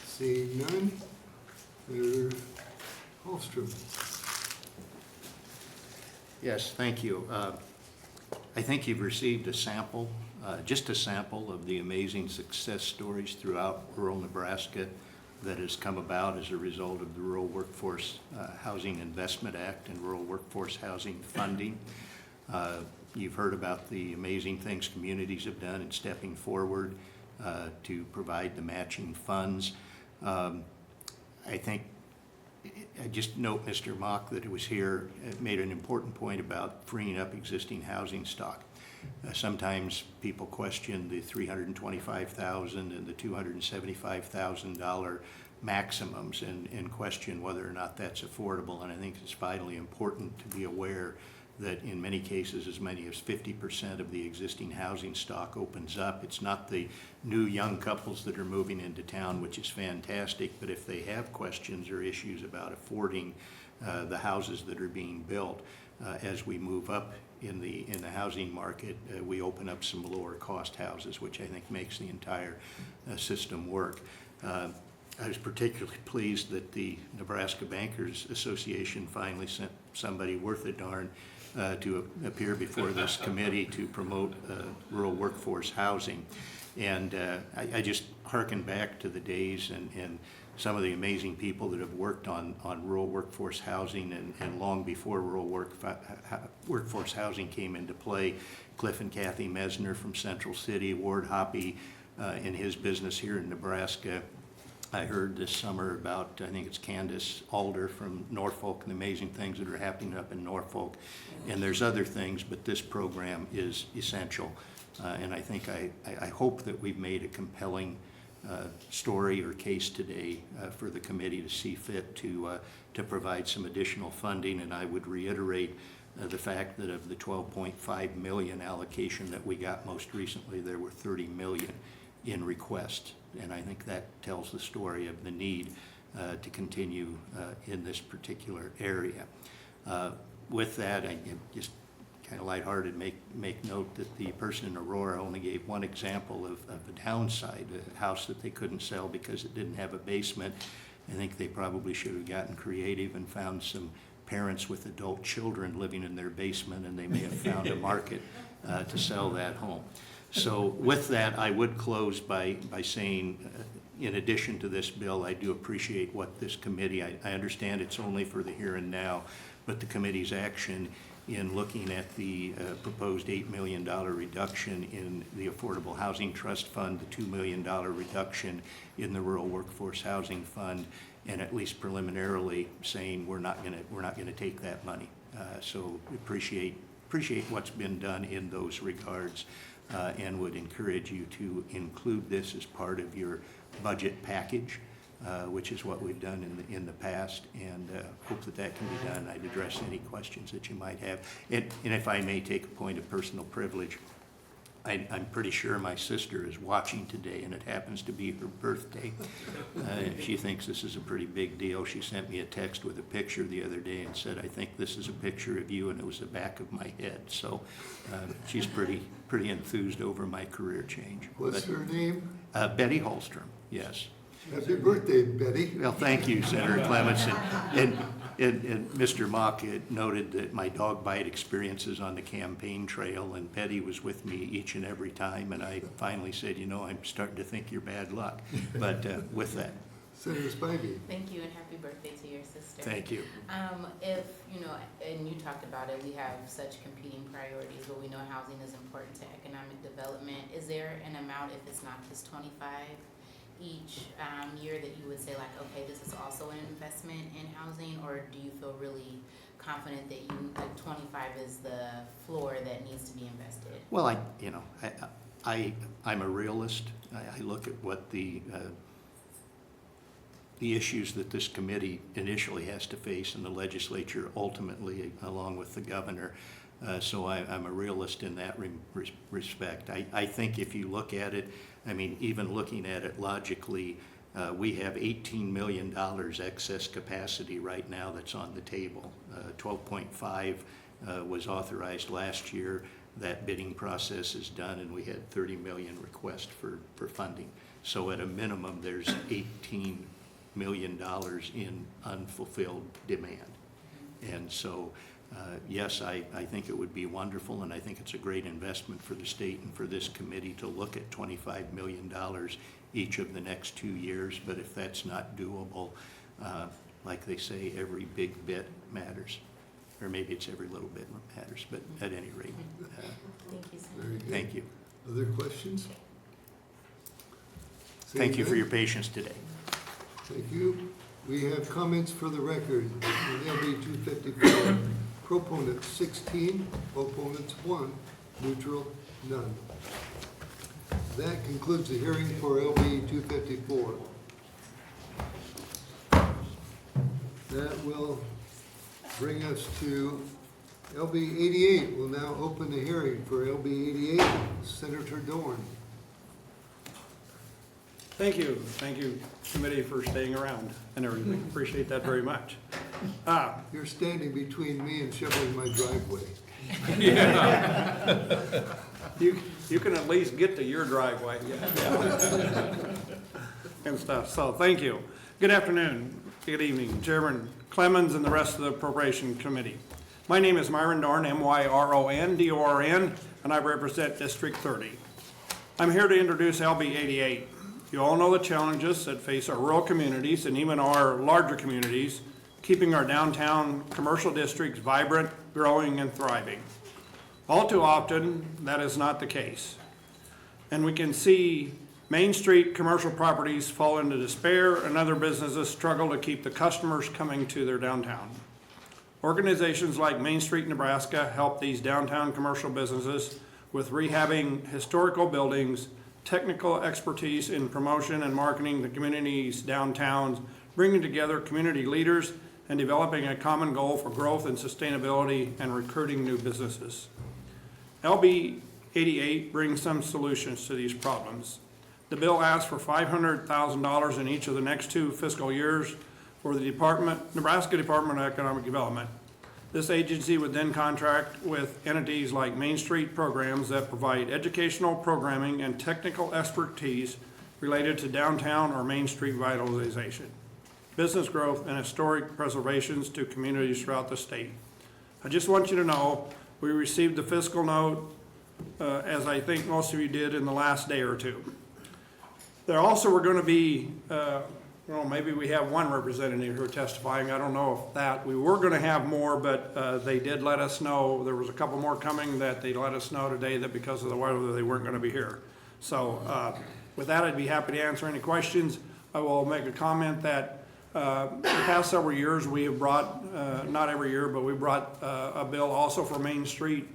Seeing none. Senator Hallstrom. Yes, thank you. I think you've received a sample, just a sample of the amazing success stories throughout rural Nebraska that has come about as a result of the Rural Workforce Housing Investment Act and rural workforce housing funding. You've heard about the amazing things communities have done in stepping forward to provide the matching funds. I think, I just note Mr. Mock that it was here, made an important point about freeing up existing housing stock. Sometimes people question the $325,000 and the $275,000 maximums and question whether or not that's affordable. And I think it's vitally important to be aware that in many cases as many as 50% of the existing housing stock opens up. It's not the new young couples that are moving into town, which is fantastic, but if they have questions or issues about affording the houses that are being built, as we move up in the housing market, we open up some lower cost houses, which I think makes the entire system work. I was particularly pleased that the Nebraska Bankers Association finally sent somebody worth a darn to appear before this committee to promote rural workforce housing. And I just hearken back to the days and some of the amazing people that have worked on rural workforce housing and long before rural workforce housing came into play. Cliff and Kathy Mesner from Central City, Ward Hoppy in his business here in Nebraska. I heard this summer about, I think it's Candace Alder from Norfolk, and the amazing things that are happening up in Norfolk. And there's other things, but this program is essential. And I think I hope that we've made a compelling story or case today for the committee to see fit to provide some additional funding. And I would reiterate the fact that of the $12.5 million allocation that we got most recently, there were $30 million in requests. And I think that tells the story of the need to continue in this particular area. With that, I just kind of lighthearted make note that the person in Aurora only gave one example of a downside, a house that they couldn't sell because it didn't have a basement. I think they probably should have gotten creative and found some parents with adult children living in their basement, and they may have found a market to sell that home. So with that, I would close by saying, in addition to this bill, I do appreciate what this committee, I understand it's only for the here and now, but the committee's action in looking at the proposed $8 million reduction in the Affordable Housing Trust Fund, the $2 million reduction in the Rural Workforce Housing Fund, and at least preliminarily saying we're not gonna take that money. So appreciate what's been done in those regards. And would encourage you to include this as part of your budget package, which is what we've done in the past, and hope that can be done. I'd address any questions that you might have. And if I may take a point of personal privilege, I'm pretty sure my sister is watching today, and it happens to be her birthday. She thinks this is a pretty big deal. She sent me a text with a picture the other day and said, "I think this is a picture of you," and it was the back of my head. So she's pretty enthused over my career change. What's her name? Betty Holstrom, yes. Happy birthday, Betty. Well, thank you, Senator Clements. And Mr. Mock had noted that my dog bite experiences on the campaign trail, and Betty was with me each and every time, and I finally said, you know, I'm starting to think you're bad luck. But with that. Senator Spivey. Thank you, and happy birthday to your sister. Thank you. If, you know, and you talked about it, we have such competing priorities, but we know housing is important to economic development. Is there an amount, if it's not just 25 each year, that you would say like, okay, this is also an investment in housing, or do you feel really confident that that 25 is the floor that needs to be invested? Well, I'm a realist. I look at what the issues that this committee initially has to face and the legislature ultimately, along with the governor. So I'm a realist in that respect. I think if you look at it, I mean, even looking at it logically, we have $18 million excess capacity right now that's on the table. 12.5 was authorized last year. That bidding process is done, and we had 30 million requests for funding. So at a minimum, there's $18 million in unfulfilled demand. And so, yes, I think it would be wonderful, and I think it's a great investment for the state and for this committee to look at $25 million each of the next 2 years. But if that's not doable, like they say, every big bit matters. or maybe it's every little bit matters, but at any rate, Thank you, Senator. Very good. thank you. Other questions? Thank you for Seeing your none? patience today. Thank you. We have comments for the record on LB 254. Proponents 16, opponents 1, neutral none. That concludes the hearing for LB 254. That will bring us to LB 88. We'll now open the hearing for LB 88. Senator Dorn. Thank you committee for staying around and everything, appreciate that very much. You're standing between me and shoveling my driveway. You can at least get to your driveway. And stuff, so thank you. Good afternoon, good evening, Chairman Clemens and the rest of the Appropriation Committee. My name is Myron Dorn, M-Y-R-O-N, D-O-R-N, and I represent District 30. I'm here to introduce LB 88. You all know the challenges that face our rural communities and even our larger communities, keeping our downtown commercial districts vibrant, growing, and thriving. All too often, that is not the case. And we can see Main Street commercial properties fall into despair and other businesses struggle to keep the customers coming to their downtown. Organizations like Main Street Nebraska help these downtown commercial businesses with rehabbing historical buildings, technical expertise in promotion and marketing the community's downtowns, bringing together community leaders, and developing a common goal for growth and sustainability and recruiting new businesses. LB 88 brings some solutions to these problems. The bill asks for $500,000 in each of the next 2 fiscal years for the Nebraska Department of Economic Development. This agency would then contract with entities like Main Street Programs that provide educational programming and technical expertise related to downtown or Main Street revitalization, business growth, and historic preservations to communities throughout the state. I just want you to know, we received the fiscal note, as I think most of you did in the last day or two. There also were going to be, well, maybe we have one representative who are testifying. I don't know if that, we were going to have more, but they did let us know, there was a couple more coming that they let us know today that because of the weather, they weren't going to be here. So with that, I'd be happy to answer any questions. I will make a comment that the past several years, we have brought, not every year, but we brought a bill also for Main Street.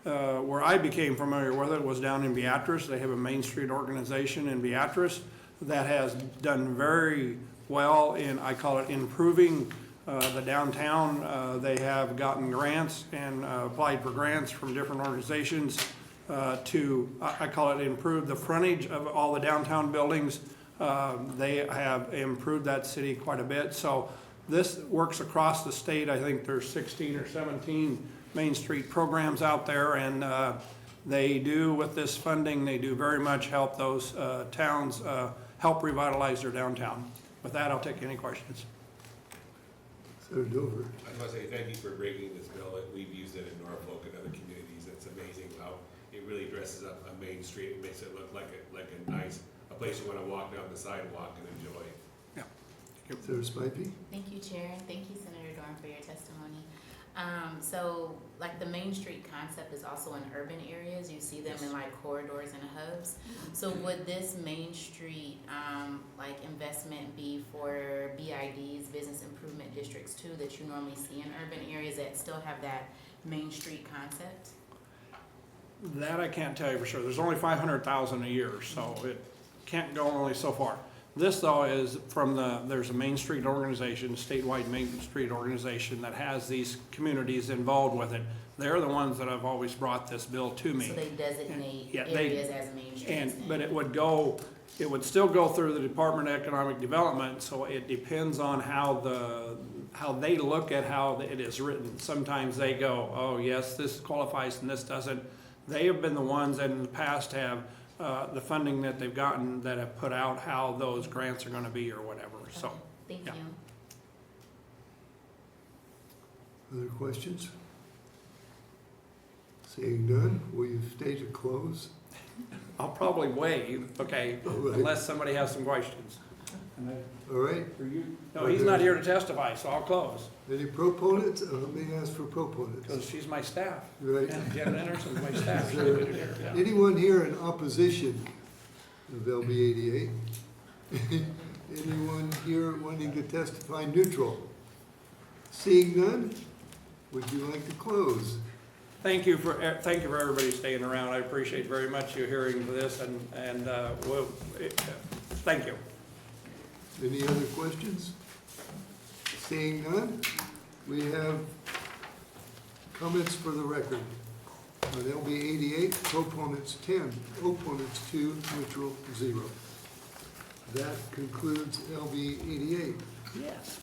Where I became familiar with it was down in Beatrice. They have a Main Street organization in Beatrice that has done very well in, I call it, improving the downtown. They have gotten grants and applied for grants from different organizations to, I call it, improve the frontage of all the downtown buildings. They have improved that city quite a bit. So this works across the state. I think there's 16 or 17 Main Street programs out there, and they do, with this funding, they do very much help those towns help revitalize their downtown. With that, I'll take any questions. Senator Dover. I must say, thank you for bringing this bill. We've used it in Norfolk and other communities. It's amazing how it really dresses up a Main Street and makes it look like a nice, a place you want to walk down the sidewalk and enjoy. Yeah. Senator Spivey. Thank you, Chair, and thank you, Senator Dorn, for your testimony. So, like, the Main Street concept is also in urban areas. You see them in like corridors and hubs. So would this Main Street, like, investment be for BIDs, business improvement districts too, that you normally see in urban areas that still have that Main Street concept? That I can't tell you for sure. There's only 500,000 a year, so it can't go only so far. This, though, is from there's a Main Street organization, statewide Main Street organization that has these communities involved with it. They're the ones that have always brought this bill to me. So they designate Yeah, areas as Main Streets. But it would still go through the Department of Economic Development, so it depends on how they look at how it is written. Sometimes they go, oh, yes, this qualifies and this doesn't. They have been the ones that in the past have the funding that they've gotten that have put out how those grants are going to be or whatever. Okay. So, Thank yeah. Other questions? Seeing none, will you state a close? I'll probably waive, okay, All right. unless somebody has some questions. And All right, for you, no, he's not here to testify, so I'll close, any proponents? Let me ask for proponents. because she's my staff. Right. And Janet Anderson's my staff. Is She's there good here, yeah. anyone here in opposition of LB 88? Anyone here wanting to testify neutral? Seeing none, would you like to close? Thank you for everybody staying around. I appreciate very much you hearing this, and thank you. Any other questions? Seeing none, we have comments for the record. On LB 88, proponents 10, opponents 2, neutral 0. That concludes LB 88. Yes.